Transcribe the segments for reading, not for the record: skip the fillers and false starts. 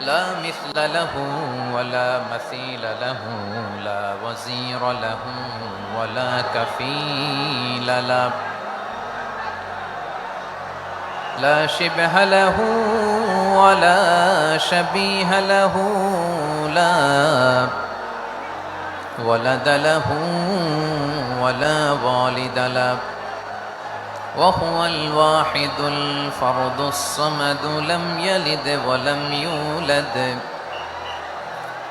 لا مثل له ولا مثيل له لا وزير له ولا كفيل له لا شبه له ولا شبيه له لا ولد له ولا والد له وهو الواحد الفرد الصمد لم يلد ولم يولد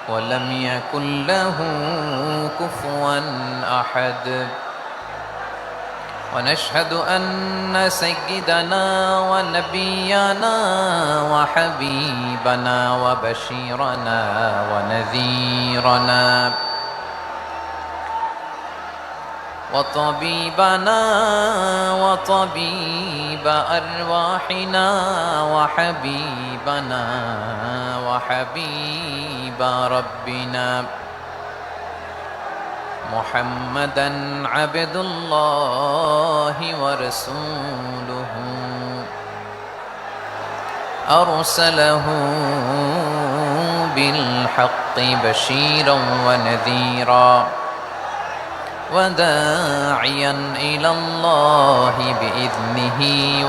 ولم يكن له كفوا أحد ونشهد أن سيدنا ونبينا وحبيبنا وبشيرنا ونذيرنا وطبيبنا وطبيب أرواحنا وحبيبنا وحبيب ربنا محمدا عبد الله ورسوله أرسله بالحق بشيرا ونذيرا وداعيا إلى الله بإذنه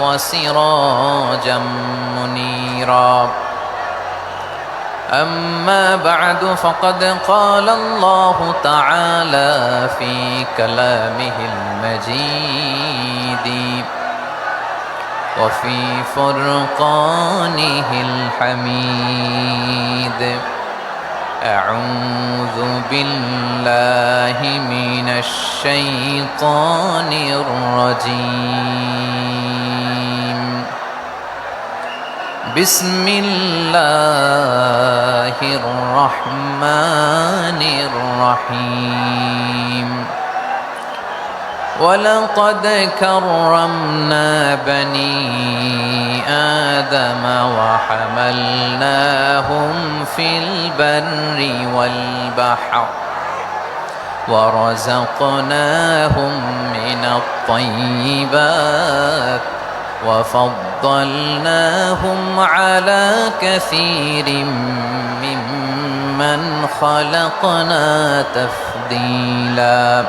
وسراجا منيرا أما بعد فقد قال الله تعالى في كلامه المجيد وفي فرقانه الحميد أعوذ بالله من الشيطان الرجيم بسم الله الرحمن الرحيم ولقد كرمنا بني آدم وحملناهم في البر والبحر ورزقناهم من الطيبات وفضلناهم على كثير ممن خلقنا تفضيلا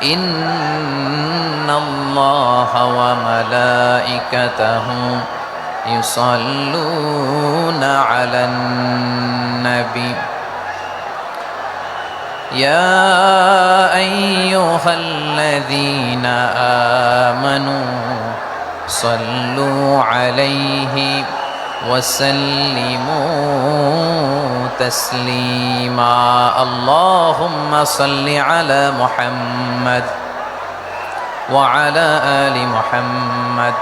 إن الله وملائكته يصلون على النبي يا أيها الذين آمنوا صلوا عليه وسلموا تسليما اللهم صل على محمد وعلى آل محمد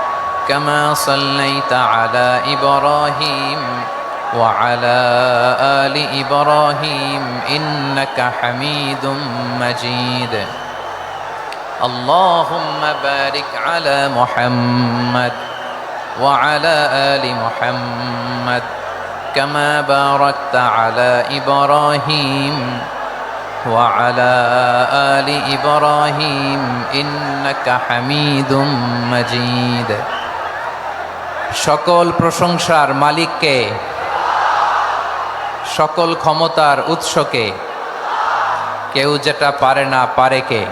كما صليت على إبراهيم وعلى آل إبراهيم إنك حميد مجيد اللهم بارك على محمد وعلى آل محمد كما باركت على إبراهيم وعلى آل إبراهيم إنك حميد مجيد সকল প্রশংসার মালিককে সকল ক্ষমতার উৎসকে কেউ যেটা পারে না পারে কে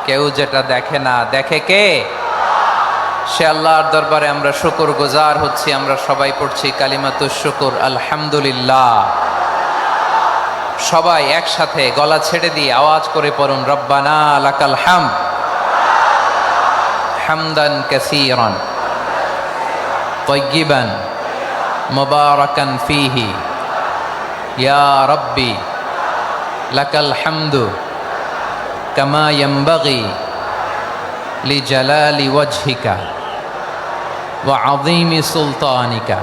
কেউ যেটা দেখে না দেখে কে সে আল্লাহর দরবারে আমরা শুকর গুজার হচ্ছি আমরা সবাই পড়ছি কালিমাতুশ শুকর আলহামদুলিল্লাহ সবাই একসাথে গলা ছেড়ে দিয়ে আওয়াজ করে পড়ুন রব্বানা লাকাল হামদ হামদান কাসীরান طيبا مباركا فيه يا ربي لك الحمد كما ينبغي لجلال وجهك وعظيم سلطانك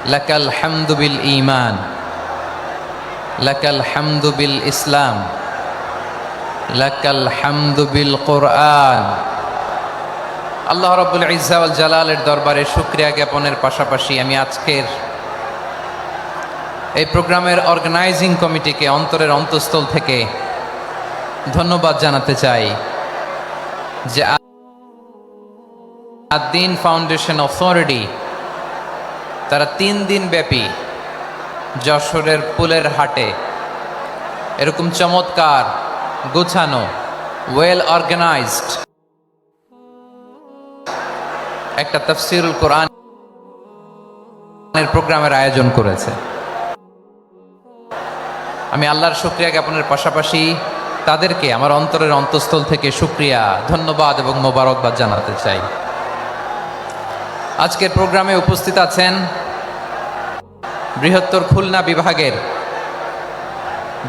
لك الحمد بالإيمان لك الحمد بالإسلام لك الحمد بالقرآن আল্লাহ রাব্বুল ইজ্জা ওয়াল জালালের দরবারে শুকরিয়া জ্ঞাপনের পাশাপাশি আমি আজকের এই প্রোগ্রামের অর্গানাইজিং কমিটিকে অন্তরের অন্তঃস্থল থেকে ধন্যবাদ জানাতে চাই যে আদ-দ্বীন ফাউন্ডেশন অথরিটি তারা 3 দিন ব্যাপী যশোরের পুলের হাটে এরকম চমৎকার গোছানো ওয়েল অর্গানাইজড একটা তাফসীরুল কোরআনের প্রোগ্রামের আয়োজন করেছে। আমি আল্লাহর শুকরিয়া জ্ঞাপনের পাশাপাশি তাদেরকে আমার অন্তরের অন্তঃস্থল থেকে শুকরিয়া, ধন্যবাদ এবং মোবারকবাদ জানাতে চাই। আজকের প্রোগ্রামে উপস্থিত আছেন বৃহত্তর খুলনা বিভাগের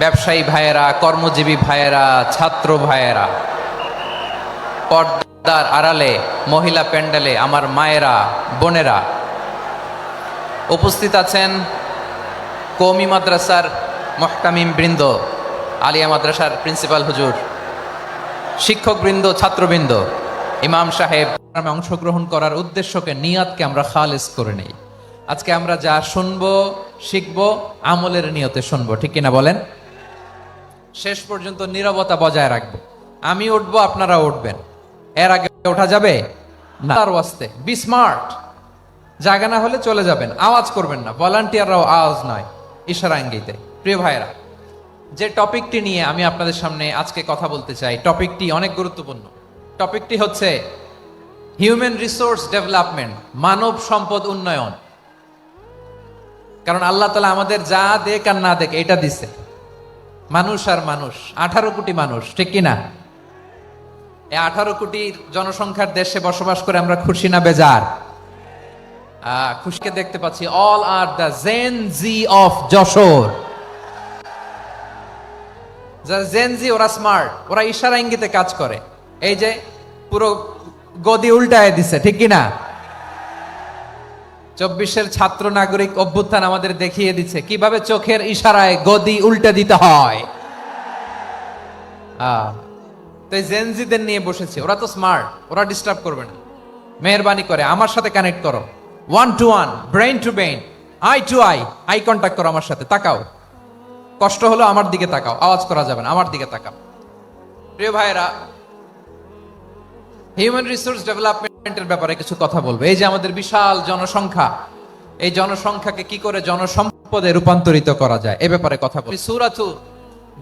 ব্যবসায়ী ভাইয়েরা, কর্মজীবী ভাইয়েরা, ছাত্র ভাইয়েরা, পর্দার আড়ালে মহিলা প্যান্ডেলে আমার মায়েরা, বোনেরা। উপস্থিত আছেন কওমি মাদ্রাসার মুহতামিম বৃন্দ, আলিয়া মাদ্রাসার প্রিন্সিপাল হুজুর, শিক্ষকবৃন্দ, ছাত্রবৃন্দ, ইমাম সাহেব। অংশগ্রহণ করার উদ্দেশ্যকে, নিয়াতকে আমরা খালেস করে নেই। আজকে আমরা যা শুনবো, শিখবো, আমলের নিয়তে শুনবো, ঠিক কিনা বলেন? শেষ পর্যন্ত নীরবতা বজায় রাখবো। আমি উঠবো, আপনারা উঠবেন, এর আগে ওঠা যাবে না। তার ওয়াস্তে বি স্মার্ট, জায়গা না হলে চলে যাবেন, আওয়াজ করবেন না। ভলান্টিয়াররাও আওয়াজ নয়, ইশারা ইঙ্গিতে। প্রিয় ভাইরা, যে টপিকটি নিয়ে আমি আপনাদের সামনে আজকে কথা বলতে চাই, টপিকটি অনেক গুরুত্বপূর্ণ। টপিকটি হচ্ছে হিউম্যান রিসোর্স ডেভেলপমেন্ট, মানব সম্পদ উন্নয়ন। কারণ আল্লাহ তাআলা আমাদের যা দেখ আর না দেখ এটা দিছে। মানুষ আর মানুষ, 18 কোটি মানুষ, ঠিক কিনা? এই 18 কোটি জনসংখ্যার দেশে বসবাস করে আমরা খুশি না বেজার? খুশিকে দেখতে পাচ্ছি। All are the Gen Z of Jashore. Gen Z, ওরা স্মার্ট, ওরা ইশারা ইঙ্গিতে কাজ করে। এই যে পুরো গদি উল্টায় দিছে, ঠিক কিনা? 24-এর ছাত্র নাগরিক অভ্যুত্থান আমাদের দেখিয়ে দিচ্ছে কিভাবে চোখের ইশারায় গদি উল্টে দিতে হয়। তো জেনজিদের নিয়ে বসেছে। ওরা তো স্মার্ট, ওরা ডিস্টার্ব করবে না। মেহেরবানি করে আমার সাথে কানেক্ট করো, 1 to 1, brain to brain, eye to eye, eye contact করো আমার সাথে। তাকাও, কষ্ট হলো আমার দিকে তাকাও, আওয়াজ করা যাবে না, আমার দিকে তাকাও। প্রিয় ভাইয়েরা, হিউম্যান রিসোর্স ডেভেলপমেন্টের ব্যাপারে কিছু কথা বলবো। এই যে আমাদের বিশাল জনসংখ্যা, এই জনসংখ্যাকে কি করে জনসম্পদে রূপান্তরিত করা যায়, এ ব্যাপারে কথা বলি। সূরাতু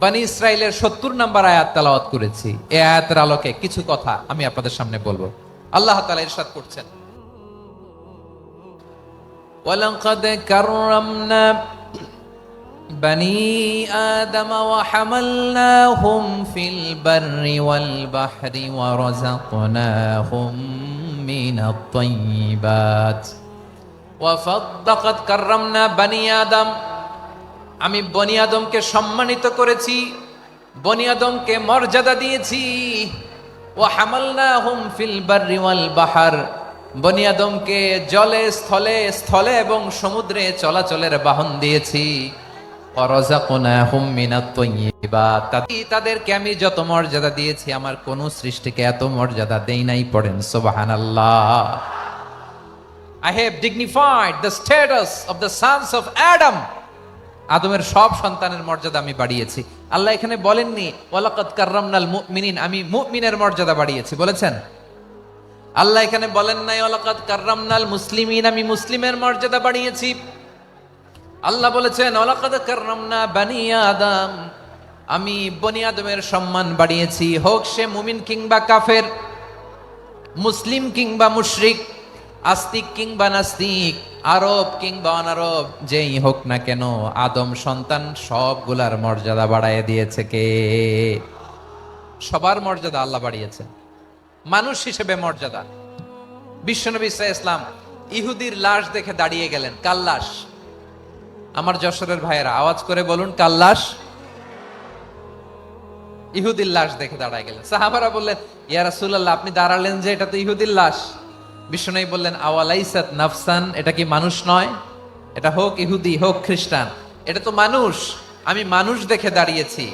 বনী ইসরাইলের 70 নম্বর আয়াত তেলাওয়াত করেছি। এই আয়াতের আলোকে কিছু কথা আমি আপনাদের সামনে বলবো। আল্লাহ তাআলা ইরশাদ করছেন, ওয়ালাকাদ কাররামনা بني آدم وحملناهم في البر والبحر ورزقناهم من الطيبات وفضقد كرمنا بني آدم। আমি বনি আদমকে সম্মানিত করেছি, বনি আদমকে মর্যাদা দিয়েছি। ওয়া হামালনাহুম ফিল বাররি ওয়াল বাহর, বনি আদমকে জলে, স্থলে, স্থলে এবং সমুদ্রে চলাচলের বাহন দিয়েছি। তাদেরকে আমি যত মর্যাদা দিয়েছি, আমার কোন সৃষ্টিকে এত মর্যাদা দেই নাই। পড়েন সুবহানাল্লাহ। I have dignified the status of the sons of Adam. আদমের সব সন্তানের মর্যাদা আমি বাড়িয়েছি। আল্লাহ এখানে বলেননি ওয়ালাকাদ কাররামনাল মুমিনিন, আমি মুমিনের মর্যাদা বাড়িয়েছি, বলেছেন? আল্লাহ এখানে বলেন নাই ওয়ালাকাদ কাররামনাল মুসলিমিন, আমি মুসলিমের মর্যাদা বাড়িয়েছি। আল্লাহ বলেছেন ওয়ালাকাদ কাররামনা বনি আদম, আমি বনি আদমের সম্মান বাড়িয়েছি। হোক সে মুমিন কিংবা কাফের, মুসলিম কিংবা মুশরিক, আস্তিক কিংবা নাস্তিক, আরব কিংবা অনারব, যেই হোক না কেন, আদম সন্তান সবগুলার মর্যাদা বাড়ায় দিয়েছে কে? সবার মর্যাদা আল্লাহ বাড়িয়েছে। মানুষ হিসেবে মর্যাদা। বিশ্বনবী সাল্লাল্লাহু আলাইহি ওয়াসাল্লাম ইহুদির লাশ দেখে দাঁড়িয়ে গেলেন। কার লাশ? আমার যশোরের ভাইয়েরা আওয়াজ করে বলুন, কার লাশ? ইহুদির লাশ দেখে দাঁড়ায় গেলেন। সাহাবারা বললেন, ইয়া রাসূলুল্লাহ, আপনি দাঁড়ালেন যে, এটা তো ইহুদির লাশ। বিশ্বনবী বললেন, আওয়ালাইসাত নাফসান, এটা কি মানুষ নয়? এটা হোক ইহুদি হোক খ্রিস্টান, এটা তো মানুষ। আমি মানুষ দেখে দাঁড়িয়েছি।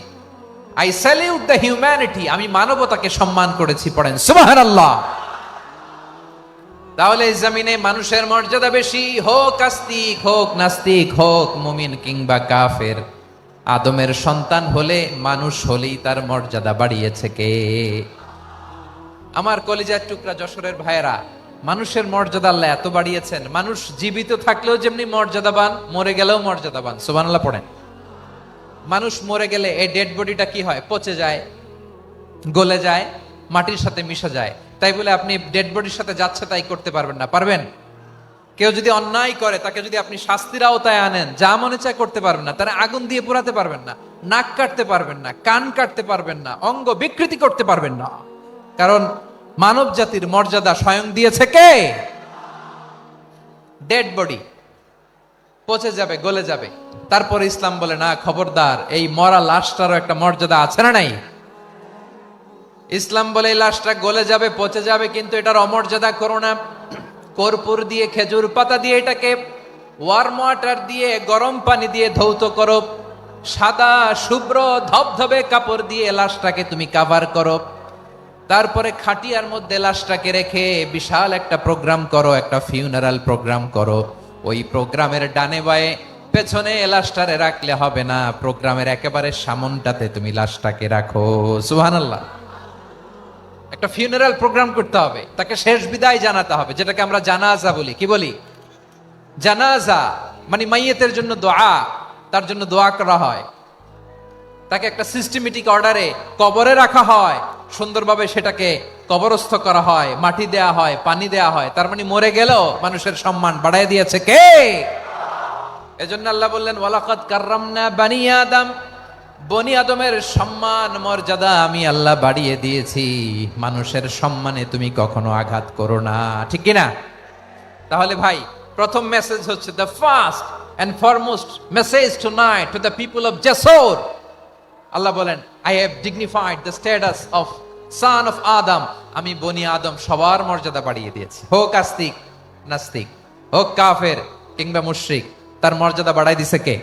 আই স্যালিউট দ্য হিউম্যানিটি, আমি মানবতাকে সম্মান করেছি। পড়েন সুবহানাল্লাহ। তাহলে এই জমিনে মানুষের মর্যাদা বেশি। হোক আস্তিক, হোক নাস্তিক, হোক মুমিন কিংবা কাফের, আদমের সন্তান হলে, মানুষ হলেই তার মর্যাদা বাড়িয়েছে কে? আমার কলিজার টুকরা যশোরের ভাইয়েরা, মানুষের মর্যাদা আল্লাহ এত বাড়িয়েছেন, মানুষ জীবিত থাকলেও যেমনি মর্যাদাবান, মরে গেলেও মর্যাদাবান। সুবহানাল্লাহ পড়েন। মানুষ মরে গেলে এই ডেড বডিটা কি হয়? পচে যায়, গলে যায়, মাটির সাথে মিশে যায়। তাই বলে আপনি ডেড বডির সাথে যাচ্ছে তাই করতে পারবেন না। পারবেন? কেউ যদি অন্যায় করে তাকে যদি আপনি শাস্তির আওতায় আনেন, যা মনে চায় করতে পারবেন না। তারা আগুন দিয়ে পোড়াতে পারবেন না, নাক কাটতে পারবেন না, কান কাটতে পারবেন না, অঙ্গ বিকৃতি করতে পারবেন না। কারণ মানব জাতির মর্যাদা স্বয়ং দিয়েছে কে? ডেড বডি পচে যাবে, গলে যাবে। তারপরে ইসলাম বলে না, খবরদার, এই মরা লাশটারও একটা মর্যাদা আছে না নাই? ইসলাম বলে এই লাশটা গলে যাবে, পচে যাবে, কিন্তু এটার অমর্যাদা করো না। কর্পূর দিয়ে, খেজুর পাতা দিয়ে এটাকে ওয়ার্ম ওয়াটার দিয়ে, গরম পানি দিয়ে ধৌত করো। সাদা শুভ্র ধবধবে কাপড় দিয়ে লাশটাকে তুমি কাভার করো। তারপরে খাটিয়ার মধ্যে লাশটাকে রেখে বিশাল একটা প্রোগ্রাম করো, একটা ফিউনারাল প্রোগ্রাম করো। ওই প্রোগ্রামের ডানে বায়ে পেছনে লাশটারে রাখলে হবে না, প্রোগ্রামের একেবারে সামনটাতে তুমি লাশটাকে রাখো। সুবহানাল্লাহ। একটা ফিউনারাল প্রোগ্রাম করতে হবে, তাকে শেষ বিদায় জানাতে হবে, যেটাকে আমরা জানাজা বলি। কি বলি? জানাজা মানে মাইয়েতের জন্য দোয়া, তার জন্য দোয়া করা হয়। তাকে একটা সিস্টেমেটিক অর্ডারে কবরে রাখা হয়, সুন্দরভাবে সেটাকে কবরস্থ করা হয়, মাটি দেয়া হয়, পানি দেয়া হয়। তার মানে মরে গেলেও মানুষের সম্মান বাড়ায় দিয়েছে কে? এজন্য আল্লাহ বললেন, ওয়ালাকাদ কাররামনা বানি আদম, বনি আদমের সম্মান মর্যাদা আমি আল্লাহ বাড়িয়ে দিয়েছি। মানুষের সম্মানে তুমি কখনো আঘাত করো না, ঠিক কিনা? তাহলে ভাই, প্রথম মেসেজ হচ্ছে, the first and foremost message tonight to the people of Jashore. আল্লাহ বলেন, I have dignified the status of son of Adam. আমি বনি আদম সবার মর্যাদা বাড়িয়ে দিয়েছি। হোক আস্তিক নাস্তিক, হোক কাফের কিংবা মুশরিক, তার মর্যাদা বাড়াই দিছে কে?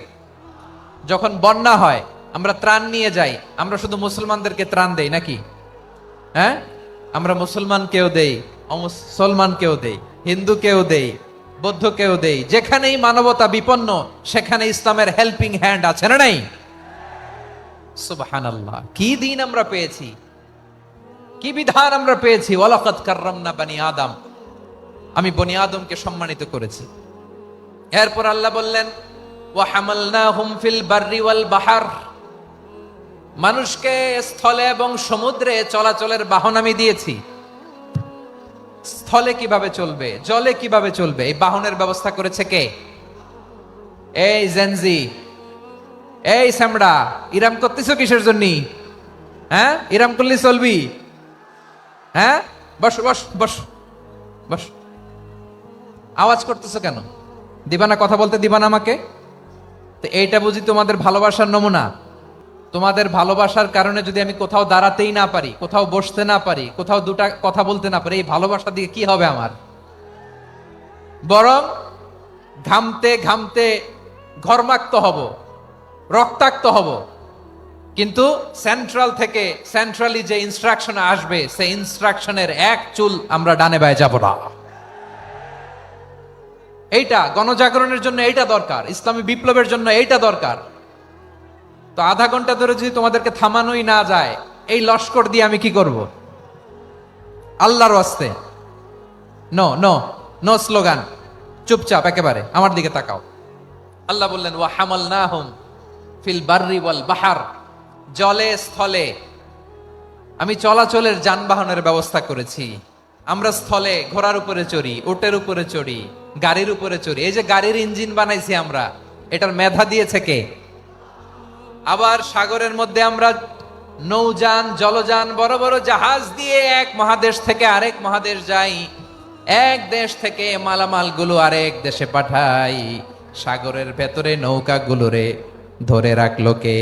যখন বন্যা হয়, আমরা ত্রাণ নিয়ে যাই, আমরা শুধু মুসলমানদেরকে ত্রাণ দেই নাকি? হ্যাঁ, আমরা মুসলমানকেও দেই, অমুসলমানকেও দেই, হিন্দুকেও দেই, বৌদ্ধকেও দেই। যেখানেই মানবতা বিপন্ন, সেখানে ইসলামের হেল্পিং হ্যান্ড আছে না নাই? সুবহানাল্লাহ। কি দিন আমরা পেয়েছি, কি বিধান আমরা পেয়েছি। ওয়ালাকাদ কাররামনা বানি আদম, আমি বনি আদমকে সম্মানিত করেছি। এরপর আল্লাহ বললেন, ওয়া হামালনাহুম ফিল বাররি ওয়াল বাহর, মানুষকে স্থলে এবং সমুদ্রে চলাচলের বাহন আমি দিয়েছি। স্থলে কিভাবে চলবে, জলে কিভাবে চলবে, এই বাহনের ব্যবস্থা করেছে কে? এই জেনজি, এই সামড়া, ইরাম করতেছো কিসের জন্য? হ্যাঁ, ইরাম করলে চলবি? হ্যাঁ, বস বস বস বস। আওয়াজ করতেছো কেন? দিবানা, কথা বলতে দিবানা আমাকে? তো এইটা বুঝি তোমাদের ভালোবাসার নমুনা? তোমাদের ভালোবাসার কারণে যদি আমি কোথাও দাঁড়াতেই না পারি, কোথাও বসতে না পারি, কোথাও দুটা কথা বলতে না পারি, এই ভালোবাসা দিয়ে কি হবে আমার? বরং ঘামতে ঘামতে ঘর্মাক্ত হব, রক্তাক্ত হব। কিন্তু সেন্ট্রাল থেকে, সেন্ট্রালি যে ইনস্ট্রাকশন আসবে, সেই ইনস্ট্রাকশনের এক চুল আমরা ডানে বায়ে যাব না। এইটা গণজাগরণের জন্য এইটা দরকার, ইসলামী বিপ্লবের জন্য এইটা দরকার। তো আধা ঘন্টা ধরে যদি তোমাদেরকে থামানোই না যায়, এই লস্কর দিয়ে আমি কি করব? আল্লাহর ওয়াস্তে নো নো নো স্লোগান, চুপচাপ একেবারে আমার দিকে তাকাও। আল্লাহ বললেন, ওয়া হামালনাহুম ফিল বাররি ওয়াল বাহর, জলে স্থলে আমি চলাচলের যানবাহনের ব্যবস্থা করেছি। আমরা স্থলে ঘোড়ার উপরে চড়ি, উটের উপরে চড়ি, গাড়ির উপরে চড়ি। এই যে গাড়ির ইঞ্জিন বানাইছি আমরা, এটার মেধা দিয়েছে কে? আবার সাগরের মধ্যে আমরা নৌযান, জলযান, বড় বড় জাহাজ দিয়ে এক মহাদেশ থেকে আরেক মহাদেশ যাই, এক দেশ থেকে মালামালগুলো আরেক দেশে পাঠাই। সাগরের ভেতরে নৌকাগুলোরে ধরে রাখলো কে?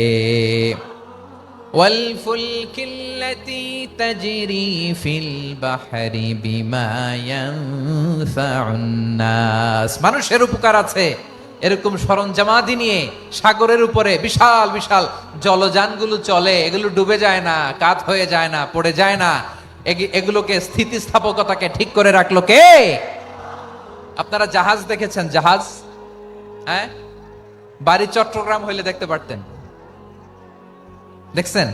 ওয়াল ফুলকিল্লাতি তাজরি ফিল বাহরি বিমা ইয়ানফাউন নাস, মানুষের উপকার আছে এরকম সরঞ্জামাদি নিয়ে সাগরের উপরে বিশাল বিশাল জলযানগুলো চলে। এগুলো ডুবে যায় না, কাত হয়ে যায় না, পড়ে যায় না। এগুলোকে স্থিতিস্থাপকতাকে ঠিক করে রাখলো কে? আপনারা জাহাজ দেখেছেন? জাহাজ, হ্যাঁ, বাড়ি চট্টগ্রাম হইলে দেখতে পারতেন। দেখছেন?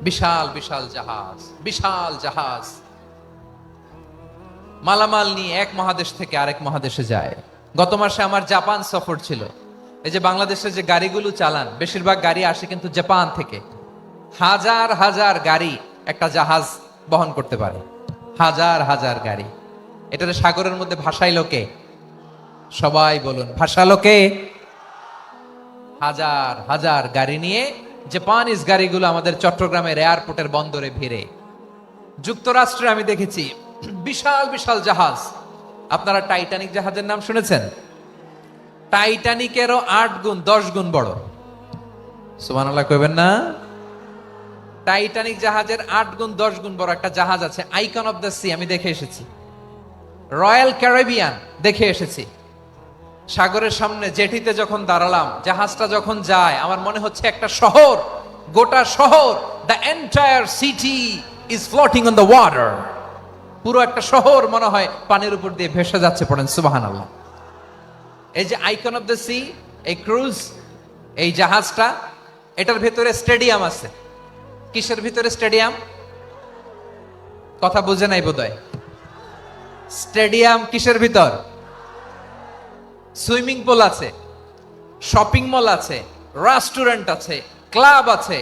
বিশাল বিশাল জাহাজ, বিশাল জাহাজ। মালামাল নিয়ে এক মহাদেশ থেকে আরেক মহাদেশে যায়। গত মাসে আমার জাপান সফর ছিল। এই যে বাংলাদেশে যে গাড়িগুলো চালান, বেশিরভাগ গাড়ি আসে কিন্তু জাপান থেকে। হাজার হাজার গাড়ি একটা জাহাজ বহন করতে পারে, হাজার হাজার গাড়ি। এটাতে সাগরের মধ্যে ভাসাইলো কে? সবাই বলুন, ভাসালো কে? হাজার হাজার গাড়ি নিয়ে জাপানিজ গাড়িগুলো আমাদের চট্টগ্রামের এয়ারপোর্টের বন্দরে ভিড়ে। যুক্তরাষ্ট্রে আমি দেখেছি বিশাল বিশাল জাহাজ। আপনারা টাইটানিক জাহাজের নাম শুনেছেন? টাইটানিকেরও 8 গুণ 10 গুণ বড়। সুবহানাল্লাহ কইবেন না? টাইটানিক জাহাজের 8 গুণ 10 গুণ বড় একটা জাহাজ আছে, আইকন অফ দ্য সি। আমি দেখে এসেছি। রয়্যাল ক্যারিবিয়ান দেখে এসেছি। সাগরের সামনে জেটিতে যখন দাঁড়ালাম, জাহাজটা যখন যায়, আমার মনে হচ্ছে একটা শহর, গোটা শহর, the entire city is floating on the water. পুরো একটা শহর মনে হয় পানির উপর দিয়ে ভেসে যাচ্ছে। পড়েন সুবহানাল্লাহ। এই যে আইকন অফ দ্য সি, এই ক্রুজ, এই জাহাজটা, এটার ভেতরে স্টেডিয়াম আছে। কিসের ভিতরে স্টেডিয়াম? কথা বুঝে নাই বোধহয়। স্টেডিয়াম কিসের ভিতর? সুইমিং পুল আছে, শপিং মল আছে, রেস্টুরেন্ট আছে, ক্লাব আছে,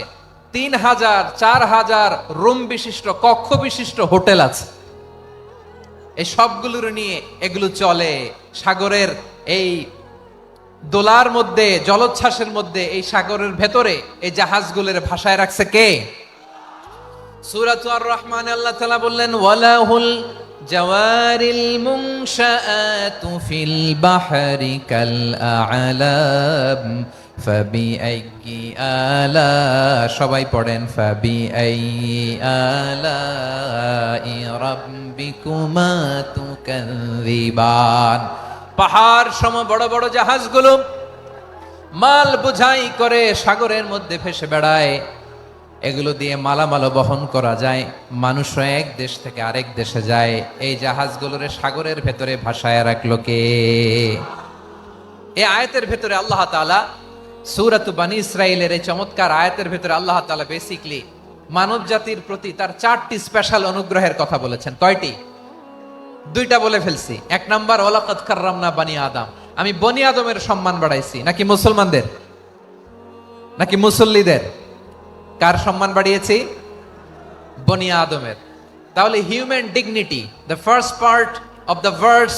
3000 4000 রুম বিশিষ্ট, কক্ষ বিশিষ্ট হোটেল আছে। এই সবগুলোর নিয়ে এগুলো চলে সাগরের এই দোলার মধ্যে, জলোচ্ছ্বাসের মধ্যে। এই সাগরের ভেতরে এই জাহাজগুলোর ভাষায় রাখছে কে? সূরাত আর-রহমান আল্লাহ তাআলা বললেন, ওয়ালাহুল জাওয়ারিল মুনশাআতু ফিল বাহরি কাল আ'লাম ফাবিআইয়ি আলা, সবাই পড়েন, ফাবিআইয়ি আলাই রাব্বিকুমা তুকাযিবান। পাহাড় সম বড় বড় জাহাজগুলো মাল বোঝাই করে সাগরের মধ্যে ভেসে বেড়ায়। এগুলো দিয়ে মালামাল বহন করা যায়, মানুষও এক দেশ থেকে আরেক দেশে যায়। এই জাহাজগুলোরে সাগরের ভেতরে ভাসায় রাখলো কে? এই আয়াতের ভেতরে আল্লাহ তাআলা সূরাত বনী ইসরাঈলের এই চমৎকার আয়াতের ভেতরে আল্লাহ তাআলা বেসিক্যালি মানব জাতির প্রতি তার 4টি স্পেশাল অনুগ্রহের কথা বলেছেন। কয়টি? 2টা বলে ফেলছি। 1 নাম্বার, ওয়ালাকাদ কাররামনা বনী আদম, আমি বনী আদমের সম্মান বাড়াইছি। নাকি মুসলমানদের? নাকি মুসল্লিদের? কার সম্মান বাড়িয়েছি? বনী আদমের। তাহলে human dignity, the first part of the verse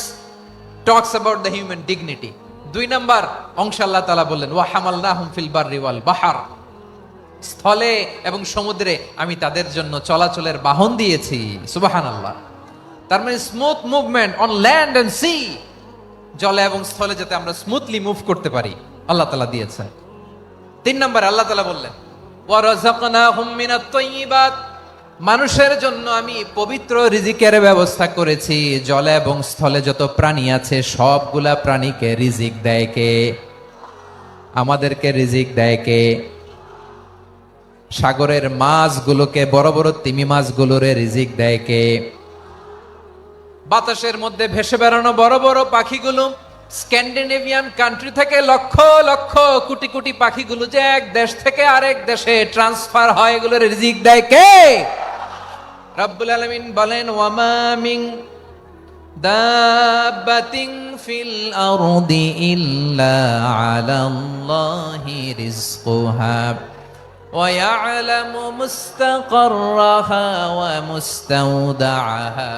talks about the human dignity. 2 number অংশ আল্লাহ তাআলা বললেন, ওয়া হামালনাহুম ফিল বাররি ওয়াল বাহর, স্থলে এবং সমুদ্রে আমি তাদের জন্য চলাচলের বাহন দিয়েছি। সুবহানাল্লাহ। তার মানে smooth movement on land and sea, জলে এবং স্থলে যাতে আমরা স্মুথলি মুভ করতে পারি আল্লাহ তাআলা দিয়েছেন। 3 নাম্বার আল্লাহ তাআলা বললেন, ওয়া রাযাকনাহুম মিনাত তাইয়্যিবাত, মানুষের জন্য আমি পবিত্র রিজিকের ব্যবস্থা করেছি। জলে এবং স্থলে যত প্রাণী আছে সবগুলা প্রাণীকে রিজিক দেয় কে? আমাদেরকে রিজিক দেয় কে? সাগরের মাছগুলোকে, বড় বড় তিমি মাছগুলোরে রিজিক দেয় কে? বাতাসের মধ্যে ভেসে বেড়ানো বড় বড় পাখিগুলো, স্ক্যান্ডিনেভিয়ান কান্ট্রি থেকে লক্ষ লক্ষ কোটি কোটি পাখিগুলো যে এক দেশ থেকে আরেক দেশে ট্রান্সফার হয়, এগুলোর রিজিক দেয় কে? রব্বুল আলামিন বলেন, ওয়ামা মিন দাব্বাতিন ফিল আরদি ইল্লা আলাল্লাহি রিজকুহা ওয়া ইয়ালামু মুস্তাকাররাহা ওয়া মুস্তাওদাআহা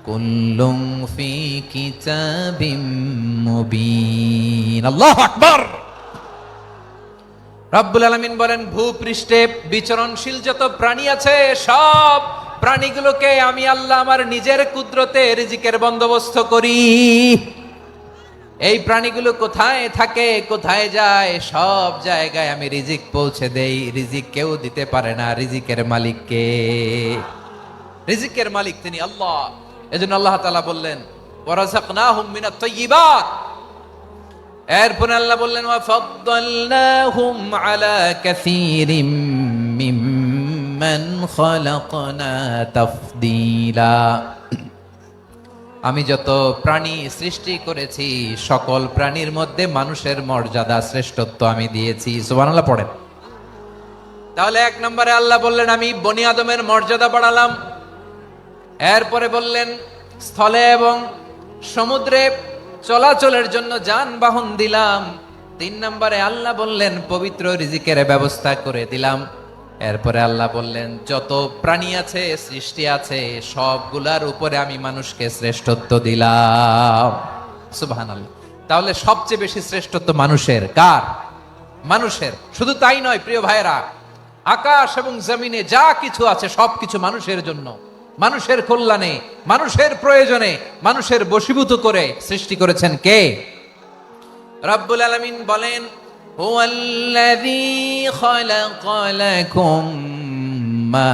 কুল্লুম ফি কিতাবিম মুবিন। আল্লাহু আকবার। রব্বুল আলামিন বলেন, ভূপৃষ্ঠে বিচরণশীল যত প্রাণী আছে সব প্রাণীগুলোকে আমি আল্লাহ আমার নিজের কুদরতে রিজিকের বন্দোবস্ত করি। এই প্রাণীগুলো কোথায় থাকে, কোথায় যায়, সব জায়গায় আমি রিজিক পৌঁছে দেই। রিজিক কেউ দিতে পারে না, রিজিকের মালিক কে? রিজিকের মালিক তিনি আল্লাহ। এজন্য আল্লাহ তাআলা বললেন, ওয়া রাযাকনাহুম মিনাত তাইয়্যিবাত। এরপর আল্লাহ বললেন, ওয়া ফাদ্দালনাহুম আলা কাসীরিম মিম্মান খালাকনা তাফদীলা। আমি যত প্রাণী সৃষ্টি করেছি সকল প্রাণীর মধ্যে মানুষের মর্যাদা, শ্রেষ্ঠত্ব আমি দিয়েছি। সুবহানাল্লাহ পড়েন। তাহলে 1 নম্বরে আল্লাহ বললেন, আমি বনি আদমের মর্যাদা বাড়ালাম। এরপরে বললেন, স্থলে এবং সমুদ্রে চলাচলের জন্য যানবাহন দিলাম। 3 নম্বরে আল্লাহ বললেন পবিত্র রিজিকের ব্যবস্থা করে দিলাম। এরপরে আল্লাহ বললেন যত প্রাণী আছে, সৃষ্টি আছে, সবগুলার উপরে আমি মানুষকে শ্রেষ্ঠত্ব দিলাম। সুবহানাল্লাহ। তাহলে সবচেয়ে বেশি শ্রেষ্ঠত্ব মানুষের। কার? মানুষের। শুধু তাই নয় প্রিয় ভাইরা, আকাশ এবং জমিনে যা কিছু আছে সবকিছু মানুষের জন্য, মানুষের কল্যাণে, মানুষের প্রয়োজনে, মানুষের বশীভূত করে সৃষ্টি করেছেন কে? রব্বুল আলামিন বলেন হুয়াল্লাযী খালাকা লাকুম মা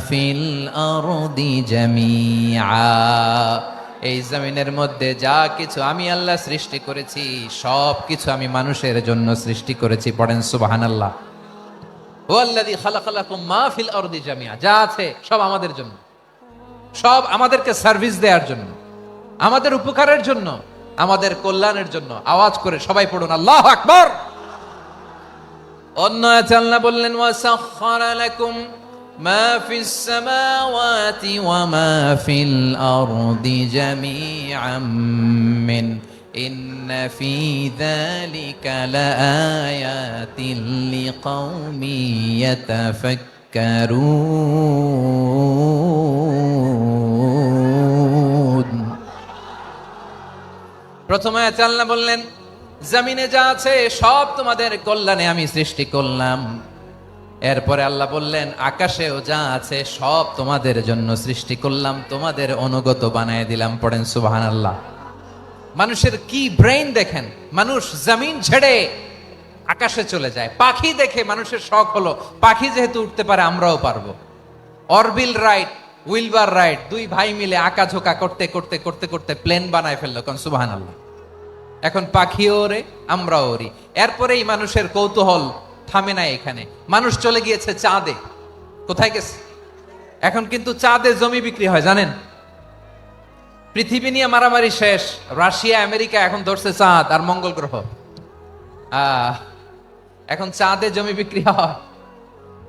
ফিল আরদি জামিআ। এই জমিনের মধ্যে যা কিছু আমি আল্লাহ সৃষ্টি করেছি সব কিছু আমি মানুষের জন্য সৃষ্টি করেছি। পড়েন সুবহানাল্লাহ। হুয়াল্লাযী খালাকা লাকুম মা ফিল আরদি জামিআ। যা আছে সব আমাদের জন্য, সব আমাদেরকে সার্ভিস দেওয়ার জন্য, আমাদের উপকারের জন্য, আমাদের কল্যাণের জন্য। আওয়াজ করে সবাই পড়ুন আল্লাহু আকবার। অন্য আয়াতে আল্লাহ বললেন ওয়াসাখখারা লাকুম মা ফিস সামাওয়াতি ওয়া মা ফিল আরদি জামিআম মিন ইন্না ফি যালিকা লাআয়াতিন লিকাউমি ইয়াতাফাক্কারুন। প্রথম আয়াতে আল্লাহ বললেন জমিনে যা আছে সব তোমাদের কল্যাণে আমি সৃষ্টি করলাম। এরপরে আল্লাহ বললেন আকাশেও যা আছে সব তোমাদের জন্য সৃষ্টি করলাম, তোমাদের অনুগত বানায় দিলাম। পড়েন সুবহানাল্লাহ। মানুষের কি ব্রেইন দেখেন, মানুষ জমিন ছেড়ে আকাশে চলে যায়। পাখি দেখে মানুষের শখ হলো পাখি যেহেতু উঠতে পারে আমরাও পারবো। অরবিল রাইট, উইলবার রাইট, দুই ভাই মিলে আঁকাঝোঁকা করতে করতে করতে করতে প্লেন বানায় ফেললো। কোন সুবহানাল্লাহ। এখন পাখিও ওরে, আমরাও ওরি। এরপরেই মানুষের কৌতূহল থামে না এখানে। মানুষ চলে গিয়েছে চাঁদে। কোথায় গেছে? এখন কিন্তু চাঁদে জমি বিক্রি হয় জানেন। পৃথিবী নিয়ে মারামারি শেষ। রাশিয়া আমেরিকা এখন ধরছে চাঁদ আর মঙ্গল গ্রহ। এখন চাঁদে জমি বিক্রি হয়,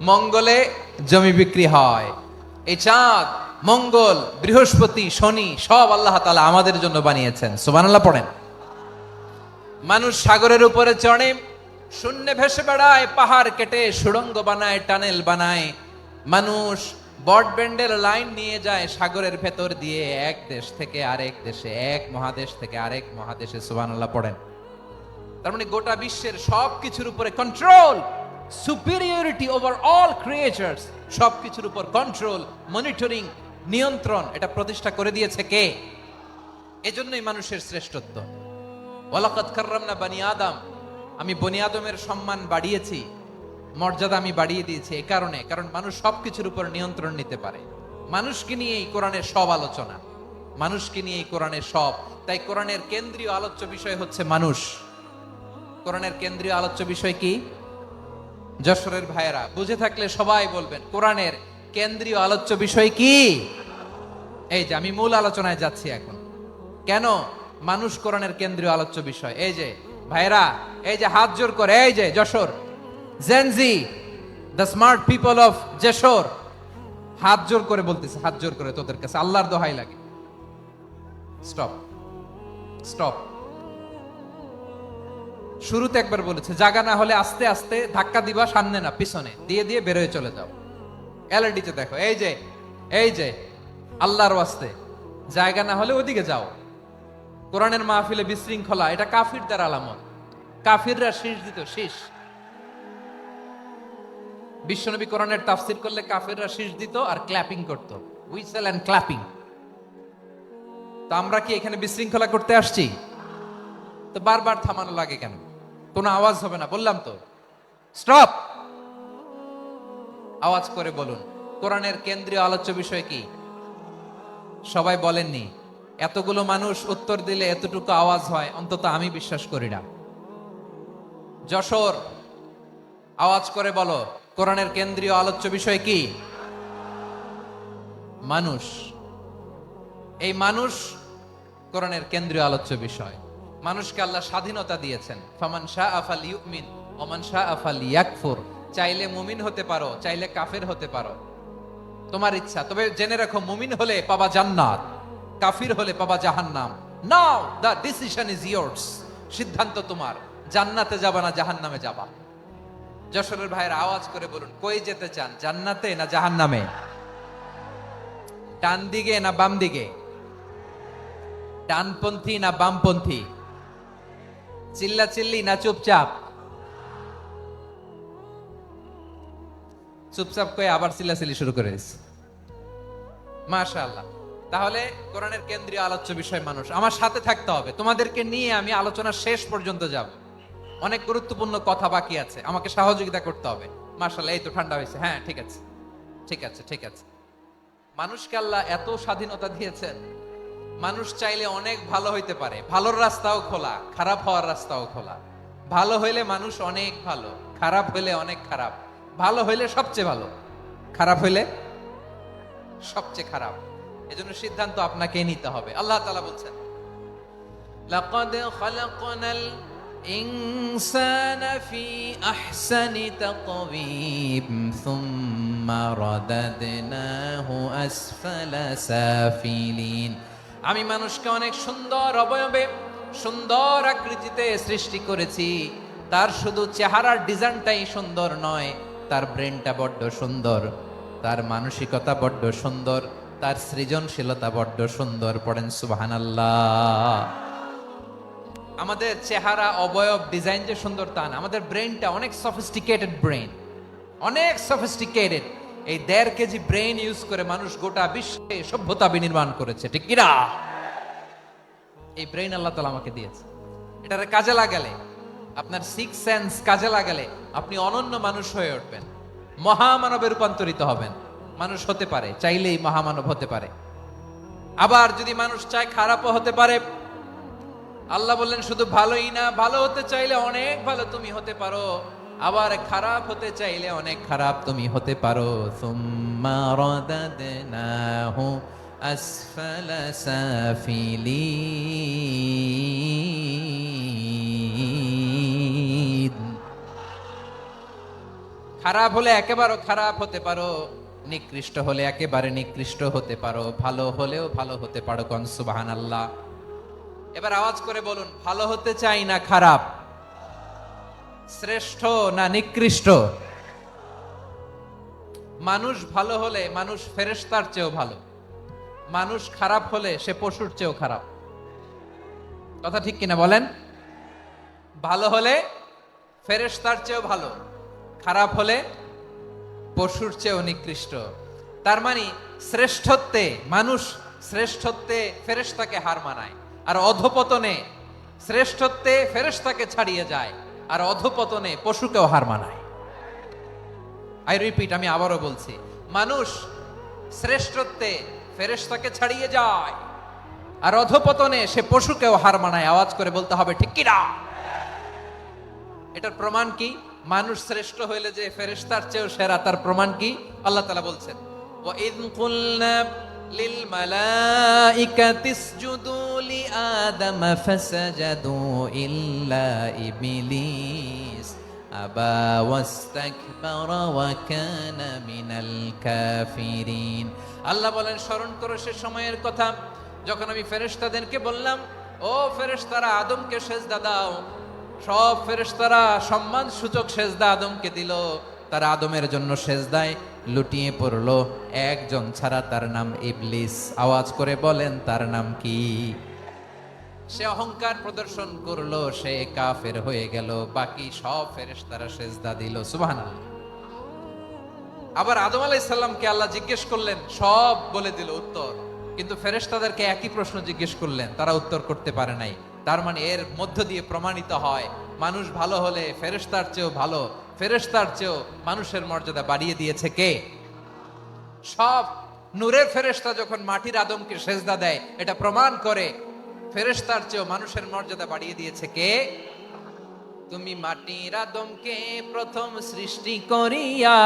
মঙ্গলে জমি বিক্রি হয়। এই চাঁদ, মঙ্গল, বৃহস্পতি, শনি সব আল্লাহ তাআলা আমাদের জন্য বানিয়েছেন। সুবহানাল্লাহ পড়েন। মানুষ সাগরের উপরে চড়ে, শূন্যে ভেসে বেড়ায়, পাহাড় কেটে সুড়ঙ্গ বানায়, টানেল বানায়। মানুষ ব্রডব্যান্ডের লাইন নিয়ে যায় সাগরের ভেতর দিয়ে, এক দেশ থেকে আরেক দেশে, এক মহাদেশ থেকে আরেক মহাদেশে। সুবহানাল্লাহ পড়েন। তার মানে গোটা বিশ্বের সবকিছুর উপরে control, superiority over all creatures, সবকিছুর উপর কন্ট্রোল, মনিটরিং, নিয়ন্ত্রণ, এটা প্রতিষ্ঠা করে দিয়েছে কে? এজন্যই মানুষের শ্রেষ্ঠত্ব। ওয়ালাকাদ কাররামনা বানি আদম, আমি বনি আদমের সম্মান বাড়িয়েছি, মর্যাদা আমি বাড়িয়ে দিয়েছি। এই কারণে, কারণ মানুষ সবকিছুর উপর নিয়ন্ত্রণ নিতে পারে। মানুষকে নিয়ে এই কোরআনের সব আলোচনা, মানুষকে নিয়ে এই কোরআনের সব। তাই কোরআনের কেন্দ্রীয় আলোচ্য বিষয় হচ্ছে মানুষ। কোরআনের কেন্দ্রীয় আলোচ্য বিষয় কি? যশোরের ভাইয়েরা বুঝে থাকলে সবাই বলবেন কোরআনের কেন্দ্রীয় আলোচ্য বিষয় কি? এই যে আমি মূল আলোচনায় যাচ্ছি এখন। কেন মানুষ কোরআনের কেন্দ্রীয় আলোচ্য বিষয়? এই যে ভাইয়েরা, এই যে হাত জোর করে, এই যে Jessore Gen Z, the smart people of Jessore, হাত জোর করে বলতেছে, হাত জোর করে তোদের কাছে আল্লাহর দোহাই লাগে, স্টপ স্টপ। শুরুতে একবার বলেছে জায়গা না হলে আস্তে আস্তে ধাক্কা দিবা, সামনে না পিছনে দিয়ে দিয়ে বেরোয় চলে যাও। এলইডিতে দেখো, এই যে আল্লাহর ওয়াস্তে জায়গা না হলে ওদিকে যাও। কোরআনের মাহফিলে বিশৃঙ্খলা, এটা কাফিরদের আলামত। কাফিররা শীষ দিত, শীষ। বিশ্বনবী কোরআনের তাফসির করলে কাফিররা শীষ দিত আর ক্ল্যাপিং করত, হুইসেল এন্ড ক্ল্যাপিং। তো আমরা কি এখানে বিশৃঙ্খলা করতে আসছি? তো বারবার থামানো লাগে কেন? কোনো আওয়াজ হবে না, বললাম তো স্টপ। আওয়াজ করে বলুন কোরআনের কেন্দ্রীয় আলোচ্য বিষয় কি? সবাই বলেননি। এতগুলো মানুষ উত্তর দিলে এতটুকু আওয়াজ হয়, অন্তত আমি বিশ্বাস করি না। যশোর আওয়াজ করে বলো কোরআনের কেন্দ্রীয় আলোচ্য বিষয় কি? মানুষ। এই মানুষ কোরআনের কেন্দ্রীয় আলোচ্য বিষয়। মানুষকে আল্লাহ স্বাধীনতা দিয়েছেন। ফামান শাআ ফালইউমিন ওয়া মান শাআ ফালইয়াকফুর। চাইলে মুমিন হতে পারো, চাইলে কাফের হতে পারো, তোমার ইচ্ছা। তবে জেনে রাখো মুমিন হলে পাবা জান্নাত, কাফির হলে পাবা জাহান্নাম। নাও দ্য ডিসিশন ইজ ইয়ার্স, সিদ্ধান্ত তোমার, জান্নাতে যাবা না জাহান্নামে যাবা। যশোরের ভাইয়ের আওয়াজ করে বলুন, কই যেতে চান, জান্নাতে না জাহান্নামে? ডান দিকে না বাম দিকে? ডানপন্থী না বামপন্থী? চিল্লা চিল্লি না চুপচাপ? চুপচাপ কয়ে আবার চিল্লাচিল্লি শুরু করে দিচ্ছে। মাশাআল্লাহ। তাহলে কোরআনের কেন্দ্রীয় আলোচ্য বিষয় মানুষ। আমার সাথে থাকতে হবে, তোমাদেরকে নিয়ে আমি আলোচনা শেষ পর্যন্ত যাব। অনেক গুরুত্বপূর্ণ কথা বাকি আছে, আমাকে সহযোগিতা করতে হবে। মাশাআল্লাহ, এই তো ঠান্ডা হয়েছে। হ্যাঁ, ঠিক আছে ঠিক আছে ঠিক আছে। মানুষকে আল্লাহ এত স্বাধীনতা দিয়েছেন, মানুষ চাইলে অনেক ভালো হইতে পারে। ভালোর রাস্তাও খোলা, খারাপ হওয়ার রাস্তাও খোলা। ভালো হইলে মানুষ অনেক ভালো, খারাপ হইলে অনেক খারাপ। ভালো হইলে সবচেয়ে ভালো, খারাপ হইলে সবচেয়ে খারাপ। এজন্য সিদ্ধান্ত আপনাকে নিতে হবে। আল্লাহ তাআলা বলছেন, লাকাদ খালাকনাল ইনসানা ফি আহসানি তাকওয়িম সুম্মা রাদাদনাহু আসফালা সাফিলিন। আমি মানুষকে অনেক সুন্দর অবয়বে, সুন্দর আকৃতিতে সৃষ্টি করেছি। তার শুধু চেহারার ডিজাইনটাই সুন্দর নয়, তার ব্রেনটা বড্ড সুন্দর, তার মানসিকতা বড্ড সুন্দর, তার সৃজনশীলতা বড্ড সুন্দর। পড়েন সুবহানাল্লাহ। আমাদের চেহারা, অবয়ব, ডিজাইন যে সুন্দর তা না, আমাদের ব্রেনটা অনেক সফিস্টিকেটেড ব্রেন, অনেক সফিস্টিকেটেড। এই 1.5 কেজি ব্রেন ইউজ করে মানুষ গোটা বিশ্বে সভ্যতা বিনির্মাণ করেছে, ঠিক কিনা? এই ব্রেন আল্লাহ তাআলা আমাকে দিয়েছে। এটারে কাজে লাগালে, আপনার সিক্স সেন্স কাজে লাগালে আপনি অনন্য মানুষ হয়ে উঠবেন, মহামানবে রূপান্তরিত হবেন। মানুষ হতে পারে, চাইলেই মহামানব হতে পারে। আবার যদি মানুষ চায় খারাপও হতে পারে। আল্লাহ বললেন শুধু ভালোই না, ভালো হতে চাইলে অনেক ভালো তুমি হতে পারো, আবার খারাপ হতে চাইলে অনেক খারাপ তুমি হতে পারো। সুম্মা রাদাদনাহু আসফালা সাফিলিন। খারাপ হলে একেবারে খারাপ হতে পারো, নিকৃষ্ট হলে একেবারে নিকৃষ্ট হতে পারো, ভালো হলেও ভালো হতে পারো। কোন সুবহানাল্লাহ। এবার আওয়াজ করে বলুন, ভালো হতে চাই না খারাপ? শ্রেষ্ঠ না নিকৃষ্ট? মানুষ ভালো হলে মানুষ ফেরেশতার চেয়েও ভালো, মানুষ খারাপ হলে সে পশুর চেয়েও খারাপ। কথা ঠিক কিনা বলেন? ভালো হলে ফেরেশতার চেয়েও ভালো, খারাপ হলে পশুর চেয়েও নিকৃষ্ট। তার মানে শ্রেষ্ঠত্বে মানুষ, শ্রেষ্ঠত্বে ফেরেশতাকে হার মানায়, আর অধপতনে শ্রেষ্ঠত্বে ফেরেশতাকে ছাড়িয়ে যায়, আর অধপতনে পশুকেও হার মানায়। আই রিপিট, আমি আবারও বলছি, মানুষ শ্রেষ্ঠত্বে ফেরেশতাকে ছাড়িয়ে যায়, আর অধপতনে সে পশুকেও হার মানায়। আওয়াজ করে বলতে হবে ঠিক কি না? এটার প্রমাণ কি? মানুষ শ্রেষ্ঠ হইলে যে ফেরেশতার চেয়েও সেরা, তার প্রমাণ কি? আল্লাহ তাআলা বলছেন, ওয়া ইয কুলনা লিল মালাইকাতি ইসজুদু লি আদম ফাসাজাদু ইল্লা ইবলিস আবা ওয়াস্তাকবারা ওয়া কানা মিনাল কাফিরিন। আল্লাহ বলেন, স্মরণ করো সে সময়ের কথা যখন আমি ফেরেশতাদেরকে বললাম, ও ফেরেশতারা আদমকে সেজদা দাও। সব ফেরেশতারা সম্মান সূচক সেজদা আদমকে দিল, তারা আদমের জন্য সেজদায় লুটিয়ে পড়লো, একজন ছাড়া, তার নাম ইবলিস। আওয়াজ করে বলেন তার নাম কি? সে অহংকার প্রদর্শন করলো, সে কাফের হয়ে গেল, বাকি সব ফেরেশতারা সেজদা দিল। সুবহানাল্লাহ। আবার আদম আলাইহিস সালামকে আল্লাহ জিজ্ঞেস করলেন, সব বলে দিল উত্তর, কিন্তু ফেরেশতাদেরকে একই প্রশ্ন জিজ্ঞেস করলেন, তারা উত্তর করতে পারে নাই। তার মানে এর মধ্য দিয়ে প্রমাণিত হয়, মানুষ ভালো হলে ফেরেশতার চেয়েও ভালো, ফেরেশতার চেয়েও মানুষের মর্যাদা বাড়িয়ে দিয়েছে কে? সব নূরের ফেরেশতা যখন মাটির আদমকে সেজদা দেয়, এটা প্রমাণ করে ফেরেশতার চেয়েও মানুষের মর্যাদা বাড়িয়ে দিয়েছে কে? তুমি মাটির আদমকে প্রথম সৃষ্টি করিয়া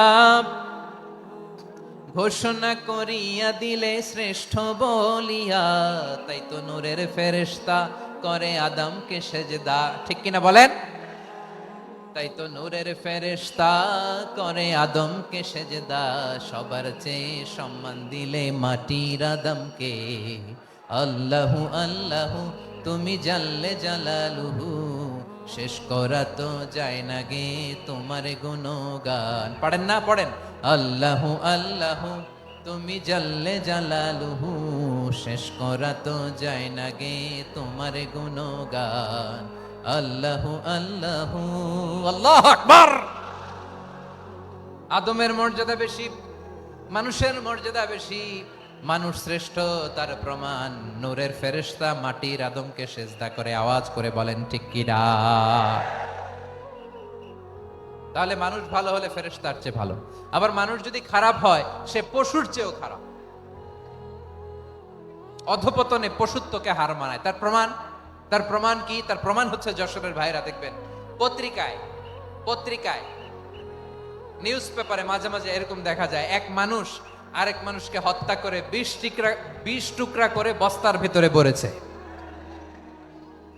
ঘোষণা করিয়া দিলে শ্রেষ্ঠ বলিয়া, তাই তো নূরের ফেরেশতা করে আদমকে সেজদা। ঠিক কিনা বলেন? তাই তো নূরের ফেরেশতা করে আদমকে সেজদা। সবার চেয়ে সম্মান দিলে মাটির আদমকে, আল্লাহু আল্লাহু তুমি জাল্লে জালালুহু, শেষ করা তো যায় না গে তোমার গুণগান। পড়েন না, পড়েন। আল্লাহু আল্লাহু তুমি জাল্লে জালালুহু, শেষ করা তো যায় না গে তোমার গুণগান। আল্লাহু আল্লাহু, আল্লাহু আকবার। আদমের মর্যাদা বেশি, মানুষের মর্যাদা বেশি। মানুষ শ্রেষ্ঠ তার প্রমাণ, নূরের ফেরেশতা মাটির আদমকে সেজদা করে আওয়াজ করে বলেন ঠিক কি না? তাহলে মানুষ ভালো হলে ফেরেশতার চেয়ে ভালো। আবার মানুষ যদি খারাপ হয় সে পশুর চেয়েও খারাপ। অধপতনে পশুত্বকে হার মানায়। তার প্রমাণ কি? তার প্রমাণ হচ্ছে যশোরের ভাইরা দেখবেন পত্রিকায় নিউজ পেপারে মাঝে মাঝে এরকম দেখা যায়, এক মানুষ আরেক মানুষকে হত্যা করে 20 টুকরা করে বস্তার ভিতরে ভরেছে।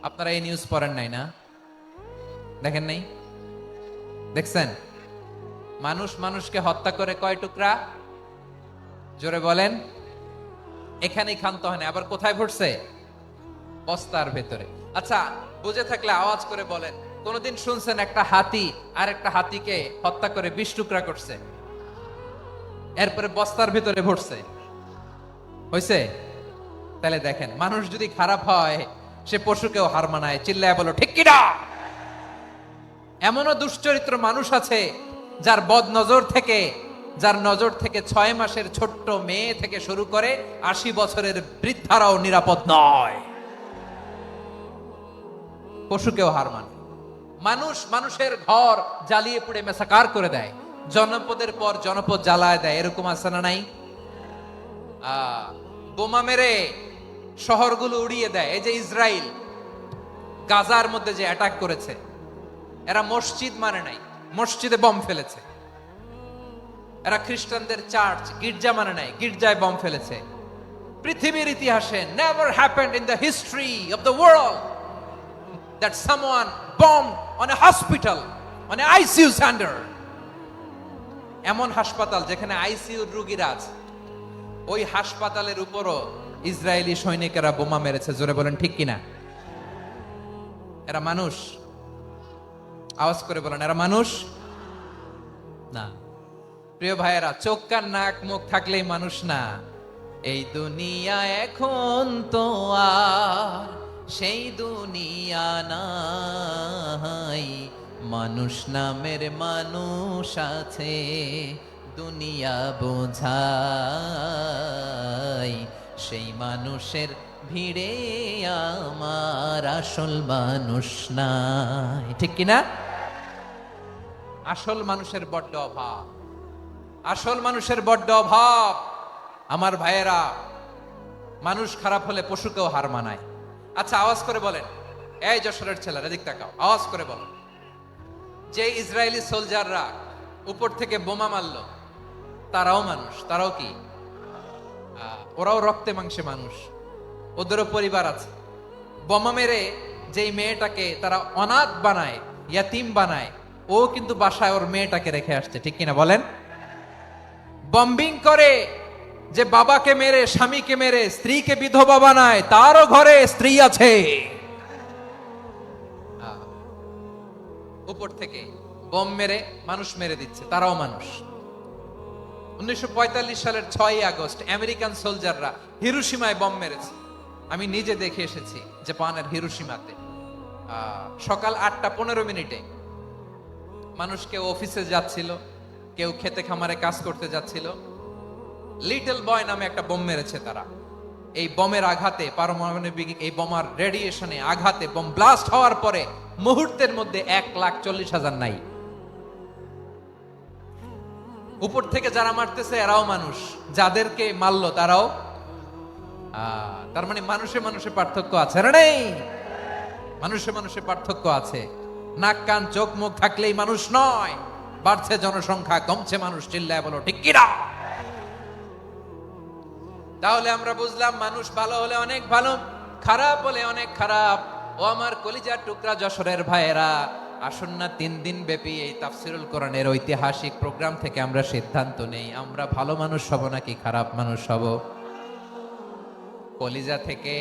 আপনারা এই নিউজ পড়েন নাই না? দেখেন নাই? দেখছেন? মানুষ মানুষকে হত্যা করে কয় টুকরা? জোরে বলেন। এখানেই ক্ষান্ত হয় না, আবার কোথায় ভরছে? বস্তার ভেতরে। আচ্ছা, বুঝে থাকলে আওয়াজ করে বলেন, কোনদিন শুনছেন একটা হাতি আর একটা হাতিকে হত্যা করে 20 টুকরা করছে, এরপরে বস্তার ভিতরে ভরছে? হইছে? তাহলে দেখেন, মানুষ যদি খারাপ হয় সে পশুকেও হার মানায়। চিল্লায় বলো ঠিক কি না? এমনও দুশ্চরিত্র মানুষ আছে যার নজর থেকে 6 মাসের ছোট্ট মেয়ে থেকে শুরু করে 80 বছরের বৃদ্ধারাও নিরাপদ নয়। পশুকেও হার মানে। মানুষের ঘর জ্বালিয়ে পুড়ে মেসাকার করে দেয়, জনপদের পর জনপদ জ্বালায় দেয়। এরকম আছে না নাই? বোমা মেরে শহরগুলো উড়িয়ে দেয়। এই যে ইসরায়েল গাজার মধ্যে যে অ্যাটাক করেছে, এরা মসজিদ মানে নাই, মসজিদে বম ফেলেছে। এরা খ্রিস্টানদের চার্চ গির্জা মানে নাই, গির্জায় বম ফেলেছে। পৃথিবীর ইতিহাসে never happened in the history of the world that someone bombed on a hospital, on a ICU center. এমন হাসপাতাল যেখানে আইসিইউর রোগীরা আছে, ওই হাসপাতালের উপরও ইসরায়েলি সৈনিকেরা বোমা মেরেছে। জোরে বলেন ঠিক কিনা? এরা মানুষ? আওয়াজ করে বলেন, এরা মানুষ না। প্রিয় ভাইয়েরা, চোখ কান নাক মুখ থাকলেই মানুষ না। এই দুনিয়া এখন তো আর সেই দুনিয়া নাই, মানুষ নামের মানুষ আছে দুনিয়া বোঝাই, সেই মানুষের ভিড়ে আমার আসল মানুষ নাই। ঠিক কিনা? আসল মানুষের বড্ড অভাব, আসল মানুষের বড্ড অভাব। আমার ভাইয়েরা, মানুষ খারাপ হলে পশুকেও হার মানায়। আচ্ছা, আওয়াজ করে বলেন, এই যশোরের ছেলেরা এদিক তাকাও, আওয়াজ করে বলো, যে ইসরায়েলি সোলজাররা উপর থেকে বোমা মারলো তারাও মানুষ? তারাও কি? ওরাও রক্তে মাংসে মানুষ, ওদেরও পরিবার আছে। বোমা মেরে যেই মেয়েটাকে তারা অনাথ বানায়, ইয়াতিম বানায়, ও কিন্তু বাসায় ওর মেয়েটাকে রেখে আসছে। ঠিক কিনা বলেন? বম্বিং করে যে বাবাকে মেরে, স্বামীকে মেরে স্ত্রীকে বিধবা বানায়, তারও ঘরে স্ত্রী আছে। উপর থেকে বম মেরে মানুষ মেরে দিচ্ছে, তারাও মানুষ। 1945 সালের 6 আগস্ট আমেরিকান সোলজাররা হিরোশিমায় বম মেরেছে। আমি নিজে দেখে এসেছি জাপানের হিরোশিমাতে। সকাল 8:15 মানুষ কেউ অফিসে যাচ্ছিল, কেউ খেতে খামারে কাজ করতে যাচ্ছিল। লিটল বয় নামে একটা বোম মেরেছে তারা। এই বোমের আঘাতে, পারমাণবিক এই বোমার রেডিয়েশনে আঘাতে, বোম ব্লাস্ট হওয়ার পরে মুহূর্তের মধ্যে 1,40,000 নাই। উপর থেকে যারা মারতেছে এরাও মানুষ, যাদেরকে মারলো তারাও। তার মানে মানুষে মানুষে পার্থক্য আছে না? নেই? মানুষে মানুষে পার্থক্য আছে। নাক কান চোখ মুখ থাকলেই মানুষ নয়। বাড়ছে জনসংখ্যা, কমছে মানুষ। চিল্লায় বলো ঠিক কিনা? তাহলে আমরা বুঝলাম, মানুষ ভালো হলে অনেক ভালো, খারাপ হলে অনেক খারাপ। ও আমার কলিজার টুকরা যশোরের ভাইয়েরা, আসুন না 3 দিন ব্যাপী এই তাফসিরুল কোরআনের ঐতিহাসিক প্রোগ্রাম থেকে আমরা সিদ্ধান্ত নেই, আমরা ভালো মানুষ হব নাকি খারাপ মানুষ হব? কলিজা থেকে,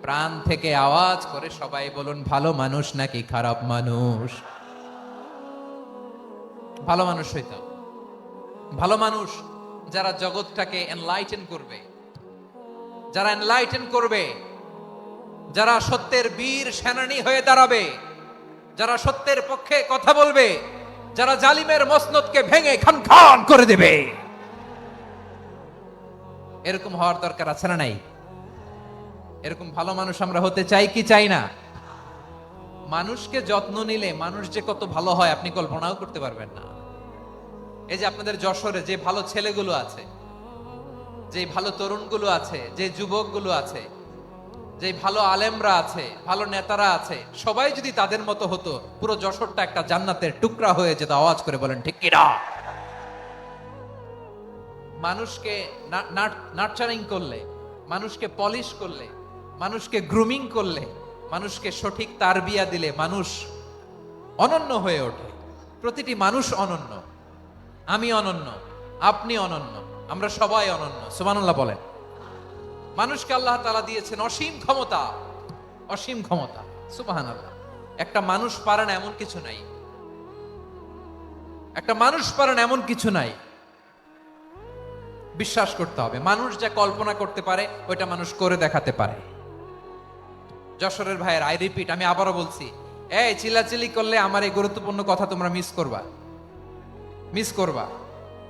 প্রাণ থেকে আওয়াজ করে সবাই বলুন, ভালো মানুষ নাকি খারাপ মানুষ? ভালো মানুষ হইতো। ভালো মানুষ যারা জগৎটাকে এনলাইটেন করবে, যারা এনলাইটেন করবে, যারা সত্যের বীর সেনানী হয়ে দাঁড়াবে, যারা সত্যের পক্ষে কথা বলবে, যারা জালিমের মসনদকে ভেঙে খান খান করে দেবে। এরকম হওয়ার দরকার আছে না নাই? এরকম ভালো মানুষ আমরা হতে চাই কি চাই না? মানুষকে যত্ন নিলে মানুষ যে কত ভালো হয় আপনি কল্পনাও করতে পারবেন না। এই যে আপনাদের যশোরে যে ভালো ছেলেগুলো আছে, যে ভালো তরুণগুলো আছে, যে যুবকগুলো আছে, যে ভালো আলেমরা আছে, ভালো নেতারা আছে, সবাই যদি তাদের মতো হতো, পুরো যশোরটা একটা জান্নাতের টুকরা হয়ে যেত। আওয়াজ করে বলেন ঠিক কিনা? মানুষকে নার্চারিং করলে, মানুষকে পলিশ করলে, মানুষকে গ্রুমিং করলে, মানুষকে সঠিক তারবিয়া দিলে মানুষ অনন্য হয়ে ওঠে। প্রতিটি মানুষ অনন্য। আমি অনন্য, আপনি অনন্য, আমরা সবাই অনন্য। সুবহানাল্লাহ বলেন। মানুষকে আল্লাহ তাআলা দিয়েছেন অসীম ক্ষমতা, অসীম ক্ষমতা। সুবহানাল্লাহ। একটা মানুষ পারে না এমন কিছু নাই, একটা মানুষ পারে না এমন কিছু নাই। বিশ্বাস করতে হবে, মানুষ যা কল্পনা করতে পারে ওইটা মানুষ করে দেখাতে পারে। যশোরের ভাইয়ের, আই রিপিট, আমি আবারও বলছি, এই চিল্লাচিল্লি করলে আমার এই গুরুত্বপূর্ণ কথা তোমরা মিস করবা, মিস করবা।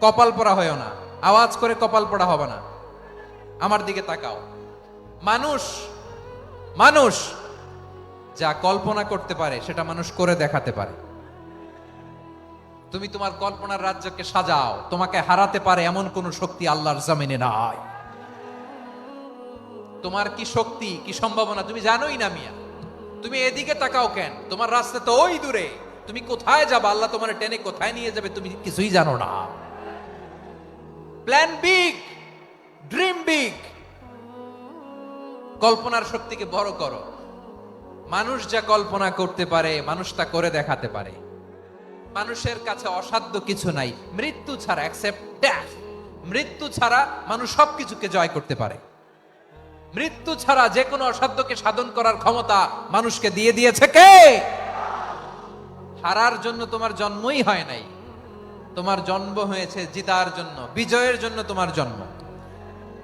কপাল পড়া হয়েও না, আওয়াজ করে কপাল পড়া হবে না। আমার দিকে তাকাও। মানুষ, মানুষ যা কল্পনা করতে পারে সেটা মানুষ করে দেখাতে পারে। তুমি তোমার কল্পনার রাজ্যকে সাজাও, তোমাকে হারাতে পারে এমন কোন শক্তি আল্লাহর জমিনে নাই। তোমার কি শক্তি, কি সম্ভাবনা তুমি জানোই না মিয়া। তুমি এদিকে তাকাও কেন? তোমার রাস্তা তো ওই দূরে। তুমি কোথায় যাবে, আল্লাহ তোমার টেনে কোথায় নিয়ে যাবে তুমি কিছুই জানো না। Plan big, dream big. কল্পনার শক্তিকে বড় করো। মানুষ যা কল্পনা করতে পারে মানুষ তা করে দেখাতে পারে। মানুষের কাছে অসাধ্য কিছু নাই, মৃত্যু ছাড়া, এক্সেপ্ট ডেথ। মৃত্যু ছাড়া মানুষ সবকিছুকে জয় করতে পারে। মৃত্যু ছাড়া যে কোনো অসাধ্যকে সাধন করার ক্ষমতা মানুষকে দিয়ে দিয়েছে কে? হারার জন্য তোমার জন্মই হয় নাই, তোমার জন্ম হয়েছে জিতার জন্য, বিজয়ের জন্য তোমার জন্ম।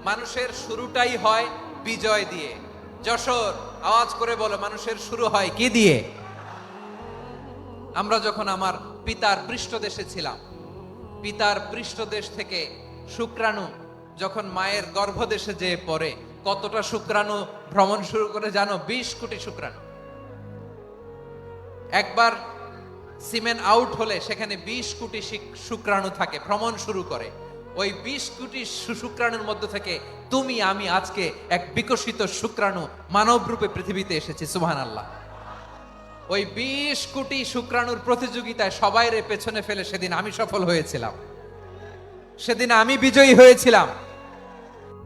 মানুষের শুরুটাই হয় বিজয় দিয়ে। যশোর, আওয়াজ করে বলো, মানুষের শুরু হয় কি দিয়ে? আমরা যখন আমার পিতার পৃষ্ঠদেশে ছিলাম, পিতার পৃষ্ঠদেশ থেকে শুক্রাণু যখন মায়ের গর্ভদেশে যেয়ে পড়ে, কতটা শুক্রাণু ভ্রমণ শুরু করে জানো? 20 কোটি শুক্রাণু। একবার সিমেন আউট হলে সেখানে 20 কোটি শুক্রাণু থাকে, ভ্রমণ শুরু করে। ওই 20 কোটি শুক্রাণুর মধ্যে থেকে তুমি আমি আজকে এক বিকশিত শুক্রাণু মানব রূপে পৃথিবীতে এসেছি। সুবহানাল্লাহ। ওই 20 কোটি শুক্রাণুর প্রতিযোগিতায় সবাইরে পেছনে ফেলে সেদিন আমি সফল হয়েছিলাম, সেদিন আমি বিজয়ী হয়েছিলাম।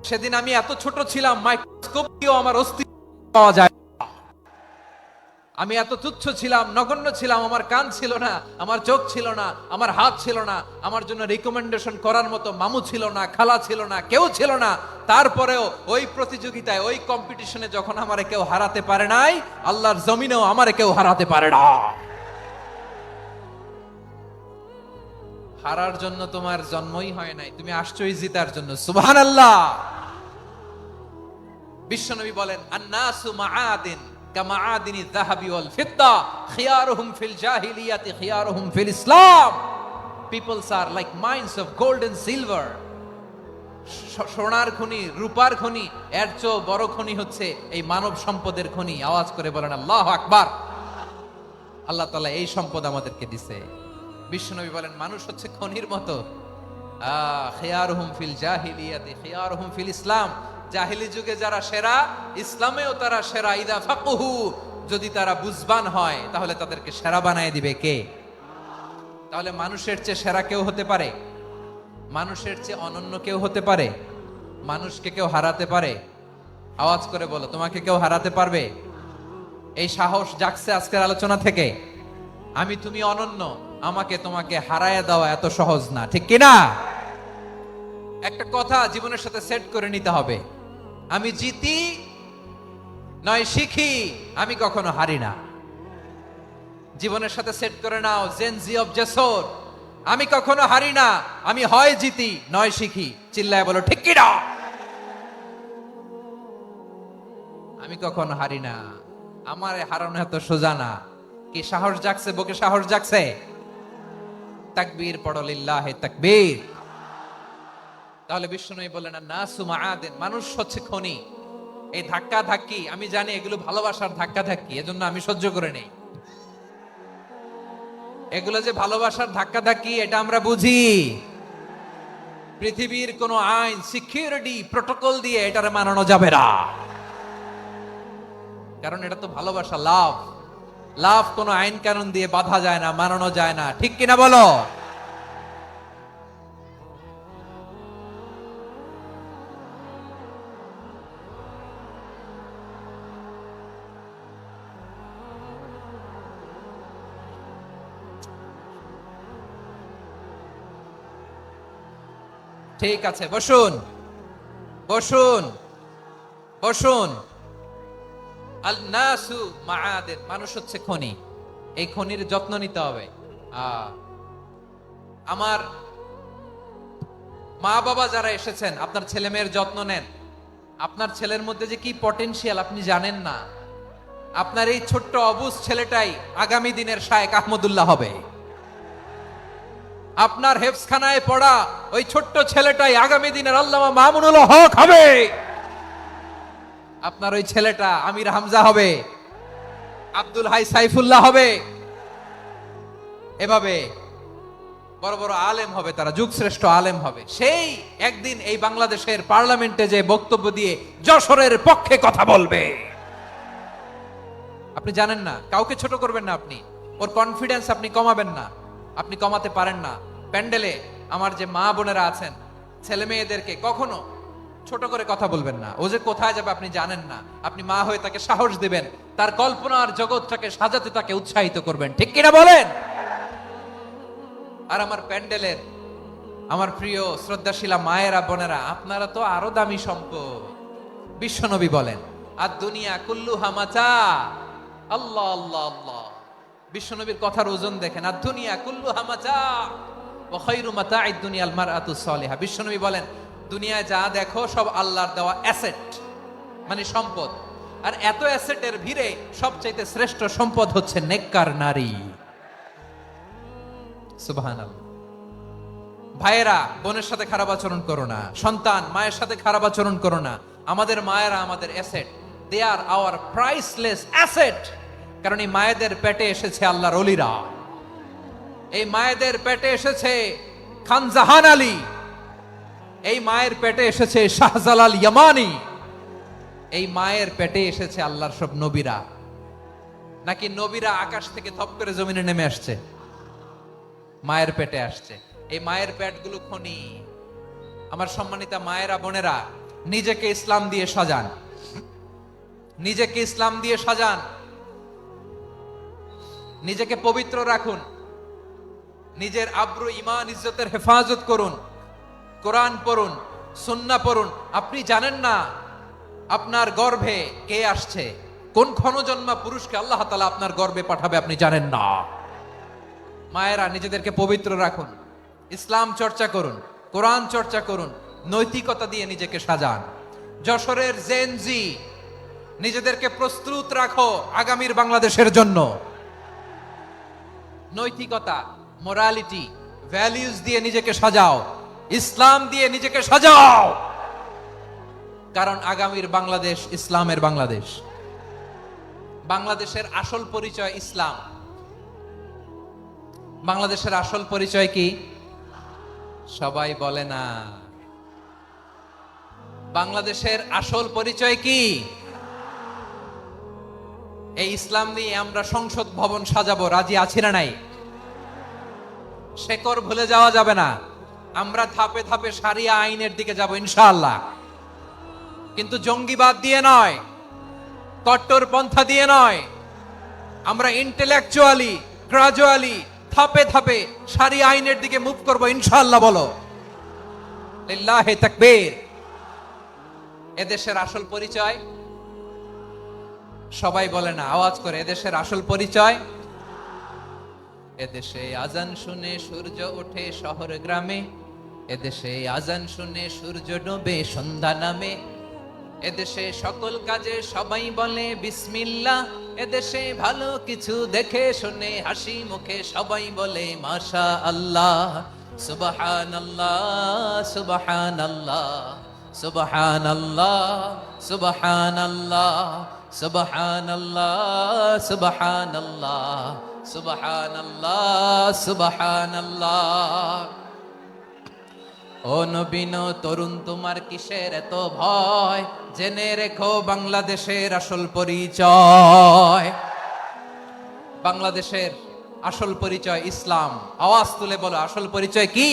সেদিন আমি এত ছোট ছিলাম, মাইক্রোস্কোপ দিয়েও আমার অস্তিত্ব পাওয়া যায়। আমি এত তুচ্ছ ছিলাম, নগণ্য ছিলাম। আমার কান ছিল না, আমার চোখ ছিল না, আমার হাত ছিল না, আমার জন্য রিকমেন্ডেশন করার মতো মামু ছিল না, খালা ছিল না, কেউ ছিল না। তারপরেও ওই প্রতিযোগিতায়, ওই কম্পিটিশনে যখন আমারে কেউ হারাতে পারে নাই, আল্লাহর জমিনেও আমারে কেউ হারাতে পারে না। হারার জন্য তোমার জন্মই হয় নাই, তুমি আসছোই জিতার জন্য। সুবহানাল্লাহ। বিশ্বনবী বলেন, আন্নাসু মাআদিন কামাআদিনি যাহাবি ওয়াল ফিদ্দা খিয়ারুহুম ফিল জাহিলিয়াতি খিয়ারুহুম ফিল ইসলাম। Peoples are like mines of gold and silver. সোনার খনি, রূপার খনি, এর চেয়েও বড় খনি হচ্ছে এই মানব সম্পদের খনি। আওয়াজ করে বলেন আল্লাহু আকবার। আল্লাহ তাআলা এই সম্পদ আমাদেরকে দিয়েছে। বিশ্বনবী বলেন, মানুষ হচ্ছে খনির মতো। খিয়ারুহুম ফিল জাহিলিয়াতি খিয়ারুহুম ফিল ইসলাম। জাহিলি যুগে যারা সেরা, ইসলামেও তারা সেরা। ইদা ফাকুহু, যদি তারা বুঝবান হয় তাহলে তাদেরকে সেরা বানায় দিবে কে? তাহলে মানুষের চেয়ে সেরা কেউ হতে পারে? মানুষের চেয়ে অনন্য কেউ হতে পারে? মানুষকে কেউ হারাতে পারে? আওয়াজ করে বলো, তোমাকে কেউ হারাতে পারবে? এই সাহস জাগছে আজকের আলোচনা থেকে। আমি তুমি অনন্য, আমাকে তোমাকে হারায় দেওয়া এত সহজ না, ঠিক কিনা? একটা কথা জীবনের সাথে সেট করে নিতে হবে, আমি জিতি নয় শিখি, আমি কখনো হারি না। জীবনের সাথে সেট করে নাও, জেনজি অফ জেসর, আমি কখনো হারি না, আমি হয় জিতি নয় শিখি। চিল্লায় বলো ঠিক কি না? আমি কখনো হারি না, আমার হারানো এত সোজা না। কি সাহস জাগছে? বুকে সাহস জাগছে? তাকবীর পড়ো, লিল্লাহে তাকবীর। তাহলে বিষ্ণুনবী বলেন নাসু মাআদিন, মানুষ হচ্ছে খনি। এই ধাক্কা ধাক্কি আমি জানি এগুলো ভালোবাসার ধাক্কা ধাক্কি, এজন্য আমি সহ্য করে নেই। এগুলো যে ভালোবাসার ধাক্কা ধাক্কি এটা আমরা বুঝি। পৃথিবীর কোন আইন, সিকিউরিটি প্রটোকল দিয়ে এটারে মানানো যাবে না, কারণ এটা তো ভালোবাসা, লাভ। লাভ কোন আইন কানুন দিয়ে বাধা যায় না, মানানো যায় না। ঠিক কিনা বলো? ঠিক আছে, বসুন বসুন বসুন। আল নাসু মাআদিন, মানুষ হচ্ছে খনি। এই খনির যত্ন নিতে হবে। আমার মা বাবা যারা এসেছেন, আপনার ছেলে মেয়ের যত্ন নেন। আপনার ছেলের মধ্যে যে কি পটেনশিয়াল আপনি জানেন না। আপনার এই ছোট্ট অবুজ ছেলেটাই আগামী দিনের শায়েখ আহমদুল্লাহ হবে। আপনার হেফজখানায় পড়া ওই ছোট্ট ছেলেটাই আগামী দিনের আল্লামা মামুনুল হক হবে। আপনার ওই ছেলেটা আমির হামজা হবে, আব্দুল হাই সাইফুল্লাহ হবে। এভাবে বড় বড় আলেম হবে, তারা যুগশ্রেষ্ঠ আলেম হবে। সেই একদিন এই বাংলাদেশের পার্লামেন্টে যে বক্তব্য দিয়ে যশোরের পক্ষে কথা বলবে। আপনি জানেন না, কাউকে ছোট করবেন না আপনি। ওর কনফিডেন্স আপনি কমাবেন না, আপনি কমাতে পারেন না। প্যান্ডেলে আমার যে মা বোনেরা আছেন, ছেলে মেয়েদেরকে কখনো ছোট করে কথা বলবেন না। ও যে কোথায় যাবে আপনি জানেন না। আপনি মা হয়ে তাকে সাহস দিবেন, তার কল্পনার জগৎটাকে সাজাতে তাকে উৎসাহিত করবেন। ঠিক কিনা বলেন? আর আমার প্যান্ডেলের আমার প্রিয় শ্রদ্ধাশীলা মায়েরা বোনেরা, আপনারা তো আরো দামি সম্পদ। বিশ্বনবী বলেন আর দুনিয়া কুল্লুহা মাতা। আল্লাহ আল্লাহ আল্লাহ, বিশ্বনবীর কথার ওজন দেখেন। আর দুনিয়া কুল্লুহা মাতা ওয়া খায়রু মাতা'আদ দুনিয়াল মারআতুস সালিহা। বিশ্বনবী বলেন দুনিয়ায় যা দেখো সব আল্লাহর দেওয়া অ্যাসেট, মানে সম্পদ। আর এত অ্যাসেটের ভিড়ে সবচাইতে শ্রেষ্ঠ সম্পদ হচ্ছে নেককার নারী। সুবহানাল্লাহ। ভাইয়েরা বোনের সাথে খারাপ আচরণ করো না, সন্তান মায়ের সাথে খারাপ আচরণ করো না। আমাদের মায়েরা আমাদের asset, they are our priceless asset. কারণ এই মায়েদের পেটে এসেছে আল্লাহর ওলিরা, এই মায়েদের পেটে এসেছে খান জাহান আলী, এই মায়ের পেটে এসেছে শাহজালাল ইয়ামানি, এই মায়ের পেটে এসেছে আল্লাহর সব নবীরা। নাকি নবীরা আকাশ থেকে থপ করে জমিনে নেমে আসছে? মায়ের পেটে আসছে। এই মায়ের পেটগুলো খনি। আমার সম্মানিতা মায়েরা বোনেরা, নিজেকে ইসলাম দিয়ে সাজান, নিজেকে ইসলাম দিয়ে সাজান, নিজেকে পবিত্র রাখুন, নিজের আব্রু ইমান ইজ্জতের হেফাজত করুন, কোরআন পড়ুন, সুন্নাহ পড়ুন। আপনি জানেন না আপনার গর্ভে কে আসছে, কোন ক্ষণজন্মা পুরুষকে আল্লাহ তাআলা আপনার গর্ভে পাঠাবে আপনি জানেন না। মায়েরা নিজেদেরকে পবিত্র রাখুন, ইসলাম চর্চা করুন, কোরআন চর্চা করুন, নৈতিকতা দিয়ে নিজেকে সাজান। যশোরের জেনজি, নিজেদেরকে প্রস্তুত রাখো আগামীর বাংলাদেশের জন্য। নৈতিকতা, মোরালিটি, ভ্যালিউজ দিয়ে নিজেকে সাজাও, ইসলাম দিয়ে নিজেকে সাজাও। কারণ আগামীর বাংলাদেশ ইসলামের বাংলাদেশ। বাংলাদেশের আসল পরিচয় ইসলাম। বাংলাদেশের আসল পরিচয় কি? সবাই বলে না। বাংলাদেশের আসল পরিচয় কি? এই ইসলাম নিয়ে আমরা সংসদ ভবন সাজাবো, রাজি আছি না নাই? শেকড় ভুলে যাওয়া যাবে না। আমরা ধাপে ধাপে শারিয়া আইনের দিকে যাব ইনশাআল্লাহ, কিন্তু জঙ্গিবাদ দিয়ে নয়, কট্টর পন্থা দিয়ে নয়। আমরা ইন্টেলেকচুয়ালি, গ্রাজুয়ালি, ধাপে ধাপে শারিয়া আইনের দিকে মুভ করব ইনশাআল্লাহ। বলো লিল্লাহি তাকবীর। এদেশের আসল পরিচয় সবাই বলে না, আওয়াজ করে, এদেশের আসল পরিচয়। এদেশে আজান শুনে সূর্য ওঠে শহর গ্রামে, এদেশে আজান শুনে সূর্য ডোবে সন্ধ্যা নামে, এদেশে সকল কাজে সবাই বলে বিসমিল্লাহ, এদেশে ভালো কিছু দেখে শুনে হাসি মুখে সবাই বলে মাশা আল্লাহ। সুবহানাল্লাহ সুবহানাল্লাহ সুবহানাল্লাহ সুবহানাল্লাহ সুবহানাল্লাহ সুবহানাল্লাহ সুবহানাল্লাহ সুবহানাল্লাহ। ও নবীন তরুণ, তোমার কিসের এত ভয়? জেনে রেখো বাংলাদেশের আসল পরিচয়। বাংলাদেশের আসল পরিচয় ইসলাম। আওয়াজ তুলে বলো, আসল পরিচয় কি?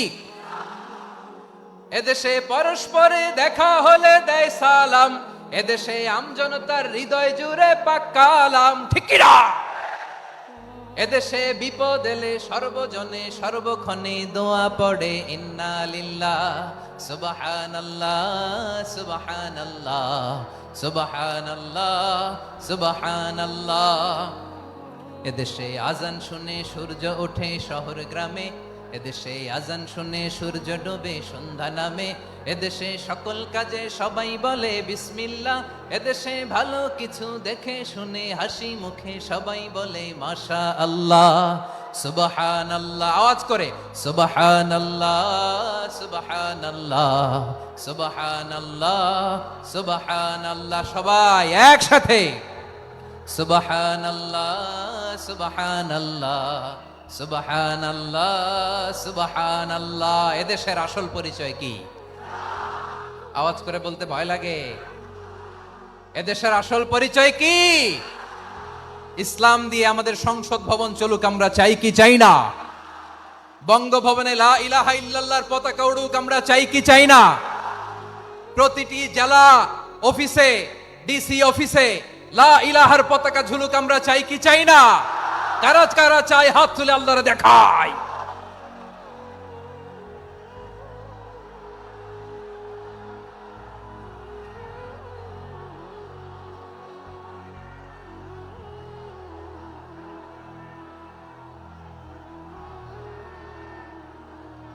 এদেশে পরস্পরে দেখা হলে দেয় সালাম, এদেশে আমজনতার হৃদয় জুড়ে পাক্কালাম, ঠিক কি না? এদেশে বিপদ এলে সর্বজনে সর্বক্ষণে দোয়া পড়ে ইন্না লিল্লাহ সুবহানাল্লাহ সুবহানাল্লাহ সুবহানাল্লাহ সুবহানাল্লাহ। এদেশে আজান শুনে সূর্য ওঠে শহর গ্রামে, এদেশে আজান শুনে সূর্য ডোবে সন্ধ্যা নামে, এদেশে সকল কাজে সবাই বলে বিসমিল্লাহ, এদেশে ভালো কিছু দেখে শুনে হাসি মুখে সবাই বলে মাশা আল্লাহ। সুবহানাল্লাহ, আওয়াজ করে সুবহানাল্লাহ সুবহানাল্লাহ সুবহানাল্লাহ সুবহানাল্লাহ। সবাই একসাথে সুবহানাল্লাহ সুবহানাল্লাহ সুবহানাল্লাহ সুবহানাল্লাহ। এদেশের আসল পরিচয় কি? আওয়াজ করে বলতে ভয় লাগে। এদেশের আসল পরিচয় কি? ইসলাম দিয়ে আমাদের সংসদ ভবন চলুক, আমরা চাই কি চাই না? বঙ্গভবনে লা ইলাহা ইল্লাল্লাহর পতাকা উড়ুক, আমরা চাই কি চাই না? প্রতিটি জেলা অফিসে, ডিসি অফিসে লা ইলাহার পতাকা ঝুলুক, আমরা চাই কি চাই না? কারা কারা চাই হাত তুলে আল্লাহরে দেখায়।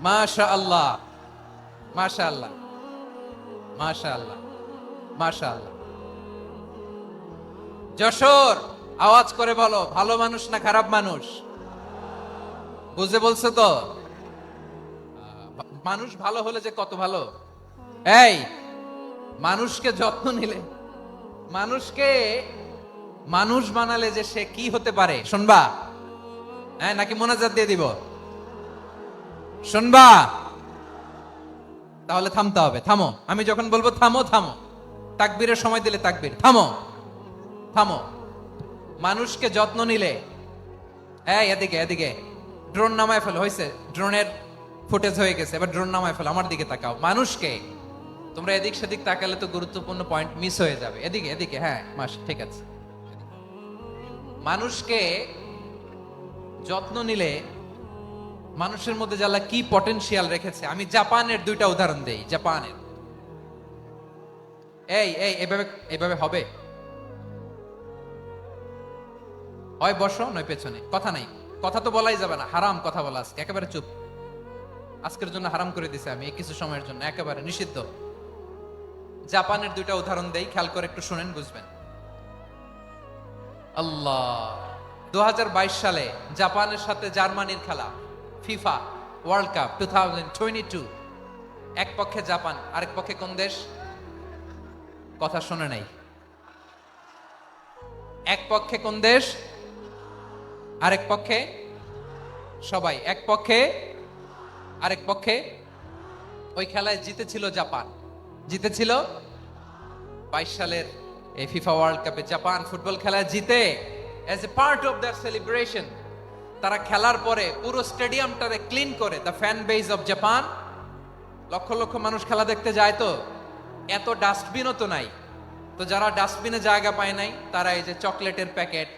মাশাআল্লাহ মাশাআল্লাহ মাশাআল্লাহ মাশাআল্লাহ। যশোর, আওয়াজ করে বলো, ভালো মানুষ না খারাপ মানুষ? বুঝে বলছো তো? মানুষ ভালো হলে যে কত ভালো। এই মানুষকে যত্ন নিলে, মানুষকে মানুষ বানালে যে সে কি হতে পারে শুনবা? হ্যাঁ, নাকি মোনাজাত দিয়ে দিব? শুনবা? তাহলে থামতে হবে। থামো, আমি যখন বলবো থামো থামো, তাকবীরের সময় দিলে তাকবীর, থামো থামো। মানুষকে যত্ন নিলে, এই এদিকে এদিকে, ড্রোন নামায় ফেলো। হয়েছে, ড্রোনের ফুটেজ হয়ে গেছে, এবার ড্রোন নামায় ফেলো। আমার দিকে তাকাও। মানুষকে, তোমরা এদিক সেদিক তাকালে তো গুরুত্বপূর্ণ পয়েন্ট মিস হয়ে যাবে। এদিকে এদিকে, হ্যাঁ মাস, ঠিক আছে। মানুষকে যত্ন নিলে মানুষের মধ্যে যারা কি পটেনশিয়াল রেখেছে। আমি জাপানের দুইটা উদাহরণ দেই। জাপানের, এই এই এভাবে এভাবে হবে, হয় বসো নয় পেছনে, কথা নাই, কথা তো বলাই যাবে না, হারাম কথা বলা। আজকে একেবারে চুপ, আজকের জন্য হারাম করে দিছে আমি, এই কিছু সময়ের জন্য একেবারে নিষিদ্ধ। জাপানের দুইটা উদাহরণ দেই, খেয়াল করে একটু শুনেন, বুঝবেন। আল্লাহ, 2022 সালে জাপানের সাথে জার্মানির খেলা, ফিফা ওয়ার্ল্ড কাপ 2022। এক পক্ষে জাপান, আরেক পক্ষে কোন দেশ? কথা শুনে নাই। এক পক্ষে কোন দেশ, আরেক পক্ষে সবাই। এক পক্ষে, আরেক পক্ষে। ওই খেলায় জিতেছিল জাপান, জিতেছিল 22 সালের এই ফিফা ওয়ার্ল্ড কাপে। জাপান ফুটবল খেলায় জিতে, as a part of their celebration তারা খেলার পরে পুরো স্টেডিয়ামটারে ক্লিন করে। The fan base of Japan, লক্ষ লক্ষ মানুষ খেলা দেখতে যায়, তো এত ডাস্টবিনও তো নাই। তো যারা ডাস্টবিনে জায়গা পায় নাই, তারা এই যে চকলেটের প্যাকেট,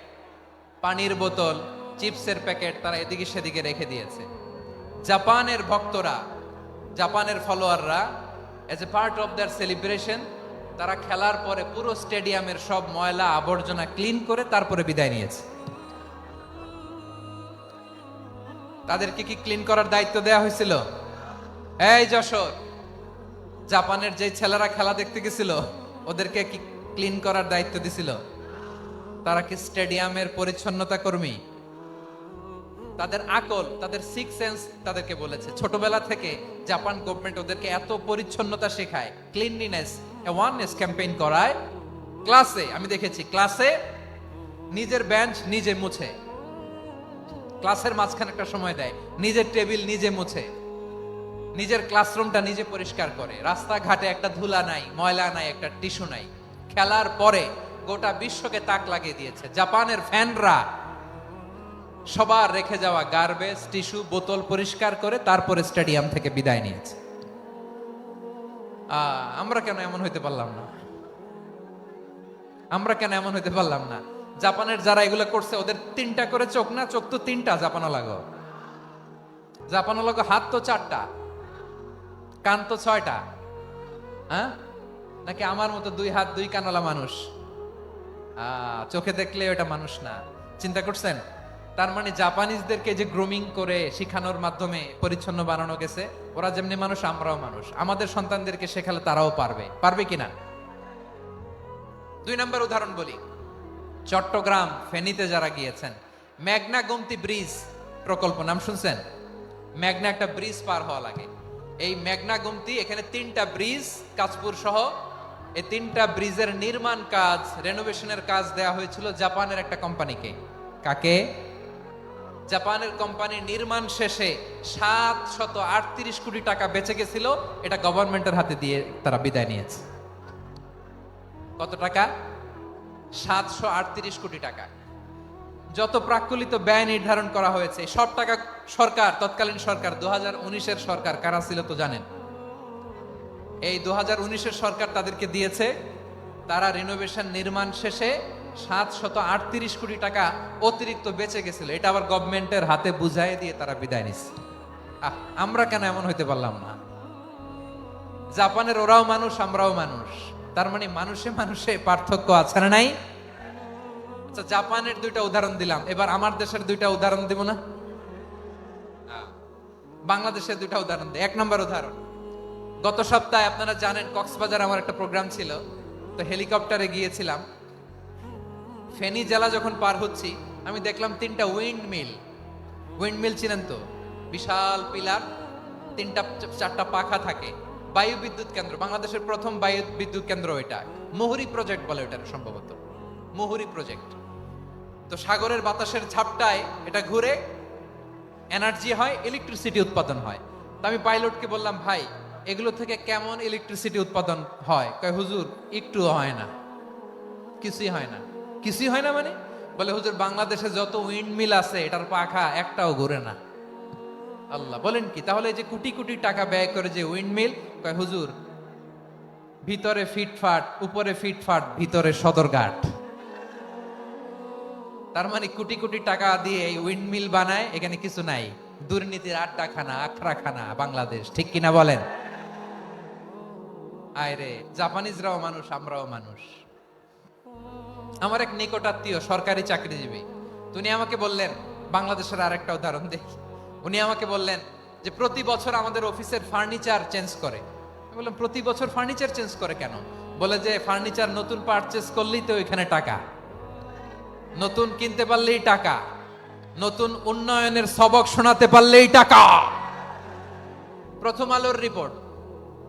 পানির বোতল, চিপসের প্যাকেট তারা এদিকে সেদিকে রেখে দিয়েছে। জাপানের ভক্তরা, জাপানের ফলোয়াররা, as a part of their celebration তারা খেলার পরে পুরো স্টেডিয়ামের সব ময়লা আবর্জনা ক্লিন করে তারপরে বিদায় নিয়েছে। তাদেরকে কি ক্লিন করার দায়িত্ব দেয়া হয়েছিল? এই যশোর, জাপানের যে ছেলেরা খেলা দেখতে গেছিল ওদেরকে কি ক্লিন করার দায়িত্ব দিছিল? তারা কি স্টেডিয়ামের পরিচ্ছন্নতা কর্মী? তাদের আকল, তাদের সিক্স সেন্স তাদেরকে বলেছে ছোটবেলা থেকে জাপান গভর্নমেন্ট ওদেরকে এত পরিচ্ছন্নতা শেখায়, ক্লিনলিনেস অ্যাওয়ারনেস ক্যাম্পেইন করায়। ক্লাসে আমি দেখেছি, ক্লাসে নিজের বেঞ্চ নিজে মুছে, ক্লাসের মাঝখানে একটা সময় দেয়, নিজের টেবিল নিজে মুছে, নিজের ক্লাসরুমটা নিজে পরিষ্কার করে, রাস্তাঘাটে একটা ধুলা নাই, ময়লা নাই, একটা টিস্যু নাই। খেলার পরে গোটা বিশ্বকে তাক লাগিয়ে দিয়েছে। জাপানের ফ্যানরা সবার রেখে যাওয়া গার্বেজ, টিস্যু, বোতল পরিষ্কার করে তারপরে স্টেডিয়াম থেকে বিদায় নিয়েছে। আমরা কেন এমন হইতে পারলাম না? আমরা কেন এমন হইতে পারলাম না? জাপানের যারা এগুলো করছে ওদের 3টা করে চোখ না? চোখ তো 3টা জাপানো লাগো, জাপানো লাগো, হাত তো 4টা, কান তো 6টা। হ্যাঁ, নাকি আমার মতো 2 হাত 2 কানওয়ালা মানুষ? চোখে দেখলে ওটা মানুষ না। চিন্তা করছেন? তার মানে জাপানিজদেরকে যে গ্রুমিং করে শিখানোর মাধ্যমে পরিচ্ছন্ন বানানো গেছে, ওরা যেমনি মানুষ আমরাও মানুষ। আমাদের সন্তানদেরকে শেখালে তারাও পারবে, পারবে কিনা? 2 নম্বর উদাহরণ বলি। চট্টগ্রাম ফেনীতে যারা গিয়েছেন, মেঘনা গোমতী ব্রিজ প্রকল্প নাম শুনছেন? মেঘনা একটা ব্রিজ পার হওয়া লাগে। এই মেঘনা গোমতী, এখানে 3টা ব্রিজ, কাঁচপুর সহ এই 3টা ব্রিজের নির্মাণ কাজ, রেনোভেশনের কাজ দেয়া হয়েছিল জাপানের একটা কোম্পানিকে। কাকে? জাপানের কোম্পানি। নির্মাণ শেষে 738 কোটি টাকা বেঁচে গেছিল, এটা গভর্নমেন্টের হাতে দিয়ে তারা বিদায় নিয়েছে। কত টাকা? 738 কোটি টাকা। যত প্রাক্কলিত ব্যয় নির্ধারণ করা হয়েছে সব টাকা সরকার, তৎকালীন সরকার 2019-এর সরকার, কারা ছিল তো জানেন? এই 2019-এর সরকার তাদেরকে দিয়েছে। তারা রিনোভেশন নির্মাণ শেষে 738 কোটি টাকা অতিরিক্ত বেঁচে গেছিল, এটা আবার গভর্নমেন্টের হাতে বুঝাই দিয়ে তারা বিদায় নিচ্ছে। আমরা কেন এমন হইতে পারলাম না? জাপানের ওরাও মানুষ, আমরাও মানুষ, তার মানে মানুষে মানুষে পার্থক্য আছে না নাই? আচ্ছা, জাপানের 2টা উদাহরণ দিলাম, এবার আমার দেশের 2টা উদাহরণ দিব না? বাংলাদেশের 2টা উদাহরণ দিই। 1 নম্বর উদাহরণ, গত সপ্তাহে আপনারা জানেন কক্সবাজার আমার একটা প্রোগ্রাম ছিল, তো হেলিকপ্টারে গিয়েছিলাম। ফেনী জেলা যখন পার হচ্ছি আমি দেখলাম 3টা উইন্ডমিল। উইন্ডমিল চিনেন তো? বিশাল পিলার, 3টা 4টা পাখা থাকে। বায়ু বিদ্যুৎ কেন্দ্র, বাংলাদেশের প্রথম বায়ু বিদ্যুৎ কেন্দ্র এটা। মুহুরী প্রজেক্ট বলে এটা সম্ভবত, মুহুরী প্রজেক্ট। তো সাগরের বাতাসের ঝাপটায় এটা ঘুরে এনার্জি হয়, ইলেকট্রিসিটি উৎপাদন হয়। তো আমি পাইলটকে বললাম, ভাই এগুলো থেকে কেমন ইলেকট্রিসিটি উৎপাদন হয়? কয় হুজুর একটু হয় না, কিছুই হয় না। কিছুই হয় না মানে? বলে হুজুর বাংলাদেশে যত উইন্ডমিল আছে এটার পাখা একটাও ঘুরে না। আল্লাহ, বলেন কি? তাহলে এই যে কোটি কোটি টাকা ব্যয় করে যে উইন্ডমিল, কয় হুজুর ভিতরে ফিটফাট, উপরে ফিটফাট, ভিতরে সদরঘাট। তার মানে কোটি কোটি টাকা দিয়ে এই উইন্ডমিল বানায়, এখানে কিছু নাই। দুর্নীতির আড্ডাখানা, আখড়াখানা বাংলাদেশ, ঠিক কিনা বলেন? আয়রে, জাপানিজরাও মানুষ, আমরাও মানুষ। আমার এক নিকটাত্মীয় সরকারি চাকরিজীবী, উনি আমাকে বললেন, বাংলাদেশের আরেকটা উদাহরণ দেখি। উনি আমাকে বললেন যে প্রতি বছর আমাদের অফিসের ফার্নিচার চেঞ্জ করে। আমি বললাম প্রতি বছর ফার্নিচার চেঞ্জ করে কেন? বলে যে ফার্নিচার নতুন পারচেজ করলেই তো এখানে টাকা, নতুন কিনতে পারলেই টাকা, নতুন উন্নয়নের সবক শোনাতে পারলেই টাকা। প্রথম আলোর রিপোর্ট,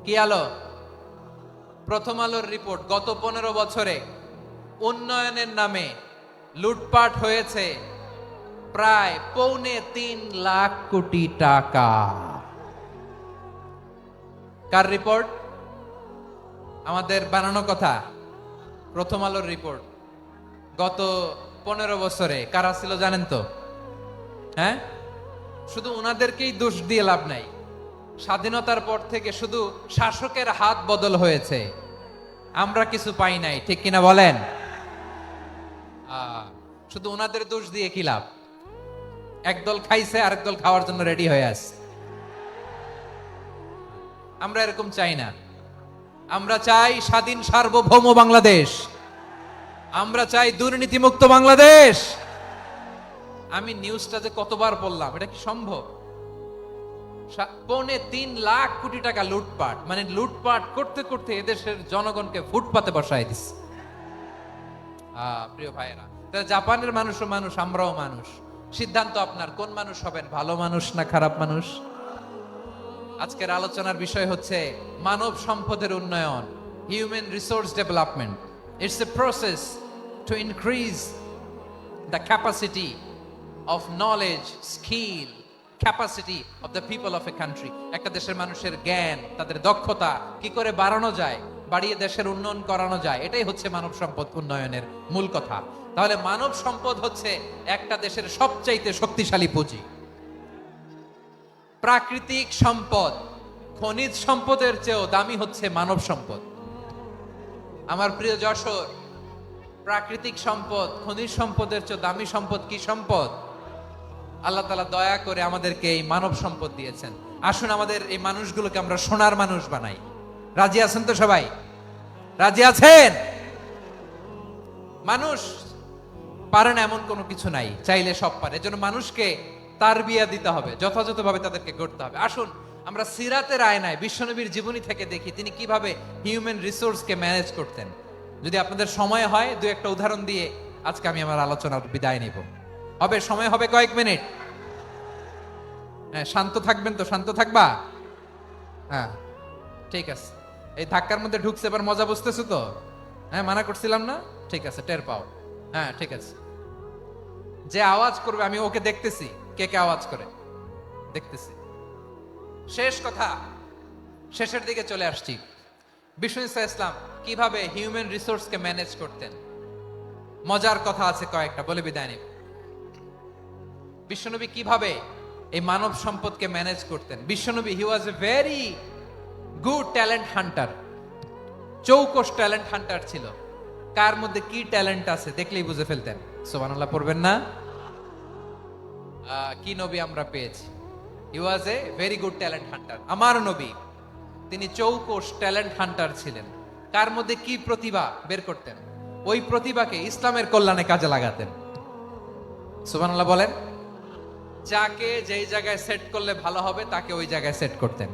কি আলো? প্রথম আলোর রিপোর্ট, গত 15 বছরে উন্নয়নের নামে লুটপাট হয়েছে প্রায় 3.25 লাখ কোটি টাকা। কার রিপোর্ট? আমাদের বানানো কথা। প্রথম আলোর রিপোর্ট। গত 15 বছরে কারা ছিল জানেন তো? হ্যাঁ, শুধু ওনাদেরকেই দোষ দিয়ে লাভ নাই। স্বাধীনতার পর থেকে শুধু শাসকের হাত বদল হয়েছে, আমরা কিছু পাই নাই, ঠিক কিনা বলেন? শুধু ওনাদের দোষ দিয়ে কি লাভ? একদল খাইছে, আরেক দল খাওয়ার জন্য রেডি হয়ে আছে। আমরা এরকম চাই না। আমরা চাই স্বাধীন সার্বভৌম বাংলাদেশ, আমরা চাই দুর্নীতিমুক্ত বাংলাদেশ। আমি নিউজটা যে কতবার বললাম, এটা কি সম্ভব? 3.25 কোটি টাকা লুটপাট, মানে লুটপাট করতে করতে এদেশের জনগণকে ফুটপাতে বসায় দিচ্ছে। প্রিয় ভাইয়েরা, জাপানের মানুষও মানুষ, আমরাও মানুষ। সিদ্ধান্ত আপনার, কোন মানুষ হবেন, ভালো মানুষ না খারাপ মানুষ? আজকের আলোচনার বিষয় হচ্ছে মানব সম্পদের উন্নয়ন, human resource development. It's a process to increase the capacity of knowledge, skill, capacity of the people of a country. একটা দেশের মানুষের জ্ঞান, তাদের দক্ষতা কি করে বাড়ানো যায়, বাড়িয়ে দেশের উন্নয়ন করানো যায়, এটাই হচ্ছে মানব সম্পদ উন্নয়নের মূল কথা। তাহলে মানব সম্পদ হচ্ছে একটা দেশের সবচাইতে শক্তিশালী পুঁজি। প্রাকৃতিক সম্পদ, খনিজ সম্পদের চেয়েও দামি হচ্ছে মানব সম্পদ। আমার প্রিয় যশোর, প্রাকৃতিক সম্পদ, খনিজ সম্পদের চেয়ে দামি সম্পদ কি সম্পদ? আল্লাহ তাআলা দয়া করে আমাদেরকে এই মানব সম্পদ দিয়েছেন। আসুন আমাদের এই মানুষগুলোকে আমরা সোনার মানুষ বানাই। রাজি আছেন তো সবাই? রাজি আছেন? মানুষ পারে না এমন কোনো কিছু নাই, চাইলে সব পারে। এজন্য মানুষকে তারবিয়া দিতে হবে, যথাযথভাবে তাদেরকে গড়তে হবে। আসুন আমরা সিরাতের আয়নায় বিশ্বনবীর জীবনী থেকে দেখি তিনি কিভাবে হিউম্যান রিসোর্সকে ম্যানেজ করতেন। যদি আপনাদের সময় হয়, দু একটা উদাহরণ দিয়ে আজকে আমি আমার আলোচনার বিদায় নিব। হবে সময় হবে কয়েক মিনিট? হ্যাঁ, শান্ত থাকবেন তো? শান্ত থাকবা? হ্যাঁ, ঠিক আছে। এই ধাক্কার মধ্যে ঢুকছে, এবার মজা বুঝতেছো তো? হ্যাঁ, মানা করছিলাম না? ঠিক আছে, টের পাও। হ্যাঁ, ঠিক আছে। যে আওয়াজ করবে আমি ওকে দেখতেছি, কে কে আওয়াজ করে দেখতেছি। শেষ কথা, শেষের দিকে চলে আসছি। বিষ্ণু ইসলাম কিভাবে হিউম্যান রিসোর্সকে ম্যানেজ করতেন, মজার কথা আছে কয়েকটা, বলে বিদায় নিব। বিশ্বনবী কিভাবে এই মানব সম্পদকে ম্যানেজ করতেন? বিশ্বনবী he was a very good talent hunter, চৌকস ট্যালেন্ট হান্টার ছিল। কার মধ্যে কি ট্যালেন্ট আছে দেখলেই বুঝে ফেলতেন। সুবহানাল্লাহ পড়বেন না? কি নবী আমরা পেয়েছি! He was a very good talent hunter. আমার নবী তিনি চৌকস ট্যালেন্ট হান্টার ছিলেন। কার মধ্যে কি প্রতিভা বের করতেন, ওই প্রতিভাকে ইসলামের কল্যাণে কাজে লাগাতেন। সুবহানাল্লাহ বলেন। যাকে যেই জায়গায় সেট করলে ভালো হবে তাকে ওই জায়গায় সেট করতেন।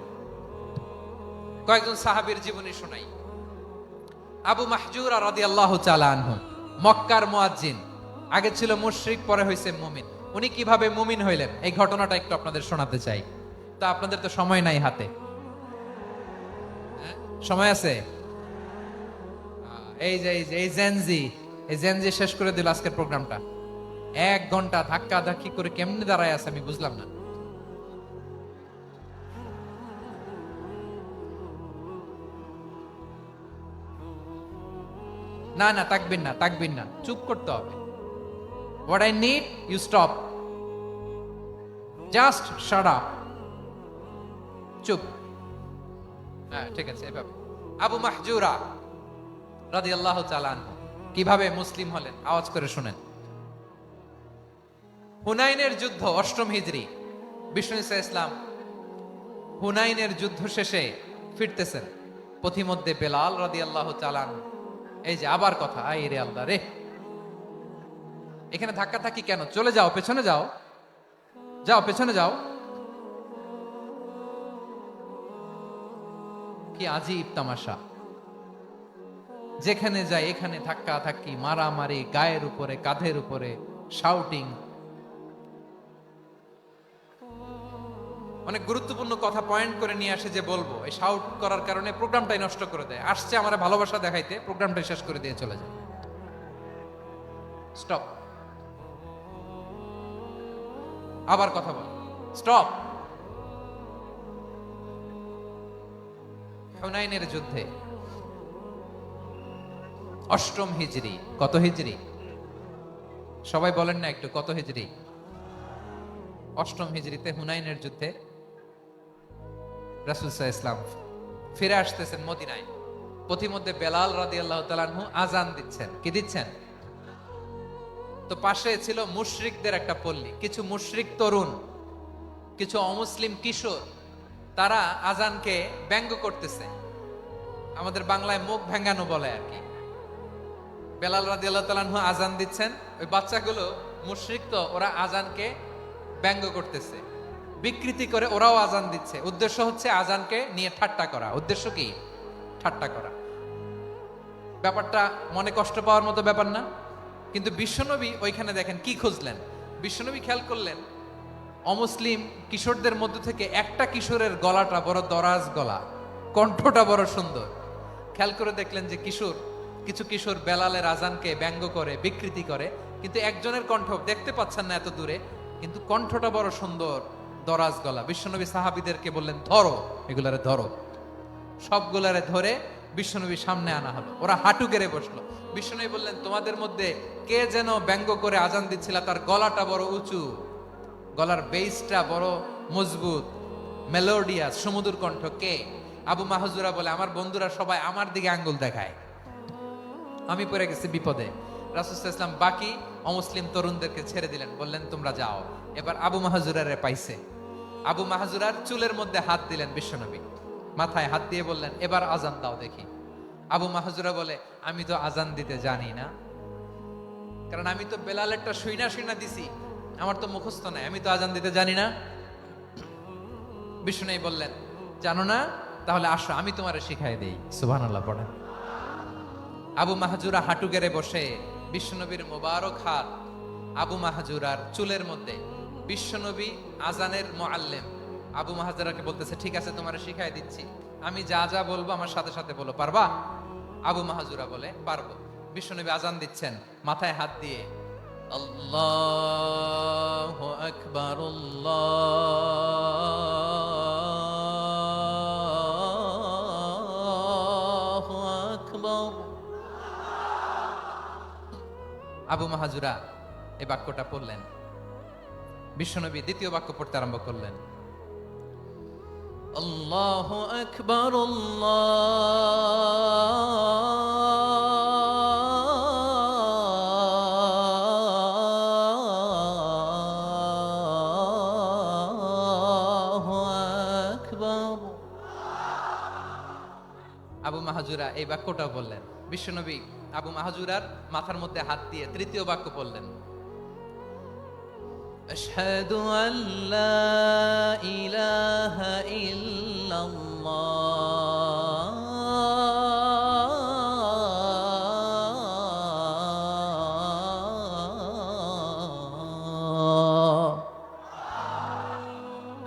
কয়েকজন সাহাবীর জীবনী শোনাই। আবু মাহজুরা রাদিয়াল্লাহু তাআলা আনহু, মক্কার মুয়াজ্জিন, আগে ছিল মুশরিক, পরে হইছে মুমিন। উনি কিভাবে মুমিন হইলেন এই ঘটনাটা একটু আপনাদের শোনাতে চাই। তা আপনাদের তো সময় নাই হাতে, সময় আছে? এই জেনজি শেষ করে দিল আজকের প্রোগ্রামটা। 1 ঘন্টা ধাক্কা ধাক্কি করে কেমনে দাঁড়ায় আছে আমি বুঝলাম না। না না, তাকবির না, চুপ করতে হবে। What I need, you stop. Just shut up. চুপ। হ্যাঁ, ঠিক আছে, এভাবে। আবু মাহজুরা রাদিয়াল্লাহু তাআলা আনহু কিভাবে মুসলিম হলেন আওয়াজ করে শুনেন। হুনাইনের যুদ্ধ, 8ম হিজরি। বিষ্ণু ইসলাম হুনাইনের যুদ্ধ শেষে ফিরতেছেন, পথিমধ্যে বেলাল রাদিয়াল্লাহু তাআলা আনহু, এই যে আবার কথা, আই রে আল্লাহ রে, এখানে ধাক্কা থাকি কেন? চলে যাও, পেছনে যাও, পেছনে যাও। কি আজীব তামাশা! যেখানে যায় এখানে ধাক্কা ধাক্কি, মারামারি, গায়ের উপরে, কাঁধের উপরে, শাউটিং। অনেক গুরুত্বপূর্ণ কথা পয়েন্ট করে নিয়ে আসে যে বলবো, এই শাউট করার কারণে প্রোগ্রামটাই নষ্ট করে দেয়। আসছে আমার ভালোবাসা দেখাইতে, প্রোগ্রামটাই শেষ করে দিয়ে চলে যায়। স্টপ। আবার কথা বল, স্টপ। হুনাইনের যুদ্ধে 8ম হিজরি। কত হিজরি? সবাই বলেন না একটু, কত হিজরি? 8ম হিজরিতে হুনাইনের যুদ্ধে রাসূল সাল্লাল্লাহু আলাইহি ওয়াসাল্লাম ফিরে আসতেছেন মদিনায়। পথিমধ্যে বেলাল রাদিয়াল্লাহু তাআলা আনহু আযান দিচ্ছেন। কি দিচ্ছেন? তো পাশে ছিল মুশরিকদের একটা পল্লী, কিছু মুশরিক তরুণ, কিছু অমুসলিম কিশোর, তারা আযানকে ব্যঙ্গ করতেছে। আমাদের বাংলায় মুখ ভেঙ্গানো বলে আর কি। বেলাল রাদিয়াল্লাহু তাআলা আনহু আজান দিচ্ছেন, ওই বাচ্চাগুলো মুশরিক, তো ওরা আজানকে ব্যঙ্গ করতেছে, বিকৃতি করে ওরাও আজান দিচ্ছে। উদ্দেশ্য হচ্ছে আজানকে নিয়ে ঠাট্টা করা। উদ্দেশ্য কি? ঠাট্টা করা। ব্যাপারটা মনে কষ্ট পাওয়ার মতো ব্যাপার না? কিন্তু বিশ্বনবী ওইখানে দেখেন কি খুঁজলেন। বিশ্বনবী খেয়াল করলেন অমুসলিম কিশোরদের মধ্য থেকে একটা কিশোরের গলাটা বড় দরাজ গলা, কণ্ঠটা বড় সুন্দর। খেয়াল করে দেখলেন যে কিছু কিশোর বেলালের আজানকে ব্যঙ্গ করে, বিকৃতি করে, কিন্তু একজনের কণ্ঠ দেখতে পাচ্ছেন না এত দূরে, কিন্তু কণ্ঠটা বড় সুন্দর, দরাজ গলা। বিশ্বনবী সাহাবীদেরকে বললেন, ধরো এগুলারে, ধরো। সবগুলারে ধরে বিশ্বনবী সামনে আনা হলো। ওরা হাঁটু গেড়ে বসলো। বিশ্বনবী বললেন, তোমাদের মধ্যে কে যেন ব্যঙ্গ করে আজান দিচ্ছিল, তার গলাটা বড় উঁচু, গলার বেসটা বড় মজবুত, মেলোডিয়াস, সুমধুর কণ্ঠ। কে? আবু মাহজুরা বলে, আমার বন্ধুরা সবাই আমার দিকে আঙ্গুল দেখায়, আমি পড়ে গেছি বিপদে। রাসূল সাল্লাল্লাহু আলাইহি ওয়াসাল্লাম বাকি অমুসলিম তরুণদেরকে ছেড়ে দিলেন, বললেন তোমরা যাও। এবার আবু মাহজুরারে পাইছে। আবু মাহজুরার চুলের মধ্যে হাত দিলেন বিশ্বনবী, মাথায় হাত দিয়ে বললেন, এবার আজান দাও দেখি। আবু মাহজুরা বলে, আমি তো আজান দিতে জানি না, কারণ আমি তো বেলালেরটা শুইনা দিছি, আমার তো মুখস্থ নাই, আমি তো আজান দিতে জানি না। বিশ্বনবী বললেন, জানো না? তাহলে আসো, আমি তোমারে শিখাই দেই। সুবহানাল্লাহ পড়েন। আবু মাহজুরা হাঁটু গেড়ে বসে, বিশ্বনবীর মোবারক হাত আবু মাহজুরার চুলের মধ্যে। বিশ্বনবী আজানের মুআল্লিম আবু মাহজুরাকে বলতেছে, ঠিক আছে তোমারে শিখাই দিচ্ছি, আমি যা যা বলবো আমার সাথে সাথে বলো, পারবা? আবু মাহজুরা বলে, পারবো। বিশ্বনবী আজান দিচ্ছেন, মাথায় হাত দিয়ে, আল্লাহু আকবার, আল্লাহু আকবার। আবু মাহজুরা এই বাক্যটা পড়লেন। বিশ্বনবী দ্বিতীয় বাক্য পড়তে আরম্ভ করলেন, আল্লাহু আকবার, আল্লাহু আকবার। আবু মাহজুরা এই বাক্যটাও বললেন। বিশ্বনবী আবু মাহজুরার মাথার মধ্যে হাত দিয়ে তৃতীয় বাক্য বললেন, আশহাদু আল্লা ইলাহা ইল্লাল্লাহ।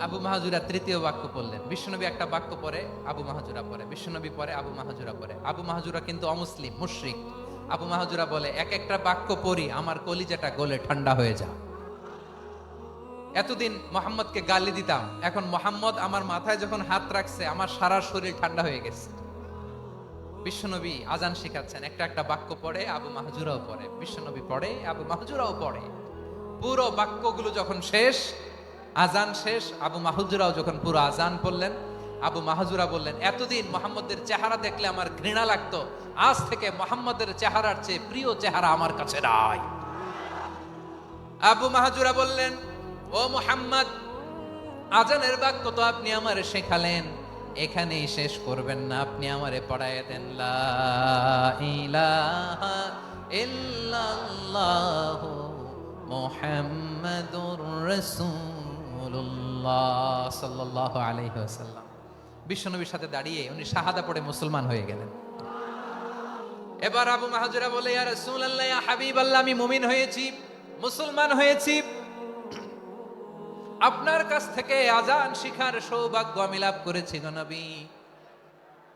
আবু মাহজুরা তৃতীয় বাক্য পড়লেন। বিশ্বনবী একটা বাক্য পরে আবু মাহজুরা পড়ে, বিশ্বনবী পরে আবু মাহজুরা পড়ে। আবু মাহজুরা কিন্তু অমুসলিম, মুশরিক। আবু মাহজুরা বলে, এক একটা বাক্য পড়ি আমার কলিজাটা গলে ঠান্ডা হয়ে যায়। এতদিন মোহাম্মদকে গালি দিতাম, এখন মোহাম্মদ আমার মাথায় যখন হাত রাখছে আমার সারা শরীর ঠান্ডা হয়ে গেছে। বিশ্বনবী আজান শিখাচ্ছেন, একটা একটা বাক্য পড়ে আবু মাহজুরাও পড়ে, বিশ্বনবী পড়ে, আবু মাহজুরাও পড়ে। পুরো বাক্যগুলো যখন শেষ, আজান শেষ, আবু মাহজুরাও যখন পুরো আজান পড়লেন, আবু মাহজুরা বললেন, এতদিন মোহাম্মদের চেহারা দেখলে আমার ঘৃণা লাগতো, আজ থেকে মোহাম্মদের চেহারার চেয়ে প্রিয় চেহারা আমার কাছে নাই। আবু মাহজুরা বললেন, ও মুহাম্মদ, আজানের বাক্য তো আপনি আমারে শেখালেন, এখানেই শেষ করবেন না, আপনি আমারে পড়ায় দেন, লা ইলাহা ইল্লাল্লাহু মুহাম্মাদুর রাসূলুল্লাহ সাল্লাল্লাহু আলাইহি ওয়াসাল্লাম। বিশ্বনবীর সাথে দাঁড়িয়ে উনি শাহাদা পড়ে মুসলমান হয়ে গেলেন। এবার আবু মাহজুরা বলে, ইয়া রাসূলুল্লাহ, ইয়া হাবিবাল্লাহ, আমি মুমিন হয়েছি, মুসলমান হয়েছি, আপনার কাছ থেকে আজান শিখার সৌভাগ্য আমি লাভ করেছি গো নবী।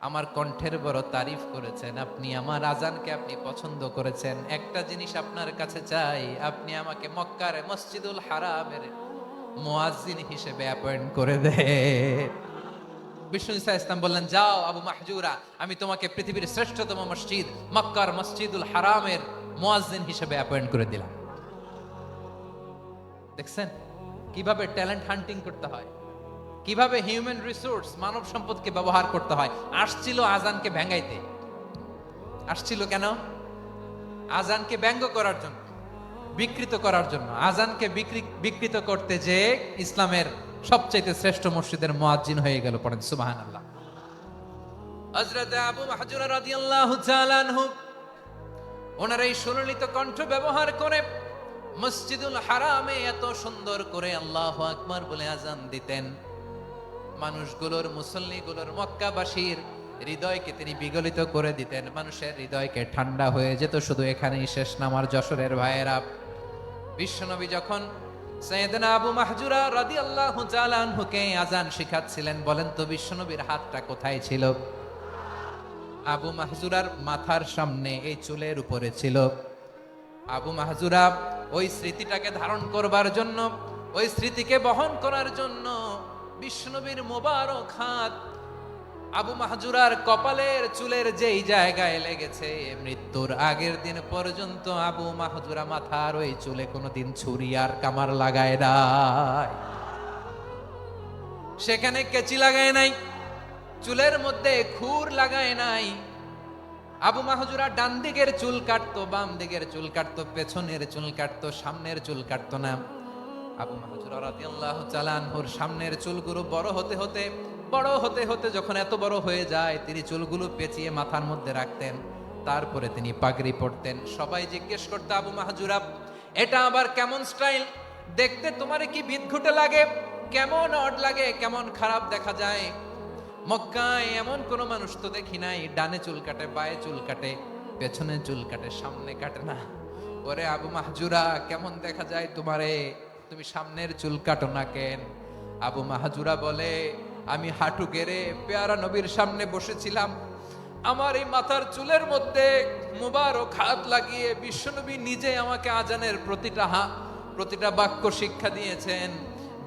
আমার কণ্ঠের বড় তারিফ করেছেন আপনি, আমার আজানকে আপনি পছন্দ করেছেন। একটা জিনিস আপনার কাছে চাই, আপনি আমাকে মক্কার মসজিদুল হারামের মুয়াজ্জিন হিসেবে অ্যাপয়েন্ট করে দেন। বিষ্ণু ইসা ইসলাম বললেন, যাও আবু মাহজুরা, আমি তোমাকে পৃথিবীর শ্রেষ্ঠতম মসজিদ মক্কার মসজিদুল হারামের মুয়াজ্জিন হিসেবে অ্যাপয়েন্ট করে দিলাম। দেখছেন কিভাবে ট্যালেন্ট হান্টিং করতে হয়, কিভাবে হিউম্যান রিসোর্স মানব সম্পদকে ব্যবহার করতে হয়। আসছিল আজানকে ভেঙ্গাইতে, আসছিল কেন? আজানকে ব্যঙ্গ করার জন্য, বিকৃত করার জন্য। আজানকে বিকৃত করতে যে ইসলামের সবচেয়ে শ্রেষ্ঠ মসজিদের মুয়াজ্জিন হয়ে গেল। পড়েন সুবহানাল্লাহ। হযরত আবু মাহজুরা রাদিয়াল্লাহু তাআলা আনহু ওনার এই সুললিত কণ্ঠ ব্যবহার করে মসজিদুল হারামে এত সুন্দর করে আল্লাহু আকবার বলে আজান দিতেন, মানুষগুলোর, মুসল্লিগুলোর, মক্কাবাসীর হৃদয়কে তিনি বিগলিত করে দিতেন, মানুষের হৃদয়কে ঠান্ডা হয়ে যেত। শুধু এখানেই শেষ না আমার যশোরের ভাইয়েরা, বিশ্বনবী যখন সাইয়েদনা আবু মাহজুরা রাদিয়াল্লাহু তাআলা আনহুকে আজান শিখাচ্ছিলেন, বলেন তো বিশ্বনবীর হাতটা কোথায় ছিল? আবু মাহজুরার মাথার সামনে, এই চুলের উপরে ছিল। আবু মাহজুরা ওই স্মৃতিটাকে ধারণ করবার জন্য, ওই স্মৃতিকে বহন করার জন্য বিশ্বনবীর মোবারক হাত আবু মাহজুরার কপালের চুলের যেই জায়গায় লেগেছে, মৃত্যুর আগের দিন পর্যন্ত আবু মাহজুরা মাথার ওই চুলে কোনোদিন ছুরি আর কামার লাগায় নাই, সেখানে কেচি লাগায় নাই, চুলের মধ্যে খুর লাগায় নাই। আবু মাহজুরা ডান দিকের চুল কাটতো, বাম দিকের চুল কাটতো, পেছনের চুল কাটতো, সামনের চুল কাটতো না। আবু মাহজুরা রাদিয়াল্লাহু তাআলা আনহুর সামনের চুলগুলো বড় হতে হতে যখন এত বড় হয়ে যায়, তিনি চুলগুলো পেঁচিয়ে মাথার মধ্যে রাখতেন, তারপরে তিনি পাগড়ি পরতেন। সবাই জিজ্ঞেস করতো, আবু মাহজুরা এটা আবার কেমন স্টাইল? দেখতে তোমারে কি বিদঘুটে লাগে? কেমন অড লাগে? কেমন খারাপ দেখা যায়? মক্কায় এমন কোন মানুষ তো দেখি নাই, ডানে চুল কাটে, বায়ে চুল কাটে, পেছনে চুল কাটে, সামনে কাটে না। ওরে আবু মাহজুরা, কেমন দেখা যায় তোমারে? তুমি সামনের চুল কাটো না কেন? আবু মাহজুরা বলে, আমি হাঁটু গেড়ে পেয়ারা নবীর সামনে বসেছিলাম, আমার এই মাথার চুলের মধ্যে মুবারক হাত লাগিয়ে বিশ্বনবী নিজে আমাকে আজানের প্রতিটা বাক্য শিক্ষা দিয়েছেন।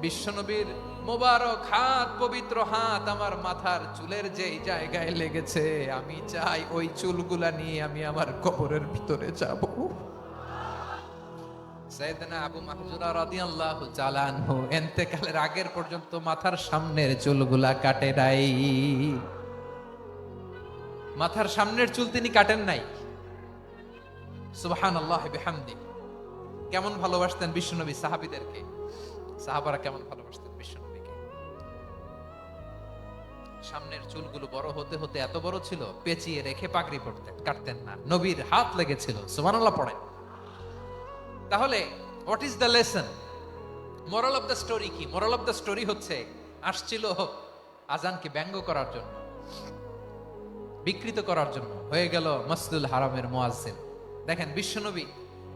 বিশ্বনবীর মোবারক হাত, পবিত্র হাত আমার মাথার চুলের যেই জায়গায় লেগেছে, আমি চাই ওই চুলগুলা নিয়ে আমি আমার কবরের ভিতরে যাব। সাইয়েদনা আবু মাহজুরা রাদিয়াল্লাহু তাআলা আনহু ইন্তেকালের আগের পর্যন্ত মাথার সামনের চুলগুলা কাটে নাই। মাথার সামনের চুল তিনি কাটেন নাই। সুবহানাল্লাহি বিহামদি। কেমন ভালোবাসতেন বিশ্বনবী সাহাবীদেরকে, সাহাবারা কেমন ভালোবাসতেন বিশ্বনবীকে। সামনের চুলগুলো বড় হতে হতে এত বড় ছিল, পেঁচিয়ে রেখে পাগড়ি পরতেন, কাটতেন না। নবীর হাত লেগেছিল, সুবহানাল্লাহ পড়েন। তাহলে what is the lesson? Moral of the story কি? মোরাল অফ দ্য স্টোরি হচ্ছে, আসছিল আজানকে ব্যঙ্গ করার জন্য, বিকৃত করার জন্য, হয়ে গেল মসজিদুল হারামের মুয়াজ্জিন। দেখেন বিশ্বনবী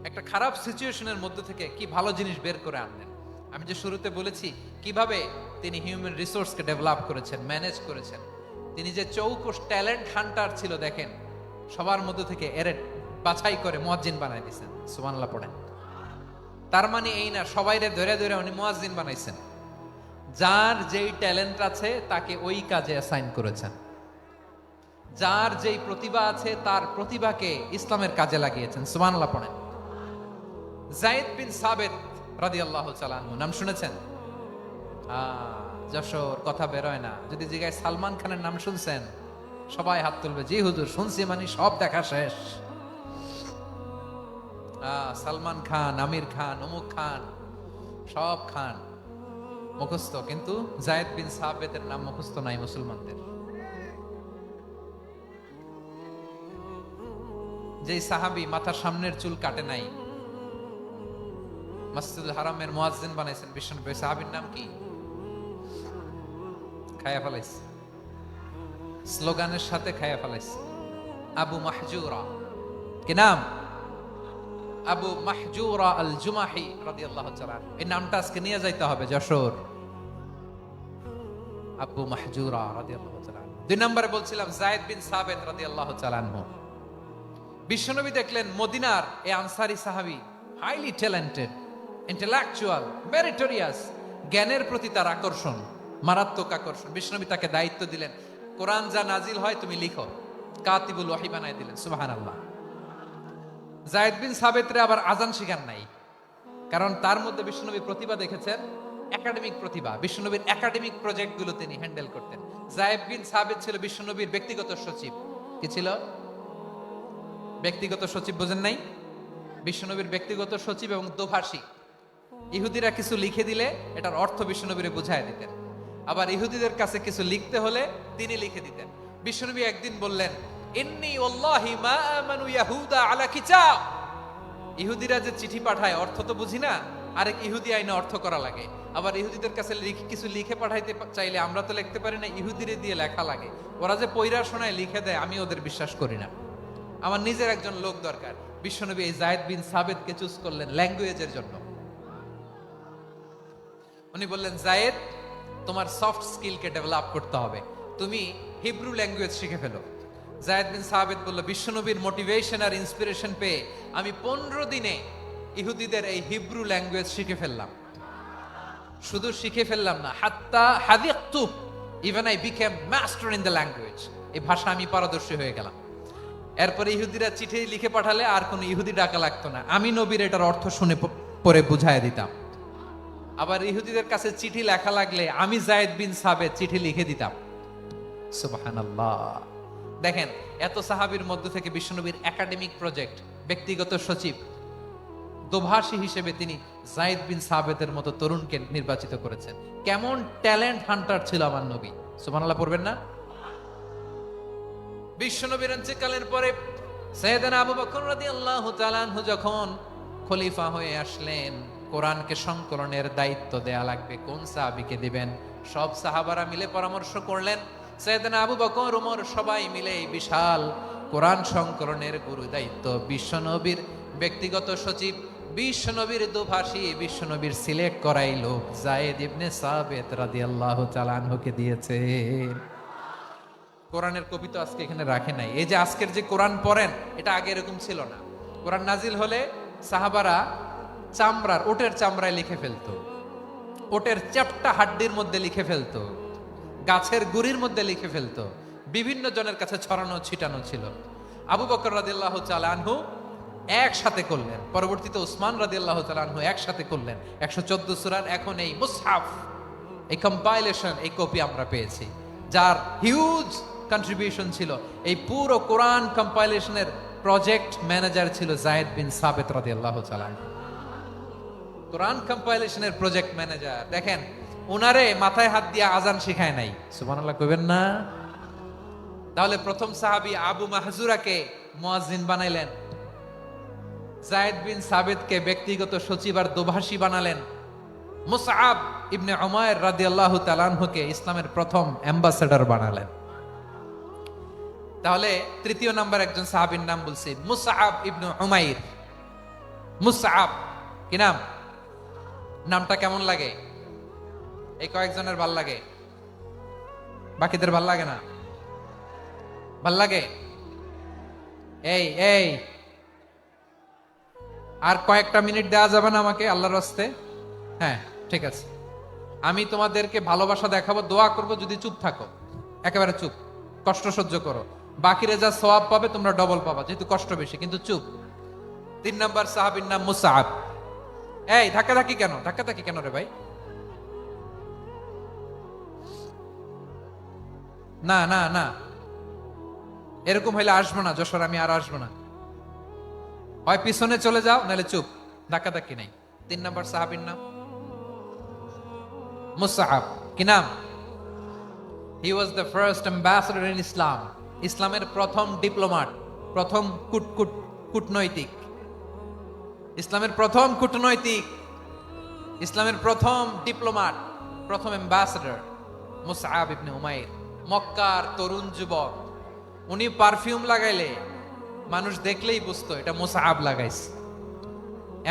একটা খারাপ সিচুয়েশনের মধ্যে থেকে কি ভালো জিনিস বের করে আনলেন। আমি যে শুরুতে বলেছি কিভাবে তিনি হিউম্যান রিসোর্সকে ডেভেলপ করেছেন, ম্যানেজ করেছেন। তিনি যে চৌকস ট্যালেন্ট হান্টার ছিল, দেখেন সবার মধ্যে থেকে এর বাছাই করে মুয়াজ্জিন বানাই দিয়েছেন। সুবহানাল্লাহ পড়েন। তার মানে এই না সবাইরে ধরে ধরে উনি মুয়াজ্জিন বানাইছেন। যার যেই ট্যালেন্ট আছে তাকে ওই কাজে অ্যাসাইন করেছেন। যার যেই প্রতিভা আছে তার প্রতিভাকে ইসলামের কাজে লাগিয়েছেন। সুবহানাল্লাহ পড়েন। যায়েদ বিন সাবিত রাদিয়াল্লাহু তাআলা আনহু নাম শুনেছেন? যশোর কথা বেরোয় না। যদি জিজ্ঞাসা সালমান খানের নাম শুনছেন, সবাই হাত তুলবে, জি হুজুর শুনছি, মানে সব দেখা শেষ। সালমান খান, আমির খান, অমুক খান, সব খান মুখস্থ, কিন্তু যায়েদ বিন সাবিতের নাম মুখস্থ নাই মুসলমানদের। যেই সাহাবী মাথার সামনের চুল কাটে নাই, মসজিদুল হারামের মুয়াজ্জিন বানাইছেন বিশ্বনবী, সাহাবীর নাম কি? খায়া ফেলাইছে, স্লোগানের সাথে খায়া ফেলাইছে। আবু মাহজুরা। কি নাম? আবু মাহজুরা আল জুমাহি রাদিয়াল্লাহু তাআলা। এই নামটা আজকে নিয়ে যাইতে হবে যশোর। আবু মাহজুরা রাদিয়াল্লাহু তাআলা। দুই নম্বরে বলছিলাম যায়েদ বিন সাবিত রাদিয়াল্লাহু তাআলা আনহু। বিশ্বনবী দেখলেন মদিনার এই আনসারী সাহাবী হাইলি ট্যালেন্টেড, ইন্টেলেকচুয়াল, মেরিটোরিয়াস, জ্ঞানের প্রতি তার আকর্ষণ, মারাত্মক আকর্ষণ। বিশ্বনবী তাকে দায়িত্ব দিলেন, কোরআন যা নাজিল হয় তুমি লিখো, কাতিবুল ওয়াহি বানায় দিলেন। সুবহানাল্লাহ। যায়েদ বিন সাবিতরে আবার আজান শিখান নাই, কারণ তার মধ্যে বিশ্বনবী প্রতিভা দেখেছেন, একাডেমিক প্রতিভা। বিশ্বনবীর একাডেমিক প্রজেক্টগুলো তিনি হ্যান্ডেল করতেন। যায়েদ বিন সাবিত ছিল বিশ্বনবীর ব্যক্তিগত সচিব। কি ছিল? ব্যক্তিগত সচিব। বোঝেন নাই? বিশ্বনবীর ব্যক্তিগত সচিব এবং দোভাষী। ইহুদিরা কিছু লিখে দিলে এটার অর্থ বিশ্বনবীরে বুঝায় দিতেন, আবার ইহুদিদের কাছে কিছু লিখতে হলে তিনি লিখে দিতেন। বিশ্বনবী একদিন বললেন, ইন্নী ওয়াল্লাহি মা আমানু ইয়াহুদা আলা কিতাব। ইহুদিরা যে চিঠি পাঠায় অর্থ তো বুঝি না, আরেক ইহুদি আইনে অর্থ করা লাগে। আবার ইহুদিদের কাছে কিছু লিখে পাঠাইতে চাইলে আমরা তো লিখতে পারি না, ইহুদিরে দিয়ে লেখা লাগে। ওরা যে পয়রা শোনায় লিখে দেয়, আমি ওদের বিশ্বাস করি না। আমার নিজের একজন লোক দরকার। বিশ্বনবী এই যায়েদ বিন সাবেতকে চুজ করলেন ল্যাঙ্গুয়েজের জন্য। উনি বললেন, যায়েদ, তোমার সফট স্কিলকে ডেভেলপ করতে হবে, তুমি হিব্রু ল্যাঙ্গুয়েজ শিখে ফেলো। যায়েদ বিন সাবেত বলল, বিশ্বনবীর মোটিভেশন আর ইন্সপিরেশন পেয়ে আমি 15 দিনে ইহুদিদের এই হিব্রু ল্যাঙ্গুয়েজ শিখে ফেললাম। শুধু শিখে ফেললাম না, হাত্তা হাদিকতু, even I became master in the language. এই ভাষা আমি পারদর্শী হয়ে গেলাম। এরপরে ইহুদিরা চিঠি লিখে পাঠালে আর কোনো ইহুদি ডাকা লাগতো না, আমি নবীর এটার অর্থ শুনে পরে বুঝাই দিতাম। আবার ইহুদিদের কাছে চিঠি লেখা লাগলে আমি যায়েদ বিন সাবেত চিঠি লিখে দিতাম। সুবহানাল্লাহ। দেখেন, এত সাহাবীর মধ্য থেকে বিশ্বনবীর একাডেমিক প্রজেক্ট, ব্যক্তিগত সচিব, দোভাষী হিসেবে তিনি যায়েদ বিন সাবেতের মতো তরুণকে নির্বাচিত করেছেন। কেমন ট্যালেন্ট হান্টার ছিল আমার নবী। সুবহানাল্লাহ পড়বেন না? বিশ্বনবীর ইন্তেকালের পরে সাইয়েদনা আবু বকর রাদিয়াল্লাহু তাআলা আনহু যখন খলিফা হয়ে আসলেন, কোরআনকে সংকলনের দায়িত্ব দেয়া লাগবে, কোন সাহাবীকে দিবেন? সব সাহাবারা মিলে পরামর্শ করলেন। সাইয়েদনা আবু বকর, ওমর সবাই মিলে এই বিশাল কোরআন সংকলনের গুরু দায়িত্ব বিশ্বনবীর ব্যক্তিগত সচিব, বিশ্বনবীর দোভাষী, বিশ্বনবীর সিলেক্ট করাই লোক যায়েদ ইবনে সাবেত রাদিয়াল্লাহু তাআলা আনহুকে দিয়েছে। কোরআনের কপি তো আজকে এখানে রাখে নাই। এই যে আজকের যে কোরআন পড়েন, এটা আগে এরকম ছিল না। কোরআন নাজিল হলে সাহাবারা চামড়ার, ওটের চামড়ায় লিখে ফেলতো, ওটের চ্যাপ্টা হাড্ডির মধ্যে লিখে ফেলতো, গাছের গুড়ির মধ্যে লিখে ফেলতো, বিভিন্ন জনের কাছে ছড়ানো ছিটানো ছিল। আবু বকর রাদিয়াল্লাহু তাআলা আনহু একসাথে করলেন, পরবর্তীতে উসমান রাদিয়াল্লাহু তাআলা আনহু একসাথে করলেন। 114 সূরার এখন এই মুসহাফ, এই কম্পাইলেশন, এই কপি আমরা পেয়েছি, যার হিউজ কন্ট্রিবিউশন ছিল। এই পুরো কোরআন কম্পাইলেশনের প্রজেক্ট ম্যানেজার ছিল যায়েদ বিন সাবেত রাদিয়াল্লাহু তাআলা। কোরআন কম্পাইলেশনের প্রজেক্ট ম্যানেজার। দেখেন, উনারে মাথায় হাত দিয়ে আজান শিখায় নাই। সুবহানাল্লাহ কইবেন না? তাহলে প্রথম সাহাবী আবু মাহজুরাকে মুয়াজ্জিন বানাইলেন, যায়েদ বিন সাবেতকে ব্যক্তিগত সচিব আর দোভাষী বানালেন, মুসআব ইবনে উমাইর রাদিয়াল্লাহু তাআলা আনহুকে ইসলামের প্রথম অ্যাম্বাসেডর বানালেন। তাহলে তৃতীয় নাম্বার একজন সাহাবীর নাম বলছি, মুসআব ইবনে উমাইর। মুসআব কি নাম? নামটা কেমন লাগে? এই কয়েকজনের ভাল লাগে, বাকিদের ভাল লাগে না? ভাল লাগে? এই এই আর কয়েকটা মিনিট দেওয়া যাবে না আমাকে আল্লাহর রাস্তে? হ্যাঁ, ঠিক আছে। আমি তোমাদেরকে ভালোবাসা দেখাবো, দোয়া করব, যদি চুপ থাকো, একেবারে চুপ, কষ্ট সহ্য করো, বাকিরে যা সওয়াব পাবে তোমরা ডবল পাবা, যেহেতু কষ্ট বেশি, কিন্তু চুপ। 3 নাম্বার সাহাবীর নাম মুসআব। এই ধাক্কাধাক্কি কেন? ধাক্কাধাক্কি কেন রে ভাই? না না না, এরকম হইলে আসবো না যশোর, আমি আর আসবো না। হয় পিছনে চলে যাও, নাহলে চুপ, ধাক্কাধাক্কি নাই। 3 নাম্বার সাহাবীর নাম মুসআব। কি নাম? He was the first ambassador in Islam. ইসলামের প্রথম ডিপ্লোম্যাট, প্রথম কূটনৈতিক, ইসলামের প্রথম কূটনৈতিক, ইসলামের প্রথম ডিপ্লোম্যাট, প্রথম অ্যাম্বাসেডর মুসআব ইবনে উমাইর। মক্কার তরুণ যুবক, উনি পারফিউম লাগাইলে মানুষ দেখলেই বুঝতো এটা মুসআব লাগাইছে।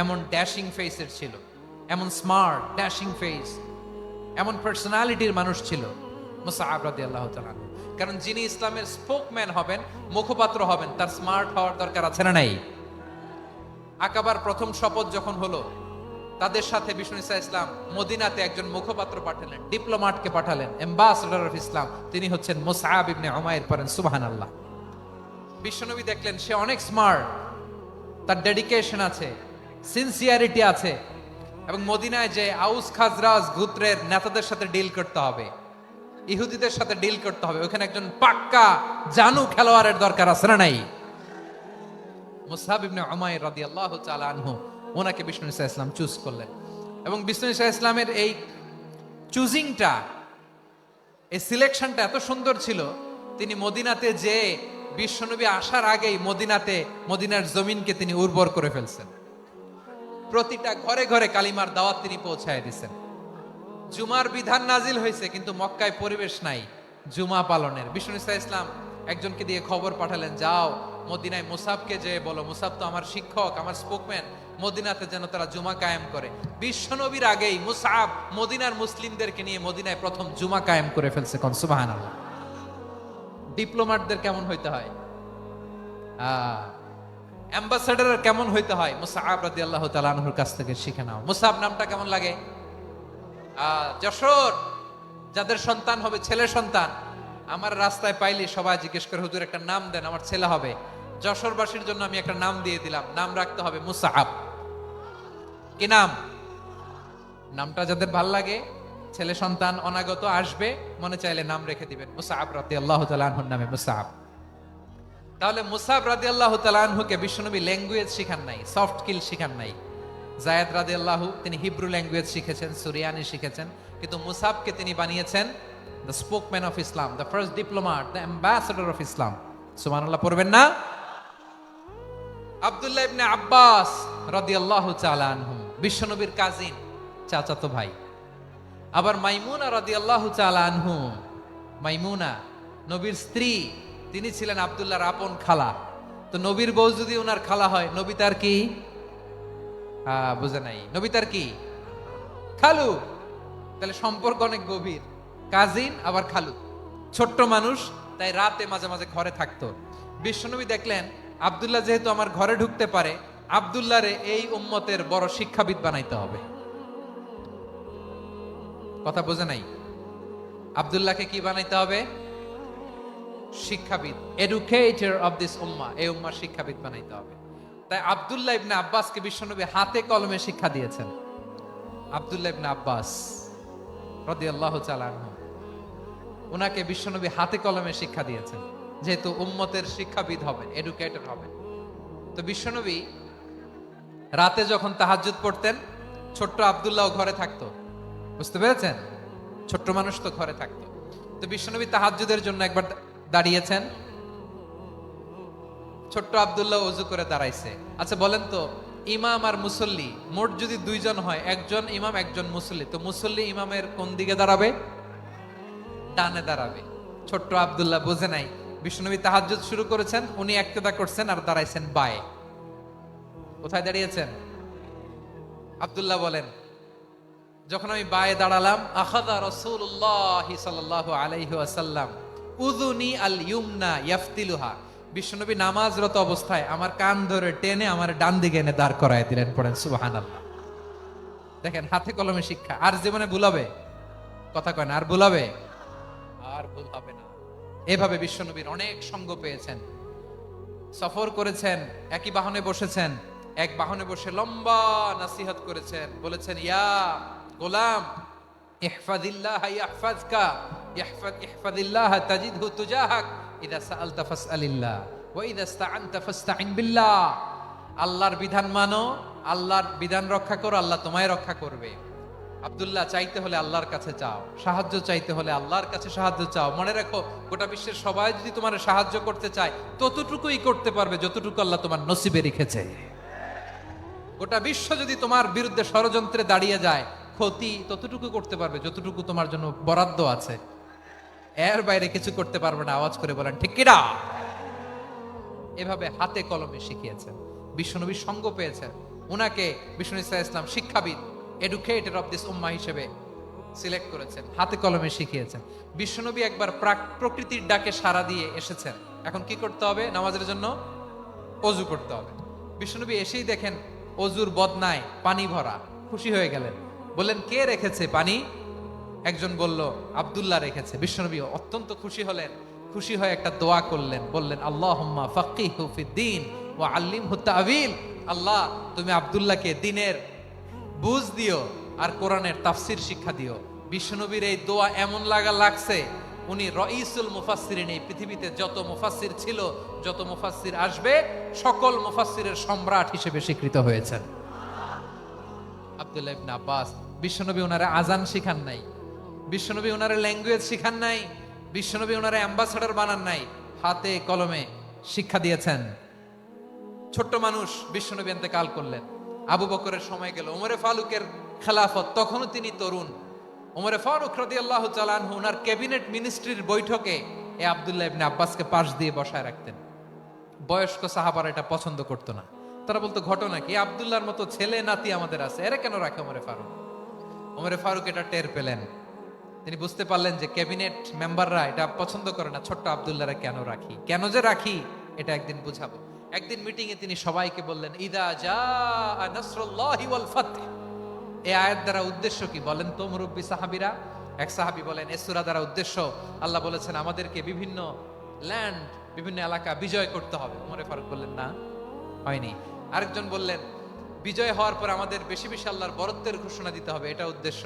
এমন ড্যাশিং ফেসের ছিল, এমন স্মার্ট ড্যাশিং ফেস, এমন পার্সোনালিটির মানুষ ছিল মুসআব রাদিয়াল্লাহু তাআলা। কারণ যিনি ইসলামের স্পোকম্যান হবেন, মুখপাত্র হবেন, তার স্মার্ট হওয়ার দরকার আছে না নাই? আকাবার প্রথম শপথ যখন হলো, তাদের সাথে বিষ্ণু ইসা ইসলাম মদিনাতে একজন মুখপাত্র পাঠালেন, ডিপ্লোম্যাটকে পাঠালেন, অ্যাম্বাসেডর অফ ইসলাম, তিনি হচ্ছেন মুসআব ইবনে উমাইর। পড়েন সুবহানাল্লাহ। বিশ্বনবী দেখলেন সে অনেক স্মার্ট, তার ডেডিকেশন আছে, সিনসিয়ারিটি আছে, এবং মদিনায় যে আউস খাজরাজ গোত্রের নেতাদের সাথে ডিল করতে হবে, ইহুদিদের সাথে ডিল করতে হবে, ওখানে একজন পাক্কা জানু খেলোয়াড়ের দরকার আছে না নাই? মুসআব ইবনে উমাইর রাদিয়াল্লাহু তাআলা আনহু, ওনাকে বিষ্ণু ইসা ইসলাম চুজ করলেন। এবং বিষ্ণু ইসা ইসলামের এই চুজিংটা, এই সিলেকশনটা এত সুন্দর ছিল, তিনি মদিনাতে যে বিশ্বনবী আসার আগেই মদিনার জমিনকে তিনি উর্বর করে ফেলছেন। প্রতিটা ঘরে ঘরে কালিমার দাওয়াত তিনি পৌঁছায় দিচ্ছেন। জুমার বিধান নাজিল হয়েছে, কিন্তু মক্কায় পরিবেশ নাই জুমা পালনের। বিষ্ণু ইসলাম একজনকে দিয়ে খবর পাঠালেন, যাও মদিনায় মুসাবকে যে বলো, মুসাব তো আমার শিক্ষক, আমার স্পোকম্যান, মদিনাতে যেন তারা জুমা কায়েম করে। বিশ্বনবীর আগেই মুসাব মদিনার মুসলিমদেরকে নিয়ে মদিনায় প্রথম জুমা কায়েম করে ফেলছে। কোন সুবহানাল্লাহ। ডিপ্লোম্যাটদের কেমন হইতে হয়, অ্যাম্বাসেডারের কেমন হইতে হয়, মুসাব রাদিয়াল্লাহু তাআলা আনহুর কাছ থেকে শিখে নাও। মুসাব নামটা কেমন লাগে? যশোর যাদের সন্তান হবে, ছেলে সন্তান, আমার রাস্তায় পাইলি সবাই জিজ্ঞেস করে, হুজুর একটা নাম দেন, আমার ছেলে হবে। যশোরবাসীর জন্য আমি একটা নাম দিয়ে দিলাম, নাম রাখতে হবে মুসাব। কি নাম? নামটা যাদের ভাল লাগে, ছেলে সন্তান অনাগত আসবে, মনে চাইলে নাম রেখে দিবেন মুসাব রাদিয়াল্লাহু তাআলা আনহুর নামে মুসাব। তাহলে মুসাব রাদিয়াল্লাহু তাআলা আনহুকে বিশ্বনবী ল্যাঙ্গুয়েজ শিখান নাই, সফট স্কিল শিখান নাই। জায়েদ রাদিয়াল্লাহু তিনি হিব্রু ল্যাঙ্গুয়েজ শিখেছেন, সুরিয়ানি শিখেছেন, কিন্তু মুসাবকে তিনি বানিয়েছেন the spokesman of Islam, the first diplomat, the ambassador of Islam. সুবহানাল্লাহ পড়বেন না? আব্দুল্লাহ ইবনে আব্বাস রাদিয়াল্লাহু তাআলা আনহু বিশ্বনবীর কাজিন, চাচাতো ভাই। আবার মাইমুনা রাদিয়াল্লাহু তাআলা আনহু, মাইমুনা নবীর স্ত্রী, তিনি ছিলেন আব্দুল্লাহর আপন খালা। তো নবীর বউ যদি ওনার খালা হয়, নবী তার কি? বুঝে নাই, নবী তার কি? খালু। তাহলে সম্পর্ক অনেক গভীর, কাজিন আবার খালু। ছোট্ট মানুষ, তাই রাতে মাঝে মাঝে ঘরে থাকতো। বিশ্বনবী দেখলেন আব্দুল্লাহ যেহেতু আমার ঘরে ঢুকতে পারে, আব্দুল্লাহরে এই উম্মতের বড় শিক্ষাবিদ বানাইতে হবে। কথা বোঝে নাই? আব্দুল্লাহকে কি বানাইতে হবে? শিক্ষাবিদ, এডুকেটর অফ দিস উম্মাহ, এই উম্মার শিক্ষাবিদ বানাইতে হবে। তাই আব্দুল্লাহ ইবনে আব্বাসকে বিশ্বনবী হাতে কলমে শিক্ষা দিয়েছেন। আব্দুল্লাহ ইবনে আব্বাস রাদিয়াল্লাহু তাআলা আনহু, ওনাকে বিশ্বনবী হাতে কলমে শিক্ষা দিয়েছেন, যেহেতু উম্মতের শিক্ষাবিদ হবেন, এডুকেটর হবেন। তো বিশ্বনবী রাতে যখন তাহাজ্জুদ পড়তেন, ছোট্ট আব্দুল্লাহ ঘরে থাকতো। বুঝতে পেরেছেন? ছোট্ট মানুষ তো ঘরে থাকতো। তো বিশ্বনবী তাহাজ্জুদের জন্য একবার দাঁড়িয়েছেন, ছোট্ট আব্দুল্লাহ ওযু করে দাঁড়াইছে। আচ্ছা বলেন তো, ইমাম আর মুসল্লি মোট যদি দুইজন হয়, একজন ইমাম একজন মুসল্লি, তো মুসল্লি ইমামের কোন দিকে দাঁড়াবে? ডানে দাঁড়াবে। ছোট্ট আব্দুল্লাহ বোঝে নাই, বিশ্বনবী তাহাজ্জুদ শুরু করেছেন, উনি একতেদা করছেন আর দাঁড়াইছেন বায়ে। কোথায় দাঁড়িয়েছেন? আব্দুল্লাহ বলেন, যখন আমি বায়ে দাঁড়ালাম, আখাযা রাসূলুল্লাহ সাল্লাল্লাহু আলাইহি ওয়াসাল্লাম উযুনি আল ইউমনা ইয়াফতিলুহা, বিশ্বনবী নামাজরত অবস্থায় আমার কান ধরে টেনে আমার ডান দিকে এনে দাঁড় করায় দিলেন। পড়েন সুবহানাল্লাহ। দেখেন হাতে কলমে শিক্ষা। আর জীবনে ভুলাবে? কথা কয় না, আর ভুলাবে? আর ভুল হবে না। এভাবে বিশ্বনবীর অনেক সঙ্গ পেয়েছেন, সফর করেছেন, একই বাহনে বসেছেন, এক বাহনে বসে লম্বা নাসিহত করেছেন, বলেছেন, ইয়া গোলাম ইহফাজিল্লাহ ইয়াহফাজকা, ইহফাজিল্লাহ তাজিদহু তুজাহাক, ইযা সাআলতা ফাসআলিল্লাহ ওয়া ইযা ইসতাআনতা ফাসতাইন বিল্লাহ। আল্লাহর বিধান মানো, আল্লাহর বিধান রক্ষা করো, আল্লাহ তোমায় রক্ষা করবে। আব্দুল্লাহ, চাইতে হলে আল্লাহর কাছে চাও, সাহায্য চাইতে হলে আল্লাহর কাছে সাহায্য চাও। মনে রাখো, গোটা বিশ্বের সবাই যদি তোমার সাহায্য করতে চায়, ততটুকুই করতে পারবে যতটুকু আল্লাহ তোমার নসিবে রেখেছে। গোটা বিশ্ব যদি তোমার বিরুদ্ধে ষড়যন্ত্রে দাঁড়িয়ে যায়, ক্ষতি ততটুকু করতে পারবে যতটুকু তোমার জন্য বরাদ্দ আছে, এর বাইরে কিছু করতে পারবে না। আওয়াজ করে বলেন ঠিক কিনা? এভাবে হাতে কলমে শিখিয়েছেন, বিশ্বনবীর সঙ্গ পেয়েছেন। উনাকে বিষ্ণু ইসলাম শিক্ষাবিদ, এডুকেটর অফ দিস উম্মাহ হিসেবে সিলেক্ট করেছেন, হাতে কলমে শিখিয়েছেন। বিশ্বনবী একবার প্রকৃতির ডাকে সাড়া দিয়ে এসেছেন। এখন কি করতে হবে? নামাজের জন্য অজু করতে হবে। বিশ্বনবী এসেই দেখেন অজুর বদনায় পানি ভরা, খুশি হয়ে গেলেন, বললেন, কে রেখেছে পানি? একজন বলল, আব্দুল্লাহ রেখেছে। বিশ্বনবী অত্যন্ত খুশি হলেন, খুশি হয়ে একটা দোয়া করলেন, বললেন, আল্লাহুম্মা ফাক্কিহু ফিদ্দীন ওয়া আল্লিমহু তা'ওয়ীল। আল্লাহ, তুমি আব্দুল্লাহকে দ্বীনের বুঝ দিও আর কোরআনের তাফসীর শিক্ষা দিও। বিশ্বনবীর এই দোয়া এমন লাগছে, উনি রাইসুল মুফাসসিরিন, এই পৃথিবীতে যত মুফাসসির ছিল, যত মুফাসসির আসবে, সকল মুফাসসিরের সম্রাট হিসেবে স্বীকৃত হয়েছেন আব্দুল্লাহ ইবনে আব্বাস। বিশ্বনবী ওনারে আজান শিখান নাই, বিশ্বনবী ওনারে ল্যাঙ্গুয়েজ শিখান নাই, বিশ্বনবী ওনারা অ্যাম্বাসাডার বানান নাই, হাতে কলমে শিক্ষা দিয়েছেন। ছোট্ট মানুষ, বিশ্বনবী ইন্তেকাল করলেন, আবু বকরের সময় গেল, ওমরে ফারুকের খেলাফত, তখনও তিনি তরুণ। ওমরে ফারুক রাদিয়াল্লাহু তাআলা আনহু ওনার ক্যাবিনেট মিনিস্ট্রির বৈঠকে এ আব্দুল্লাহ ইবনে আব্বাসকে পাশ দিয়ে বসায় রাখতেন। বয়স্ক সাহাবারা এটা পছন্দ করতো না, তারা বলতো ঘটনা কি, আব্দুল্লাহর মতো ছেলে নাতি আমাদের আছে, এরা কেন রাখে ওমরে ফারুক? ওমরে ফারুক এটা টের পেলেন, তিনি বুঝতে পারলেন যে ক্যাবিনেট মেম্বাররা এটা পছন্দ করে না, ছোট্ট আব্দুল্লাহরা কেন রাখি, কেন যে রাখি এটা একদিন বুঝাবো। একদিন মিটিং এ তিনি সবাইকে বললেন, ইদা জাআ নাসরুল্লাহি ওয়াল ফাতহ। এই আয়াত দ্বারা উদ্দেশ্য কি বলেন তো মুরব্বী সাহাবীরা? এক সাহাবী বলেন, এই সূরা দ্বারা উদ্দেশ্য, আল্লাহ বলেছেন আমাদেরকে বিভিন্ন ল্যান্ড, বিভিন্ন এলাকা বিজয় করতে হবে। ওমরে ফারুক বললেন না, হয়নি। আরেকজন বললেন, বিজয় হওয়ার পর আমাদের বেশি বেশি আল্লাহর বরত্বের ঘোষণা দিতে হবে, এটা উদ্দেশ্য।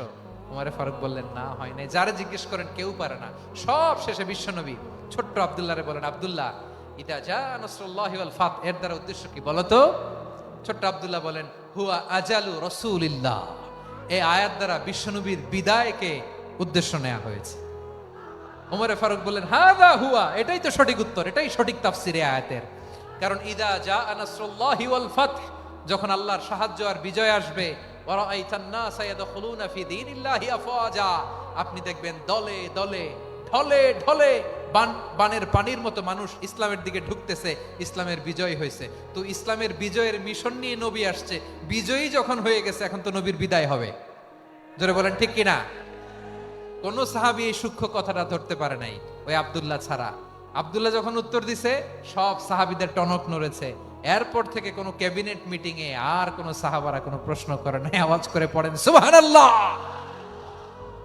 ওমরে ফারুক বললেন না, হয় নাই। যারা জিজ্ঞেস করেন কেউ পারে না। সব শেষে বিশ্বনবী ছোট্ট আব্দুল্লাহরে বলেন, আব্দুল্লাহ, ইদা জাআ নাসরুল্লাহি ওয়াল ফাতহ এর দ্বারা উদ্দেশ্য কি বলো তো? ছোট্ট আব্দুল্লাহ বলেন, হুয়া আজালু রাসূলিল্লাহ। এই আয়াত দ্বারা বিশ্বনবীর বিদায়কে উদ্দেশ্য নেওয়া হয়েছে। ওমরে ফারুক বললেন, হাযা হুয়া, এটাই তো সঠিক উত্তর, এটাই সঠিক তাফসীর এই আয়াতের। কারণ ইদা জাআ নাসরুল্লাহি ওয়াল ফাতহ, যখন আল্লাহর সাহায্য আর বিজয় আসবে, ওয়া রাআইতান নাসা ইয়াদখুলুনা ফি দীনিল্লাহি আফওয়াজা, আপনি দেখবেন দলে দলে ঢলে ঢলে বানের পানির মতো মানুষ ইসলামের দিকে ঢুকতেছে, ইসলামের বিজয় হয়েছে। তো ইসলামের বিজয়ের মিশন নিয়ে নবী আসছে, বিজয়ী যখন হয়ে গেছে এখন তো নবীর বিদায় হবে। জোরে বলেন ঠিক কিনা? কোন সাহাবী এই সূক্ষ্ম কথাটা ধরতে পারে নাই, ওই আব্দুল্লাহ ছাড়া। আব্দুল্লাহ যখন উত্তর দিছে, সব সাহাবীদের টনক নড়েছে। এরপর থেকে কোন ক্যাবিনেট মিটিং এ আর কোন সাহাবারা কোনো প্রশ্ন করে নাই, আওয়াজ করে পড়েন সুবহানাল্লাহ।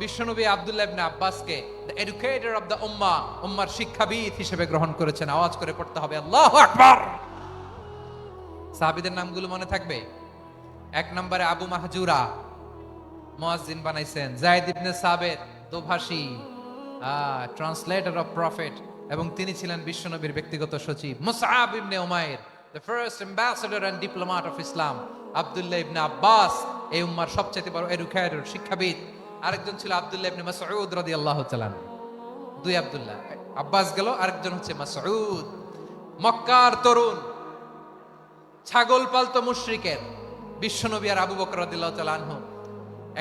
বিশ্বনবী আব্দুল্লাহ ইবনে আব্বাসকে দ্য এডুকেটর অফ দ্য উম্মাহ, উম্মার শিক্ষাবিদ হিসেবে গ্রহণ করেছেন। আওয়াজ করে পড়তে হবে আল্লাহু আকবার। সাহাবীদের নামগুলো মনে থাকবে? এক নম্বরে আবু মাহজুরা, মুয়াজ্জিন বানাইছেন। যায়েদ ইবনে সাবিত, দোভাষী, ট্রান্সলেটর অফ প্রফেট, এবং তিনি ছিলেন বিশ্বনবীর ব্যক্তিগত সচিব। Musab ibn Umair, the first ambassador and diplomat of Islam. Abdullah ibn Abbas, এই উম্মার সবচেয়ে বড় এডুকেটর, শিক্ষাবিদ। আরেকজন ছিল আব্দুল্লাহ ইবনে মাসউদ রাদিয়াল্লাহু তাআলা। দুই আব্দুল্লাহ, আব্বাস গেল, আরেকজন হচ্ছে মাসউদ। মক্কার তরুণ, ছাগল পালতো মুশরিকের। বিশ্বনবী আর আবু বকর রাদিয়াল্লাহু তাআলা আনহু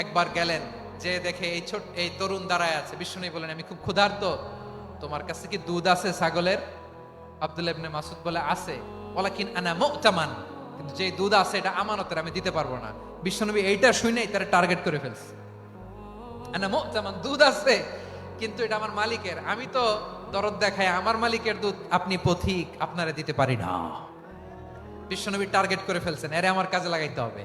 একবার গেলেন, যে দেখে এই তরুণ দাঁড়ায় আছে। বিশ্বনবী বলেন, আমি খুব ক্ষুধার্ত, তোমার কাছে কি দুধ আছে ছাগলের? আব্দুল্লাহ ইবনে মাসউদ বলে, আছে। ওয়ালাকিন আনা মুতামান, কিন্তু যে দুধ আছে এটা আমানতের, আমি দিতে পারবো না। বিশ্বনবী এইটা শুনেই তারা টার্গেট করে ফেলছে। আনা মুতামান, দুধ আছে কিন্তু এটা আমার মালিকের, আমি তো দরদ দেখাই, আমার মালিকের দুধ আপনি পথিক, আপনারে দিতে পারি না। বিশ্বনবী টার্গেট করে ফেলছেন, এরে আমার কাজে লাগাইতে হবে।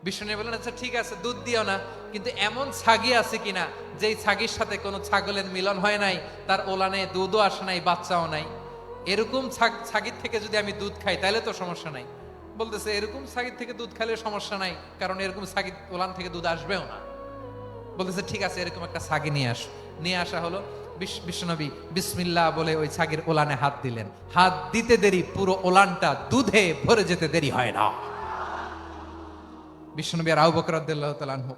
বিশ্বনবী বললেন, আচ্ছা ঠিক আছে, দুধ দিও না, কিন্তু এমন ছাগি আছে কিনা যেই ছাগির সাথে কোনো ছাগলের মিলন হয় নাই, তার ওলানে দুধও আসে নাই, বাচ্চাও নাই, এরকম ছাগির থেকে যদি আমি দুধ খাই তাহলে তো সমস্যা নাই। বলতেছে, এরকম ছাগির থেকে দুধ খাইলে সমস্যা নাই, কারণ এরকম ছাগির ওলান থেকে দুধ আসবেও না। বলতেছে, ঠিক আছে, এরকম একটা ছাগি নিয়ে আস। নিয়ে আসা হলো। বিশ্বনবী বিসমিল্লাহ বলে ওই ছাগির ওলানে হাত দিলেন। হাত দিতে দেরি, পুরো ওলানটা দুধে ভরে যেতে দেরি হয় না। বিশ্বনবী আর আবু বকর রাদিয়াল্লাহু তাআলা আনহু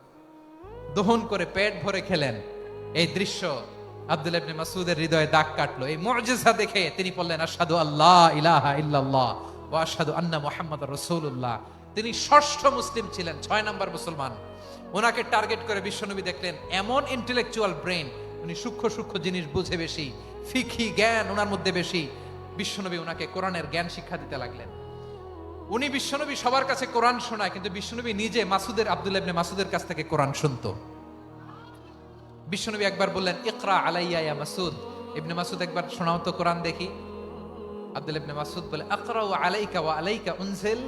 দহন করে পেট ভরে খেলেন। এই দৃশ্য আব্দুল্লাহ ইবনে মাসউদের হৃদয়ে দাগ কাটলো। এই মুজিজা দেখে তিনি বললেন, আশহাদু আল্লা ইলাহা ইল্লাল্লাহ ওয়া আশহাদু আন্না মুহাম্মাদুর রাসূলুল্লাহ। তিনি ষষ্ঠ মুসলিম ছিলেন, 6 নম্বর মুসলমান। ওনাকে টার্গেট করে বিশ্বনবী দেখলেন এমন ইন্টেলেকচুয়াল ব্রেন, উনি সূক্ষ্ম সূক্ষ্ম জিনিস বুঝে বেশি, ফিকহি জ্ঞান ওনার মধ্যে বেশি। বিশ্বনবী ওনাকে কোরআনের জ্ঞান শিক্ষা দিতে লাগলেন। উনি বিশ্বনবী সবার কাছে কোরআন শোনায়, কিন্তু বিশ্বনবী নিজে আব্দুল্লাহ ইবনে মাসউদের কাছ থেকে কোরআন শুনতো। বিশ্বনবী একবার বললেন, ইকরা আলাইয়া ইয়া মাসউদ। ইবনে মাসউদ, একবার শোনাও তো কোরআন দেখি। আব্দুল্লাহ ইবনে মাসউদ বলে, আকরাউ আলাইকা ওয়া আলাইকা উনজিল।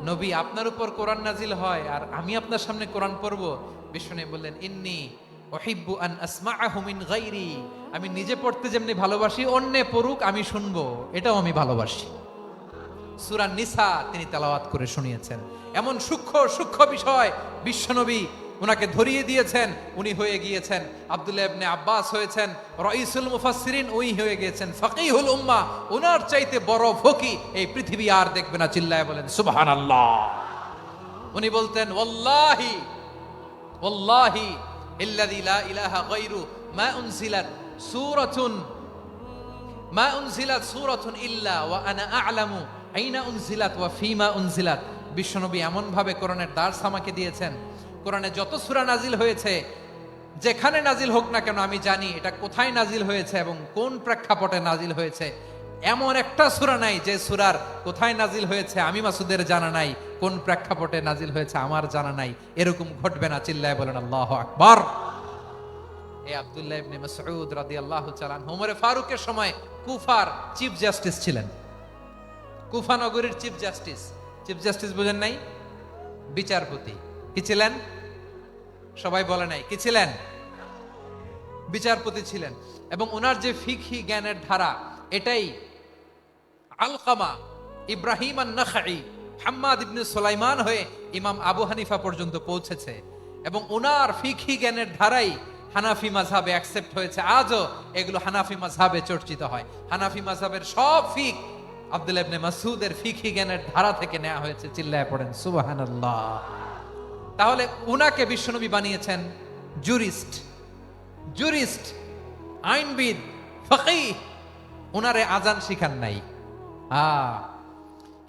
নবী, আপনার উপর কোরআন নাজিল হয় আর আমি আপনার সামনে কোরআন পড়ব। বিশ্বনবী বললেন, ইন্নী উহিব্বু আন আসমাআহু মিন গায়রি। আমি নিজে পড়তে যেমনি ভালোবাসি, অন্যে পড়ুক আমি শুনবো, এটাও আমি ভালোবাসি। সূরা নিসা তিনি তেলাওয়াত করে শুনিয়েছেন। এমন সূক্ষ্ম সূক্ষ্ম বিষয় বিশ্বনবী উনাকে ধরিয়ে দিয়েছেন। উনি হয়ে গিয়েছেন আব্দুল্লাহ ইবনে আব্বাস, হয়েছেন রাইসুল মুফাসসিরিন, উনি হয়ে গিয়েছেন ফাকিহুল উম্মাহ। উনার চাইতে বড় ফকি এই পৃথিবী আর দেখবে না। চিল্লায় বলেন সুবহানাল্লাহ। উনি বলতেন, ওয়াল্লাহি ওয়াল্লাহি ইল্লাযী লা ইলাহা গায়রু মা উনজিলাত সূরাতুন মা উনজিলাত সূরাতুন ইল্লা ওয়া আনা আ'লামু আইনা উনজিলাত ওয়া ফিমা উনজিলাত। বিশ্বনবী এমন ভাবে কোরআনের দার্স আমাকে দিয়েছেন, কোরআনে যত সূরা নাজিল হয়েছে, যেখানে নাজিল হোক না কেন আমি জানি এটা কোথায় নাজিল হয়েছে এবং কোন প্রেক্ষাপটে নাজিল হয়েছে। এমন একটা সূরা নাই যে সূরার কোথায় নাজিল হয়েছে আমি মাসুদের জানা নাই, কোন প্রেক্ষাপটে নাজিল হয়েছে আমার জানা নাই। এরকম ঘটবে না, চিল্লায় বলেন আল্লাহু আকবার। এই আব্দুল্লাহ ইবনে মাসউদ রাদিয়াল্লাহু তাআলা আনহু ওমর ফারুকের সময় কুফার চিফ জাস্টিস ছিলেন। কুফা নগরীর চিফ জাস্টিস। চিফ জাস্টিস বুঝেন নাই? বিচারপতি। কি ছিলেন? সবাই বলে নাই কি ছিলেন? বিচারপতি ছিলেন। এবং ওনার যে ফিকহি জ্ঞানের ধারা, এটাই আলকামা, ইব্রাহিম আন-নাখাই, হাম্মাদ ইবনে সুলাইমান হয়ে ইমাম আবু হানিফা পর্যন্ত পৌঁছেছে। এবং ওনার ফিকহি জ্ঞানের ধারাই হানাফি মাযহাবে অ্যাকসেপ্ট হয়েছে। আজও এগুলো হানাফি মাযহাবে চর্চিত হয়। হানাফি মাযহাবের সব ফিক আব্দুল্লাহ ইবনে মাসউদের ফিকহি জ্ঞানের ধারা থেকে নেওয়া হয়েছে। চিল্লায় পড়েন সুবহানাল্লাহ। তাহলে উনাকে বিশ্বনবী বানিয়েছেন জুরিস্ট, জুরিস্ট, আইনবিদ, ফকিহ। উনারে আজান শিখান নাই।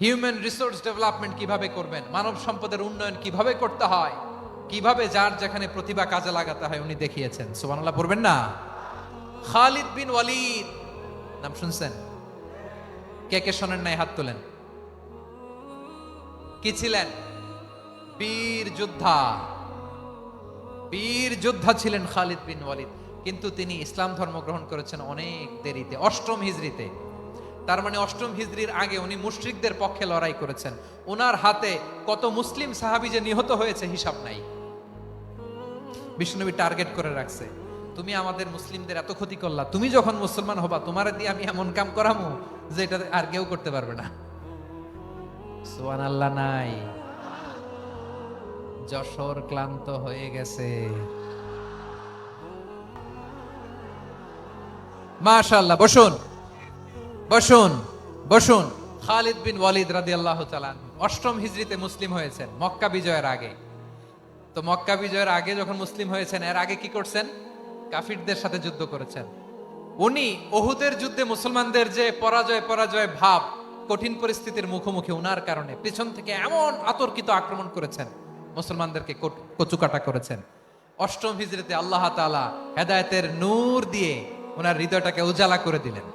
হিউম্যান রিসোর্স ডেভেলপমেন্ট কিভাবে করবেন, মানব সম্পদের উন্নয়ন কিভাবে করতে হয়, কিভাবে যার যেখানে প্রতিভা কাজে লাগাতে হয় উনি দেখিয়েছেন। সুবহানাল্লাহ পড়বেন না? খালিদ বিন ওয়ালিদ নাম শুনছেন? কে কে শোনেন নাই হাত তোলেন। কি ছিলেন? বীর যোদ্ধা। বীর যোদ্ধা ছিলেন খালিদ বিন ওয়ালিদ। কিন্তু তিনি ইসলাম ধর্ম গ্রহণ করেছেন অনেক দেরিতে, 8ম হিজরিতে। তার মানে 8ম হিজরির আগে উনি মুশরিকদের পক্ষে লড়াই করেছেন। ওনার হাতে কত মুসলিম সাহাবী যে নিহত হয়েছে হিসাব নাই। বিশ্বনবী টার্গেট করে রাখছে, তুমি আমাদের মুসলিমদের এত ক্ষতি করলা, তুমি যখন মুসলমান হবা তোমারে দিয়ে আমি এমন কাম করামু যে এটা আর কেউ করতে পারবে না। সুবহানাল্লাহ নাই? যশোর ক্লান্ত হয়ে গেছে। মাশাআল্লাহ। বসুন বসুন বসুন। খালিদ বিন ওয়ালিদ রাদিয়াল্লাহু তাআলা 8ম হিজরিতে মুসলিম হয়েছেন, মক্কা বিজয়ের আগে। তো মক্কা বিজয়ের আগে যখন মুসলিম হয়েছেন, এর আগে কি করছেন? কাফিরদের সাথে যুদ্ধ করেছেন। উনি উহুদের যুদ্ধে মুসলমানদের যে পরাজয় ভাব, কঠিন পরিস্থিতির মুখোমুখি উনার কারণে পিছন থেকে এমন আতর্কিত আক্রমণ করেছেন, মুসলমানদেরকে কচুকাটা করেছেন। 8ম হিজরিতে আল্লাহ তাআলা হেদায়েতের নূর দিয়ে ওনার হৃদয়টাকে উজালা করে দিলেন।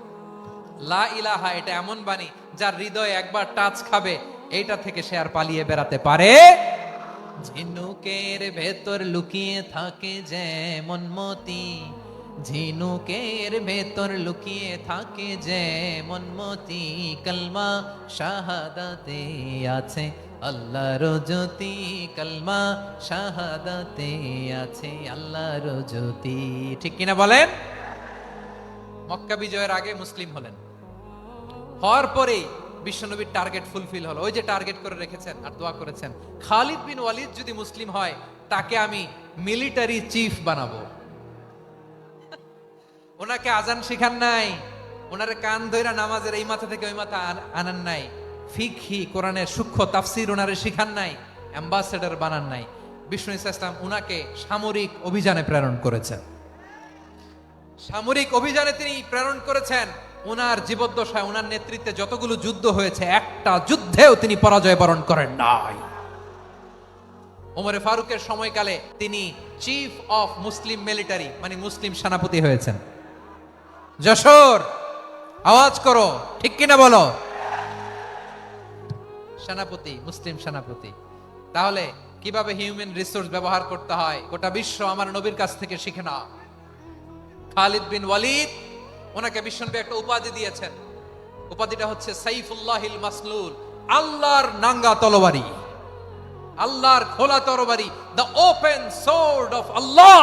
লা ইলাহা এটা এমন বাণী যার হৃদয় একবার টাচ খাবে, এইটা থেকে সে আর পালিয়ে বেড়াতে পারে। ঝিনুকের ভেতর লুকিয়ে থাকে যেমন মতি, ঝিনুকের ভেতর লুকিয়ে থাকে যেমন মতি, কলমা শাহাদাতে আছে আল্লাহর জ্যোতি, কলমা শাহাদাতে আছে আল্লাহর জ্যোতি। ঠিক কিনা বলেন? মক্কা বিজয়ের আগে মুসলিম হলেন, হওয়ার পরে বিশ্বনবীর টার্গেট ফুলফিল হলো। ওই যে টার্গেট করে রেখেছেন আর দোয়া করেছেন, খালিদ বিন ওয়ালিদ যদি মুসলিম হয় তাকে আমি মিলিটারি চিফ বানাবো। ওনাকে আজান শিখান নাই, ওনারে কান ধইরা নামাজের এই মাথা থেকে ওই মাথা আনান নাই, ফিকহি কোরআনের সূক্ষ্ম তাফসীর ওনারে শিখান নাই, অ্যাম্বাসেডর বানান নাই। বিষ্ণু ইসলাম উনাকে সামরিক অভিযানে প্রেরণ করেছেন। সামরিক অভিযানে তিনি প্রেরণ করেছেন। ওনার জীবদ্দশায় ওনার নেতৃত্বে যতগুলো যুদ্ধ হয়েছে, একটা যুদ্ধেও তিনি পরাজয় বরণ করেন নাই। ওমরে ফারুকের সময়কালে তিনি চিফ অফ মুসলিম মিলিটারি, মানে মুসলিম সেনাপতি হয়েছেন। যশোর আওয়াজ করো, ঠিক কিনা বলো? সেনাপতি, মুসলিম সেনাপতি। তাহলে কিভাবে হিউম্যান রিসোর্স ব্যবহার করতে হয় গোটা বিশ্ব আমার নবীর কাছ থেকে শিখে না। খালিদ বিন ওয়ালিদ, ওনাকে বিশ্বনবী একটা উপাধি দিয়েছেন। উপাধিটা হচ্ছে সাইফুল্লাহিল মাসলুল, আল্লাহর নাঙ্গা তরবারি, আল্লাহর খোলা তরবারি, দ্য ওপেন সোর্ড অফ আল্লাহ।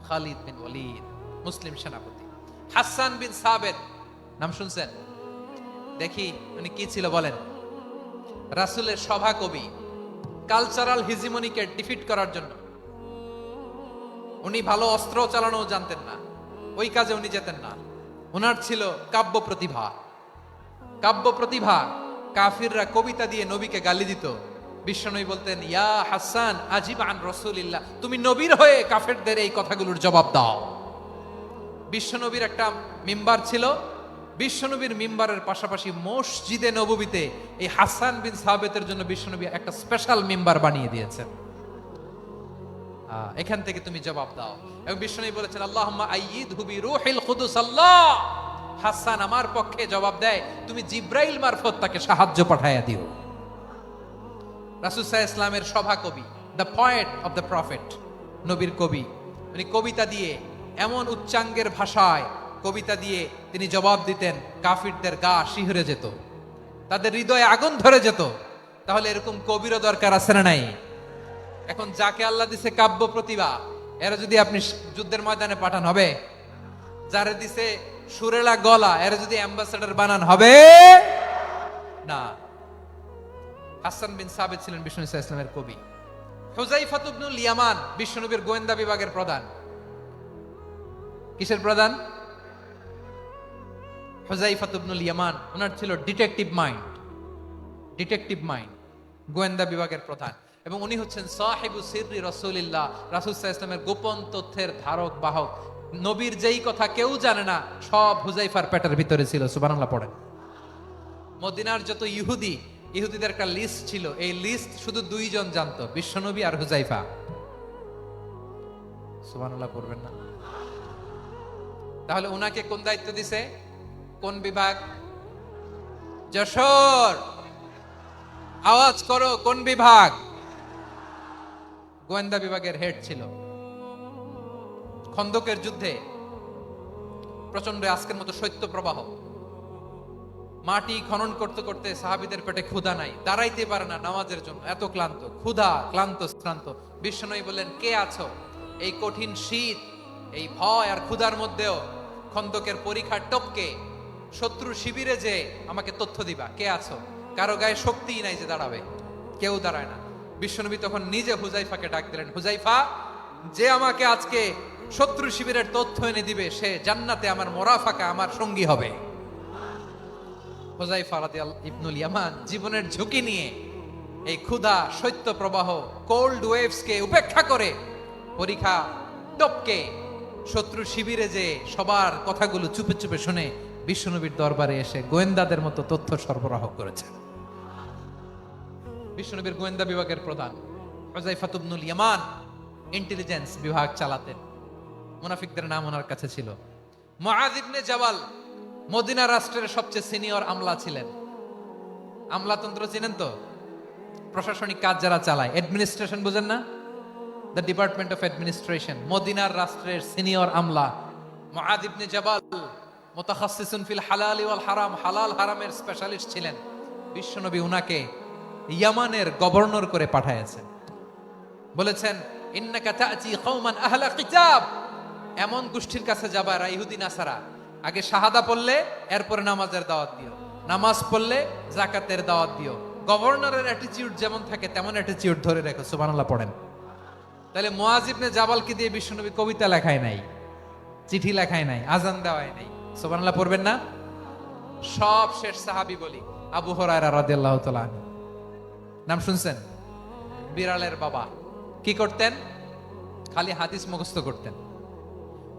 খালিদ বিন ওয়ালিদ মুসলিম সেনাপতি। হাসান বিন সাবেত নাম শুনছেন? দেখি উনি কি ছিল বলেন? রাসূলের সভা কবি। কালচারাল হিজিমনিকে ডিফিট করার জন্য উনি ভালো অস্ত্র চালানো জানতেন না, ওই কাজে উনি যেতেন না। ওনার ছিল কাব্য প্রতিভা। কাব্য প্রতিভা। কাফিররা কবিতা দিয়ে নবীকে গালি দিত, বিশ্বনবী বলতেন, ইয়া হাসান আজিব আন রাসূলিল্লাহ, তুমি নবীর হয়ে কাফেরদের এই কথাগুলোর জবাব দাও। বিশ্বনবীর একটা মিম্বার ছিল, বিশ্বনবীর মিম্বারের পাশাপাশি মসজিদে নববীতে এই হাসান বিন সাবিতের জন্য বিশ্বনবী একটা স্পেশাল মিম্বার বানিয়ে দিয়েছেন। এখান থেকে তুমি জবাব দাও। এবং বিশ্বনবী বলেছেন, আল্লাহুম্মা আইয়িদহু বিরূহিল কুদুস, আল্লাহ হাসান আমার পক্ষে জবাব দেয়, তুমি জিব্রাইল মারফত তাকে সাহায্য পাঠায়া দিও। রাসূল সাল্লাল্লাহু আলাইহি ইসলামের সভা কবি, the poet of the prophet, নবীর কবি, উনি কবিতা দিয়ে এমন উচ্চাঙ্গের ভাষায় কবিতা দিয়ে তিনি জবাব দিতেন, কাফিরদের গা শিহরে যেত, তাদের হৃদয়ে আগুন ধরে যেত। তাহলে এরকম কবিরও দরকার আছে না নাই? এখন যাকে আল্লাহ দিছে কাব্য প্রতিভা, এরা যদি আপনি যুদ্ধের ময়দানে পাঠান হবে? যারে দিছে সুরেলা গলা, এরা যদি অ্যাম্বাসেডর বানান হবে না। হাসান বিন সাবিত ছিলেন বিষ্ণু ইসলামের কবি। হুযায়ফা ইবনুল ইয়ামান বিশ্বনবীর গোয়েন্দা বিভাগের প্রধান। কিসের প্রধান? হুযায়ফা ইবনুল ইয়ামান, ওনার ছিল ডিটেকটিভ মাইন্ড, গোয়েন্দা বিভাগের প্রধান। এবং উনি হচ্ছেন সাহিবু সিররি রাসূলিল্লাহ, রাসূল সাল্লাল্লাহু আলাইহি ওয়াসাল্লামের গোপন তথ্যের ধারক বাহক। নবীর যেই কথা কেউ জানে না, সব হুযায়ফার পেটের ভিতরে ছিল। সুবহানাল্লাহ পড়েন। মদিনার যত ইহুদিদের একটা লিস্ট ছিল, এই লিস্ট শুধু দুইজন জানতো, বিশ্বনবী আর হুযায়ফা। সুবহানাল্লাহ পড়বেন না? তাহলে উনাকে কোন দায়িত্ব দিছে? কোন বিভাগ? যশোর, আওয়াজ করো, কোন বিভাগ? গোয়েন্দা বিভাগের হেড ছিল। খন্দকের যুদ্ধে প্রচন্ড আজকের মতো শৈত্য প্রবাহ, মাটি খনন করতে করতে সাহাবীদের পেটে ক্ষুধা নাই, দাঁড়াইতে পারে না নামাজের জন্য, এত ক্লান্ত, ক্ষুধা, ক্লান্ত, শ্রান্ত। বিশ্বনবী বললেন, কে আছো? এই কঠিন শীত, এই ভয় আর ক্ষুধার মধ্যেও খন্দকের পরীক্ষার টপকে শত্রু শিবিরে যে আমাকে তথ্য দিবা, কে আছো? কারো গায়ে শক্তিই নাই যে দাঁড়াবে, কেউ দাঁড়ায় না। বিশ্বনবী তখন নিজে হুযায়ফাকে ডাক দিলেন, হুযায়ফা, যে আমাকে আজকে শত্রু শিবিরের তথ্য এনে দিবে, সে জান্নাতে আমার মোরাফাকা, আমার সঙ্গী হবে। হুযায়ফা রাদিয়াল্লাহু ইবনুল ইয়ামান জীবনের ঝুঁকি নিয়ে এই ক্ষুধা, শৈত্য প্রবাহ, কোল্ড ওয়েভসকে উপেক্ষা করে পরীক্ষা টপকে শত্রু শিবিরে যে সবার কথাগুলো চুপে চুপে শুনে বিশ্বনবীর দরবারে এসে গোয়েন্দাদের মতো তথ্য সরবরাহ করেছে। বিশ্বনবীর গোয়েন্দা বিভাগের প্রধান হুযায়ফা ইবনুল ইয়ামান ইন্টেলিজেন্স বিভাগ চালাতেন। মুনাফিকদের নাম ওনার কাছে ছিল। মুআয ইবনে জাবাল মদিনা রাষ্ট্রের সবচেয়ে সিনিয়র আমলা ছিলেন। আমলাতন্ত্র চিনেন তো? প্রশাসনিক কাজ যারা চালায়, অ্যাডমিনিস্ট্রেশন বুঝেন না? The department of administration. মদিনার রাষ্ট্রের সিনিয়র আমলা মুআয ইবনে জাবাল মুতাখাসসিসুন ফিল হালালি ওয়াল হারাম, হালাল হারামের স্পেশালিস্ট ছিলেন। বিশ্বনবী উনাকে ইয়ামানের গভর্নর করে পাঠায়েছেন। বলেছেন, ইন্নাকা তা'তি কওমান আহলা কিতাব, এমন গোষ্ঠীর কাছে যাবা এরা ইহুদি নাসারা, আগে শাহাদা পড়লে এরপরে নামাজের দাওয়াত দিও, নামাজ পড়লে যাকাতের দাওয়াত দিও। গভর্নরের অ্যাটিটিউড যেমন থাকে তেমন অ্যাটিটিউড ধরে রেখো। সুবহানাল্লাহ পড়েন। তাহলে মুআয ইবনে জাবালকে দিয়ে বিশ্বনবী কবিতা লেখায় নাই, চিঠি লেখায় নাই, আজান দেওয়ায় নাই। সুবহানাল্লাহ পড়বেন না? সব শেষ সাহাবী বলি আবু হুরায়রা রাদিয়াল্লাহু তাআলা, নাম শুনছেন? বিড়ালের বাবা। কি করতেন? খালি হাদিস মুখস্থ করতেন।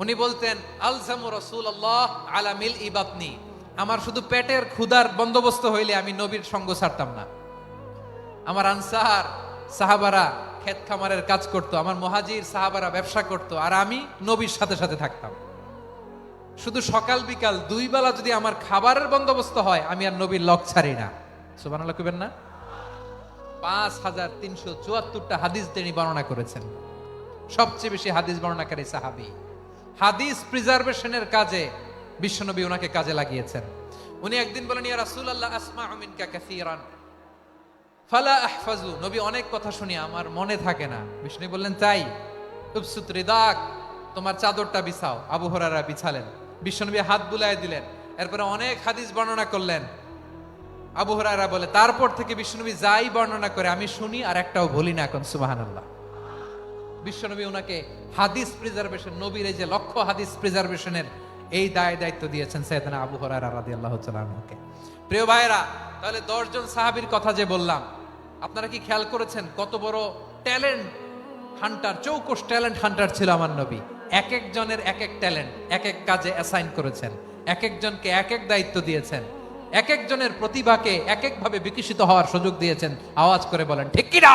উনি বলতেন, আলজামু রাসূলুল্লাহ আলা মিল ইবাতনি, আমার শুধু পেটের ক্ষুধার বন্দোবস্ত হইলে আমি নবীর সঙ্গ ছাড়তাম না। আমার আনসার সাহাবারা ক্ষেত খামারের কাজ করতো, আমার মুহাজির সাহাবারা ব্যবসা করতো, আর আমি নবীর সাথে সাথে থাকতাম। শুধু সকাল বিকাল দুই বেলা যদি আমার খাবারের বন্দোবস্ত হয়, আমি আর নবীর লক ছাড়ি না। সুবহানাল্লাহ কইবেন না? 5374টা হাদিস তিনি বর্ণনা করেছেন। সবচেয়ে বেশি হাদিস বর্ণনাকারী সাহাবী। হাদিস প্রিজার্ভেশনের কাজে বিশ্বনবী ওনাকে কাজে লাগিয়েছেন। উনি একদিন বলেন, ইয়া রাসূলুল্লাহ আসমাউ মিনকা কাসীরান ফালা আহফাজু, নবী অনেক কথা শুনি আমার মনে থাকে না। বিষ্ণু বললেন, তাই? উবসুত রিদাক, তোমার চাদরটা বিছাও। আবু হুরায়রা বিছালেন, বিশ্বনবী হাত বুলায় দিলেন, এরপরে অনেক হাদিস বর্ণনা করলেন। আবু হুরায়রা বলে, তারপর থেকে বিশ্বনবী যাই বর্ণনা করে আমি শুনি আর একটাও ভুলি না। এখন সুবহানাল্লাহ। বিশ্বনবী ওনাকে হাদিস প্রিজার্ভেশন, নবীর এই যে লক্ষ্য হাদিস প্রিজার্ভেশনের এই দায়িত্ব দিয়েছেন সাইয়েদনা আবু হুরায়রা রাদিয়াল্লাহু তাআলা আনহুকে। প্রিয় ভাইরা, তাহলে 10 জন সাহাবীর কথা যে বললাম, আপনারা কি খেয়াল করেছেন কত বড় ট্যালেন্ট হান্টার, চৌকস ট্যালেন্ট হান্টার ছিল আমার নবী। এক একজনের এক এক ট্যালেন্ট এক এক কাজে অ্যাসাইন করেছেন, এক একজনকে এক এক দায়িত্ব দিয়েছেন, এক একজনের প্রতিভাকে এক একভাবে বিকশিত হওয়ার সুযোগ দিয়েছেন। আওয়াজ করে বলেন ঠিক কি না?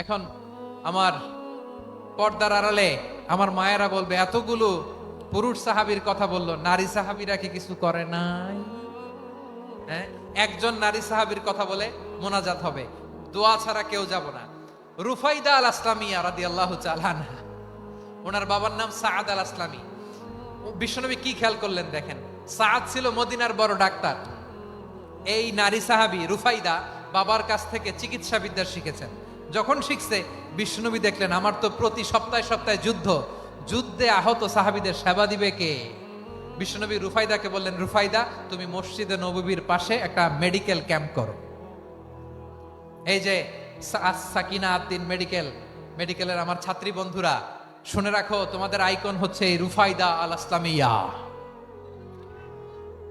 এখন আমার পর্দার আড়ালে আমার মায়েরা বলবে, এতগুলো পুরুষ সাহাবীর কথা বললো, নারী সাহাবীরা কি কিছু করে নাই? হ্যাঁ, একজন নারী সাহাবীর কথা বলে মোনাজাত হবে, দোয়া ছাড়া কেউ যাব না। রুফাইদা আল আসলামিয়া রাদিয়াল্লাহু তাআলা আনহা, ওনার বাবার নাম সাআদ আল আসলামি। বিশ্বনবী কি খেয়াল করলেন দেখেন, সাআদ ছিল মদিনার বড় ডাক্তার। এই নারী সাহাবী রুফাইদা বাবার কাছ থেকে চিকিৎসা বিদ্যা শিখেছেন। যখন শিখছে, বিশ্বনবী দেখলেন আমার তো প্রতি সপ্তাহে সপ্তাহে যুদ্ধে আহত সাহাবীদের সেবা দিবে কে? বিশ্বনবী রুফাইদাকে বললেন, রুফাইদা তুমি মসজিদে নববীর পাশে একটা মেডিকেল ক্যাম্প করো। এই যে সাকিনা আদ্দিন মেডিকেলের আমার ছাত্রী বন্ধুরা, শুনে রাখো, তোমাদের আইকন হচ্ছে এই রুফাইদা আল আসলামিয়া।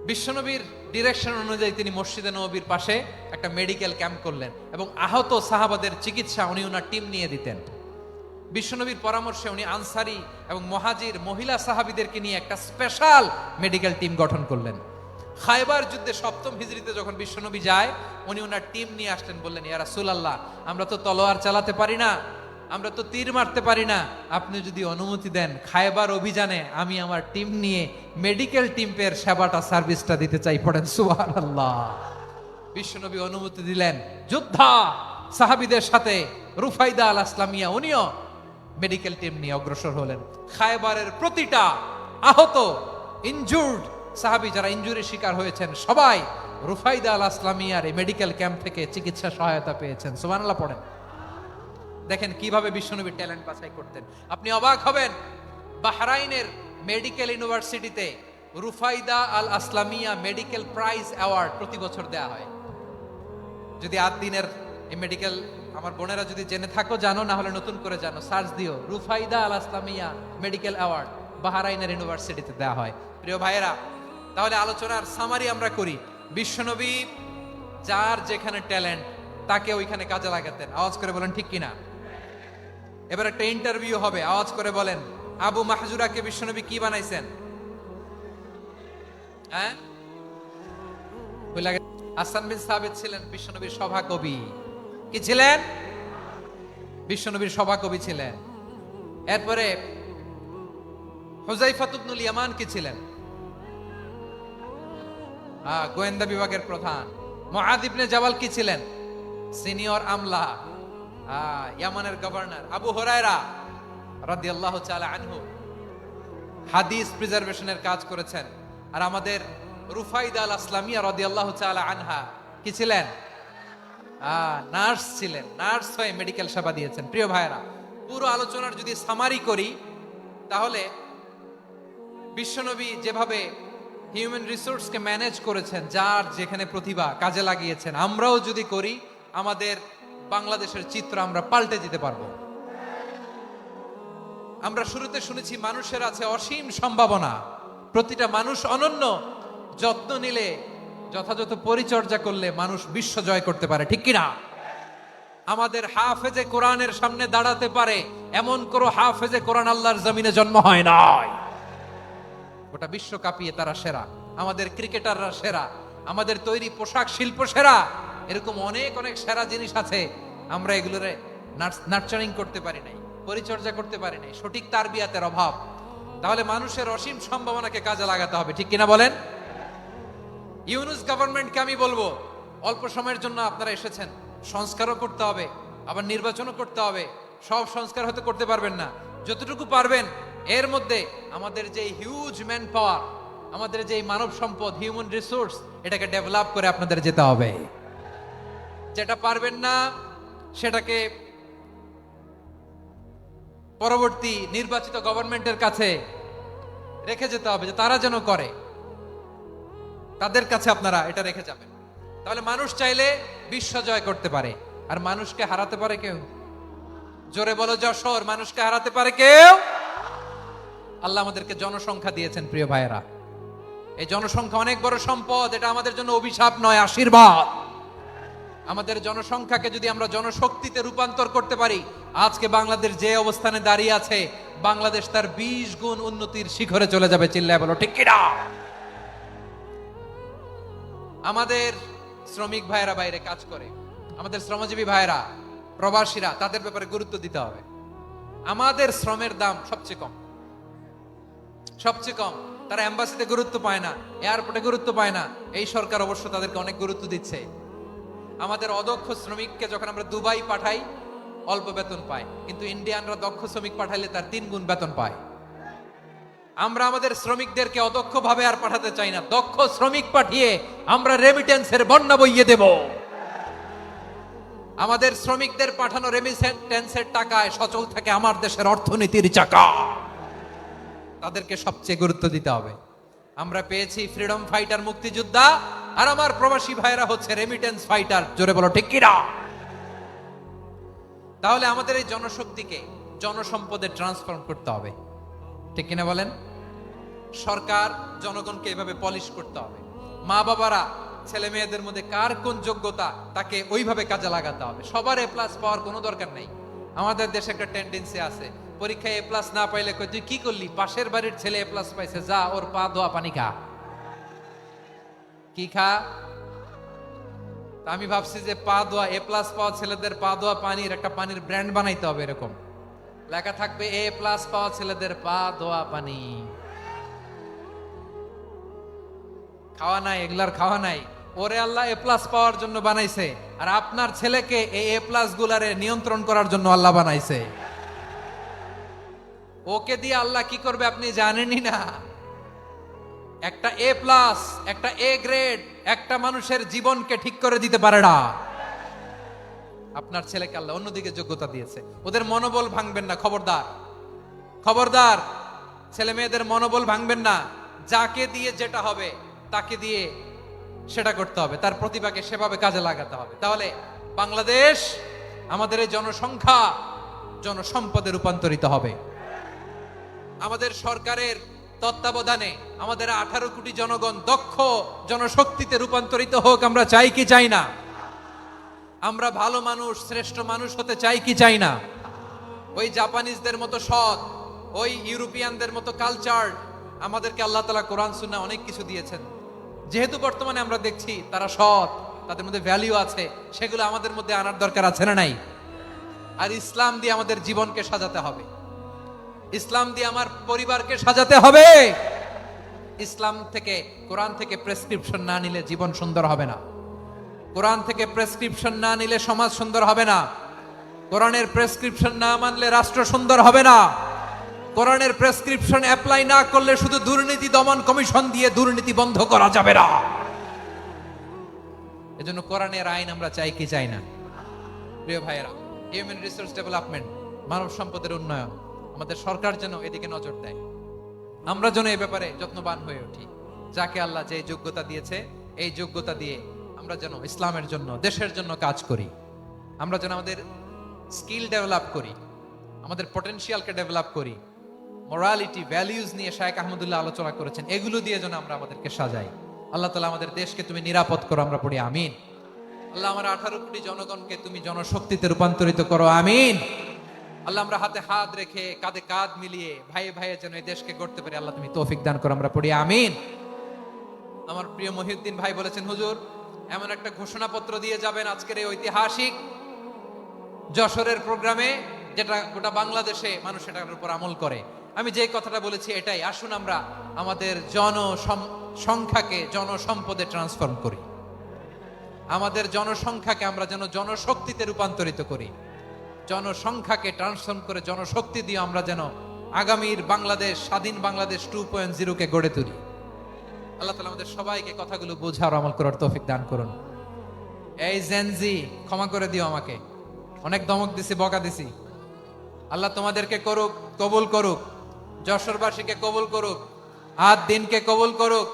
বিশ্বনবীর ডিরেকশন অনুযায়ী তিনি মসজিদে নববীর পাশে একটা মেডিকেল ক্যাম্প করলেন এবং আহত সাহাবাদের চিকিৎসা উনি ওনার টিম নিয়ে দিতেন। বিশ্বনবীর পরামর্শে উনি আনসারি এবং মুহাজির মহিলা সাহাবীদেরকে নিয়ে একটা স্পেশাল মেডিকেল টিম গঠন করলেন। খায়বার যুদ্ধে 7ম হিজরিতে যখন বিশ্বনবী যায়, উনি ওনার টিম নিয়ে আসলেন, বললেন, ইয়া রাসূলুল্লাহ, আমরা তো তলোয়ার চালাতে পারি না, আমরা তো তীর মারতে পারি না, আপনি যদি অনুমতি দেন খায়বার অভিযানে আমি আমার টিম নিয়ে মেডিকেল টিমের সেবাটা সার্ভিসটা দিতে চাই। পড়েন সুবহানাল্লাহ। বিশ্বনবী অনুমতি দিলেন, যোদ্ধা সাহাবীদের সাথে রুফাইদা আল আসলামিয়া উনিও মেডিকেল টিম নিয়ে অগ্রসর হলেন। খায়বারের প্রতিটা আহত ইনজুর্ড সাহাবী যারা ইনজুরির শিকার হয়েছেন, সবাই রুফাইদা আল আসলামিয়ার এই মেডিকেল ক্যাম্প থেকে চিকিৎসা সহায়তা পেয়েছেন। সুবহানাল্লাহ পড়েন। দেখেন কিভাবে বিশ্বনবী ট্যালেন্ট বাছাই করতেন। আপনি অবাক হবেন, বাহরাইনের মেডিকেল ইউনিভার্সিটিতে রুফাইদা আল আসলামিয়া মেডিকেল প্রাইজ অ্যাওয়ার্ড প্রতি বছর দেয়া হয়। যদি দিনের এই মেডিকেল আমার বোনেরা যদি জেনে থাকো জানো, না হলে নতুন করে জানো, সার্চ দিও রুফাইদা আল আসলামিয়া মেডিকেল অ্যাওয়ার্ড, বাহরাইনের ইউনিভার্সিটিতে দেয়া হয়। প্রিয় ভাইয়েরা, তাহলে আলোচনার সামারি আমরা করি। বিশ্বনবী যার যেখানে ট্যালেন্ট তাকে ওইখানে কাজে লাগাতেন। আওয়াজ করে বলেন ঠিক কিনা? এবার একটা ইন্টারভিউ হবে, আওয়াজ করে বলেন, আবু মাহজুরাকে বিশ্বনবী কি বানাইছেন? হ্যাঁ, হাসান বিন সাবিত ছিলেন বিশ্বনবীর সভা কবি। কি ছিলেন? বিশ্বনবীর সভা কবি ছিলেন। এরপরে হুযায়ফা ইবনুল ইয়ামান কি ছিলেন? গোয়েন্দা বিভাগের প্রধান। মুআয ইবনে জাবাল কি ছিলেন? সিনিয়র আমলা, ইয়ামানের গভর্নর। আবু হুরায়রা রাদিয়াল্লাহু তাআলা আনহু হাদিস প্রিজার্ভেশনের কাজ করেছেন। আর আমাদের রুফাইদা আল আসলামিয়া রাদিয়াল্লাহু তাআলা আনহা কি ছিলেন? নার্স ছিলেন। নার্স হয়ে মেডিকেল সেবা দিয়েছেন। প্রিয় ভাইরা, পুরো আলোচনার যদি সামারি করি, তাহলে বিশ্বনবী যেভাবে হিউম্যান রিসোর্সকে ম্যানেজ করেছেন, যার যেখানে প্রতিভা কাজে লাগিয়েছেন, আমরাও যদি করি, আমাদের বাংলাদেশের চিত্র আমরা পাল্টে দিতে পারবো। আমরা শুরুতে শুনেছি মানুষের আছে অসীম সম্ভাবনা, প্রতিটা মানুষ অনন্য, যত্ন নিলে, যথাযথ পরিচর্যা করলে মানুষ বিশ্ব জয় করতে পারে। ঠিক কিনা? আমাদের হাফেজে কোরআনের সামনে দাঁড়াতে পারে এমন কোন হাফেজে কোরআন আল্লাহর জমিনে জন্ম হয় নাই। গোটা বিশ্ব কাঁপিয়ে তারা সেরা। আমাদের ক্রিকেটাররা সেরা, আমাদের তৈরি পোশাক শিল্প সেরা। এরকম অনেক অনেক সেরা জিনিস আছে, আমরা এগুলোরে নার্চারিং করতে পারি নাই, পরিচর্যা করতে পারি নাই, সঠিক তারবিয়াতের অভাব। তাহলে মানুষের অসীম সম্ভাবনাকে কাজে লাগাতে হবে। ঠিক কিনা বলেন? ইউনুস গভর্নমেন্টকে আমি বলবো, অল্প সময়ের জন্য আপনারা এসেছেন, সংস্কারও করতে হবে, আবার নির্বাচনও করতে হবে। সব সংস্কার হয়তো করতে পারবেন না, যতটুকু পারবেন এর মধ্যে আমাদের যে হিউজ ম্যান পাওয়ার, আমাদের যে মানব সম্পদ, হিউম্যান রিসোর্স, এটাকে ডেভেলপ করে আপনাদের যেতে হবে। যেটা পারবেন না সেটাকে পরবর্তী নির্বাচিত গভর্নমেন্টের কাছে রেখে যেতে হবে, যে তারা যেন করে, তাদের কাছে আপনারা এটা রেখে যাবেন। তাহলে মানুষ চাইলে বিশ্ব জয় করতে পারে। আর মানুষকে হারাতে পারে কেউ? জোরে বলো যশোর, মানুষকে হারাতে পারে কেউ? আল্লাহ আমাদেরকে জনসংখ্যা দিয়েছেন। প্রিয় ভাইয়েরা, এই জনসংখ্যা অনেক বড় সম্পদ। এটা আমাদের জন্য অভিশাপ নয়, আশীর্বাদ। আমাদের জনসংখ্যাকে যদি আমরা জনশক্তিতে রূপান্তর করতে পারি, আজকে বাংলাদেশ যে অবস্থানে দাঁড়িয়ে আছে, বাংলাদেশ তার 20 গুণ উন্নতির শিখরে চলে যাবে। চিল্লায় বলো ঠিক কিনা? আমাদের শ্রমিক ভাইয়েরা বাইরে কাজ করে, আমাদের শ্রমজীবী ভাইয়েরা, প্রবাসীরা, তাদের ব্যাপারে গুরুত্ব দিতে হবে। আমাদের শ্রমের দাম সবচেয়ে কম, সবচেয়ে কম। তারা এম্বাসিতে গুরুত্ব পায় না, এয়ারপোর্টে গুরুত্ব পায় না। এই সরকার অবশ্য তাদেরকে অনেক গুরুত্ব দিচ্ছে। আমাদের অদক্ষ শ্রমিককে যখন আমরা দুবাই পাঠাই, অল্প বেতন পায়, কিন্তু ইন্ডিয়ানরা দক্ষ শ্রমিক পাঠাইলে তার 3 গুণ বেতন পায়। আমরা আমাদের শ্রমিকদেরকে অদক্ষ ভাবে আর পাঠাতে চাই না, দক্ষ শ্রমিক পাঠিয়ে আমরা রেমিটেন্সের বন্যা বইয়ে দেব। আমাদের শ্রমিকদের পাঠানো রেমিটেন্সের টাকায় সচল থাকে আমার দেশের অর্থনীতির চাকা। তাদেরকে সবচেয়ে গুরুত্ব দিতে হবে। আমরা পেয়েছি ফ্রিডম ফাইটার, মুক্তিযোদ্ধা, আর আমার প্রবাসী ভাইরা হচ্ছে রেমিটেন্স ফাইটার। জোরে বলো ঠিক কিনা? তাহলে আমাদের এই জনশক্তিকে জনসম্পদে ট্রান্সফর্ম করতে হবে, ঠিক কিনা বলেন? সরকার জনগণকে এভাবে পলিশ করতে হবে। মা বাবারা ছেলে মেয়েদের মধ্যে কার কোন যোগ্যতা তাকে ওইভাবে কাজে লাগাতে হবে। সবার A+ পাওয়ার কোনো দরকার নেই। আমাদের দেশে একটা টেন্ডেন্সি আছে, পরীক্ষায় A+ না পাইলে কই তুই কি করলি, পাশের বাড়ির ছেলে A+ পাইছে, যা ওর পা ধোয়া পানি খা। কি খা? আমি ভাবছি যে পা ধোয়া, A+ পাওয়া ছেলেদের পা ধোয়া পানির একটা পানির ব্র্যান্ড বানাইতে হবে। এরকম লেখা থাকবে, A+ পাওয়া ছেলেদের পা ধোয়া পানি। খাওয়া নাই, এগুলার খাওয়া নাই। ওরে আল্লাহ A+ পাওয়ার জন্য বানাইছে, আর আপনার ছেলেকে এই A+ গুলারে নিয়ন্ত্রণ করার জন্য আল্লাহ বানাইছে। ওকে দিয়ে আল্লাহ কি করবে আপনি জানেনই না। একটা A+, একটা A গ্রেড একটা মানুষের জীবনকে ঠিক করে দিতে পারে না। আপনার ছেলেকে আল্লাহ অন্যদিকে যোগ্যতা দিয়েছে। ওদের মনোবল ভাঙবেন না, খবরদার, খবরদার। ছেলে মেয়েদের মনোবল ভাঙবেন না। যাকে দিয়ে যেটা হবে তাকে দিয়ে সেটা করতে হবে, তার প্রতিভাকে সেভাবে কাজে লাগাতে হবে। তাহলে বাংলাদেশ, আমাদের এই জনসংখ্যা জনসম্পদে রূপান্তরিত হবে। আমাদের সরকারের তত্ত্বাবধানে আমাদের 18 কোটি জনগণ দক্ষ জনশক্তিতে রূপান্তরিত হোক। আমরা চাই কি চাই না? আমরা ভালো মানুষ, শ্রেষ্ঠ মানুষ হতে চাই কি চাই না? ওই জাপানিজদের মতো সৎ, ওই ইউরোপিয়ানদের মতো কালচার আমাদেরকে আল্লাহ তাআলা কোরআন সুন্নাহ অনেক কিছু দিয়েছেন। যেহেতু বর্তমানে আমরা দেখছি তারা সৎ, তাদের মধ্যে ভ্যালু আছে, সেগুলো আমাদের মধ্যে আনার দরকার আছে না নাই? আর ইসলাম দিয়ে আমাদের জীবনকে সাজাতে হবে, ইসলাম দিয়ে আমার পরিবারকে সাজাতে হবে। ইসলাম থেকে, কোরআন থেকে প্রেসক্রিপশন না নিলে জীবন সুন্দর হবে না। কোরআন থেকে প্রেসক্রিপশন না নিলে সমাজ সুন্দর হবে না। কোরআনের প্রেসক্রিপশন না মানলে রাষ্ট্র সুন্দর হবে না। কোরআনের প্রেসক্রিপশন অ্যাপ্লাই না করলে শুধু দুর্নীতি দমন কমিশন দিয়ে দুর্নীতি বন্ধ করা যাবে না। এজন্য কোরআনের আইন আমরা চাই কি চাই না? প্রিয় ভাইয়েরা, হিউম্যান রিসোর্স ডেভেলপমেন্ট, মানব সম্পদের উন্নয়ন, আমাদের সরকার যেন এদিকে নজর দেয়। আমরা যেন এই ব্যাপারে যত্নবান হয়ে উঠি। যাকে আল্লাহ যে যোগ্যতা দিয়েছে, এই যোগ্যতা দিয়ে আমরা যেন ইসলামের জন্য, দেশের জন্য কাজ করি। আমরা যেন আমাদের স্কিল ডেভেলপ করি, আমাদের পটেনশিয়ালকে ডেভেলপ করি। মোরালিটি, ভ্যালিউজ নিয়ে শায়েখ আহমদুল্লাহ আলোচনা করেছেন, এগুলো দিয়ে যেন আমরা আমাদেরকে সাজাই। আল্লাহ তাআলা আমাদের দেশকে তুমি নিরাপদ করো, আমরা পড়ি আমিন। আল্লাহ আমার 18 কোটি জনগণকে তুমি জনশক্তিতে রূপান্তরিত করো, আমিন। আল্লাহ আমরা হাতে হাত রেখে, কাঁধে কাঁধ মিলিয়ে, ভাইয়ে ভাইয়ে যেন এই দেশকে গড়তে পারি, আল্লাহ তুমি তৌফিক দান করো, আমরা পড়ি আমিন। আমার প্রিয় মহিউদ্দিন ভাই বলেছেন, হুজুর এমন একটা ঘোষণাপত্র দিয়ে যাবেন আজকের এই ঐতিহাসিক যশোরের প্রোগ্রামে, যেটা গোটা বাংলাদেশে মানুষ এটার উপর আমল করে। আমি যে কথাটা বলেছি এটাই, আসুন আমরা আমাদের জনসংখ্যাকে জনসম্পদে ট্রান্সফর্ম করি। আমাদের জনসংখ্যাকে আমরা যেন জনশক্তিতে রূপান্তরিত করি। জনসংখ্যাকে ট্রান্সফর্ম করে জনশক্তি দিয়ে আমরা যেন আগামীর বাংলাদেশ, স্বাধীন বাংলাদেশ 2.0 কে গড়ে তুলি। আল্লাহ তাআলা আমাদের সবাইকে কথাগুলো বোঝার, আমল করার তৌফিক দান করুন। এই জেনজি, ক্ষমা করে দিও আমাকে, অনেক ধমক দিছি, বকা দিছি। আল্লাহ তোমাদেরকে করুক, কবুল করুক, যশোরবাসীকে কবুল করুক, আদ দিনকে কবুল করুক,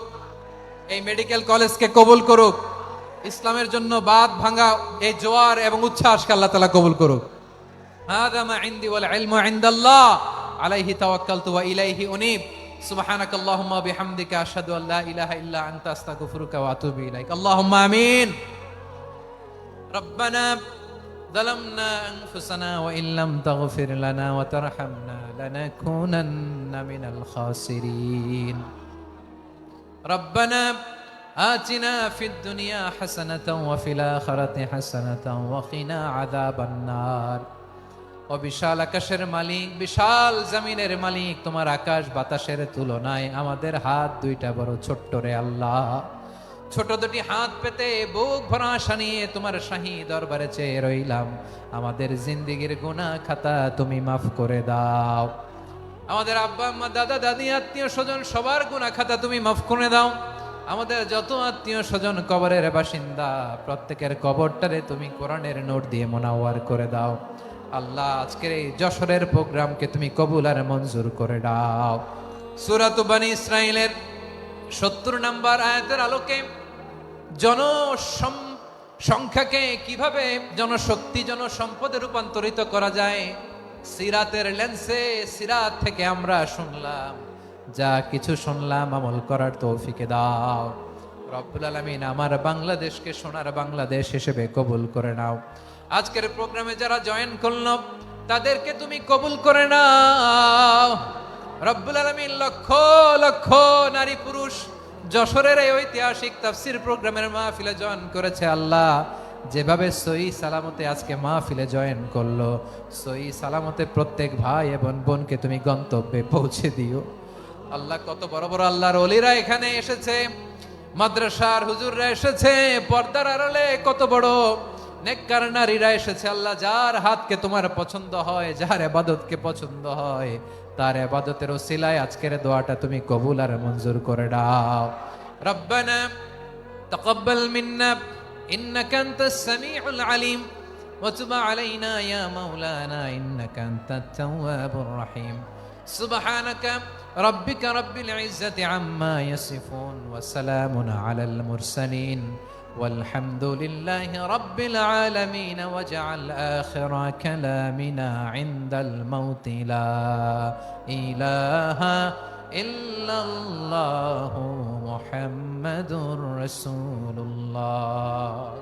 এই মেডিকেল কলেজকে কবুল করুক। ইসলামের জন্য বাদ ভাঙা এই জোয়ার এবং উচ্ছ্বাসকে আল্লাহ তাআলা কবুল করুক। হাদা মা ইনদি ওয়াল ইলমু ইনদাল্লাহ আলাইহি তাওয়াক্কালতু ওয়া ইলাইহি উনীব। সুবহানাকাল্লাহুম্মা ওয়া বিহামদিকা আশহাদু আল্লা ইলাহা ইল্লা আনতা আস্তাগফিরুকা ওয়া আতুবু ইলাইক। আল্লাহুম্মা আমিন। রব্বানা ظلمنا أنفسنا وإن لم تغفر لنا وترحمنا لنكونن من الخاسرين ربنا آتنا في الدنيا حسنة وفي الآخرة حسنة وقنا عذاب النار ও বিশাল আকাশের মালিক, বিশাল জমিনের মালিক, তোমার আকাশ বাতাসের তুলনায় আমাদের হাত দুইটা বড় ছোট্ট রে আল্লাহ। ছোট দুটি হাত পেতে বুক ভরা আশা নিয়ে তোমার শাহী দরবারে চেয়ে রইলাম। আমাদের জিন্দেগির গুনাহ খাতা তুমি মাফ করে দাও। আমাদের আব্বা আম্মা দাদা দাদি আত্মীয় স্বজন সবার গুনাহ খাতা তুমি মাফ করে দাও। আমাদের যত আত্মীয় স্বজন কবরের বাসিন্দা প্রত্যেকের কবরটারে তুমি কোরআনের নোট দিয়ে মোনাওয়ার করে দাও। আল্লাহ আজকের এই যশোরের প্রোগ্রামকে তুমি কবুল আর মঞ্জুর করে দাও। সূরাত বনী ইসরাঈলের 70 নম্বর আয়াতের আলোকে জনসংখ্যাকে কিভাবে জনশক্তি জনসম্পদে রূপান্তরিত করা যায় সিরাতের লেন্সে, সিরাত থেকে আমরা শুনলাম, যা কিছু শুনলাম আমল করার তৌফিকে দাও রব্বুল আলামিন। আমার বাংলাদেশকে সোনার বাংলাদেশ হিসেবে কবুল করে নাও। আজকের প্রোগ্রামে যারা জয়েন করল তাদেরকে তুমি কবুল করে নাও রব্বুল আলামিন। লক্ষ লক্ষ নারী পুরুষ যশোরের এই ঐতিহাসিক তাফসীর প্রোগ্রামের মাহফিলে জয়েন করেছে আল্লাহ, যেভাবে সহি সালামতে আজকে মাহফিলে জয়েন করলো, সহি সালামতে প্রত্যেক ভাই এবং বোনকে তুমি গন্তব্যে পৌঁছে দিও আল্লাহ। কত বড় বড় আল্লাহর ওলিরা এখানে এসেছে, মাদ্রাসার হুজুররা এসেছে, পর্দার আড়ালে কত বড় নেককার নারীরা এসেছে আল্লাহ। যার হাতকে তোমার পছন্দ হয়, যার ইবাদতকে পছন্দ হয়, তার ইবাদতের ওসিলায় আজকের দোয়াটা তুমি কবুল আর মঞ্জুর করে দাও। রব্বানা তাকাব্বাল মিন্না ইন্নাকা আনতাস সামিউল আলিম ওয়া তুব আলাইনা ইয়া মাওলানা ইন্নাকা আনতাত তাওয়াবুর রহিম। সুবহানাকা রাব্বিকা রাব্বিল ইজ্জাতি আম্মা ইয়াসিফুন ওয়া সালামুন আলাল মুরসালিন والحمد لله رب العالمين واجعل آخر كلامنا عند الموت لا إله إلا الله محمد رسول الله.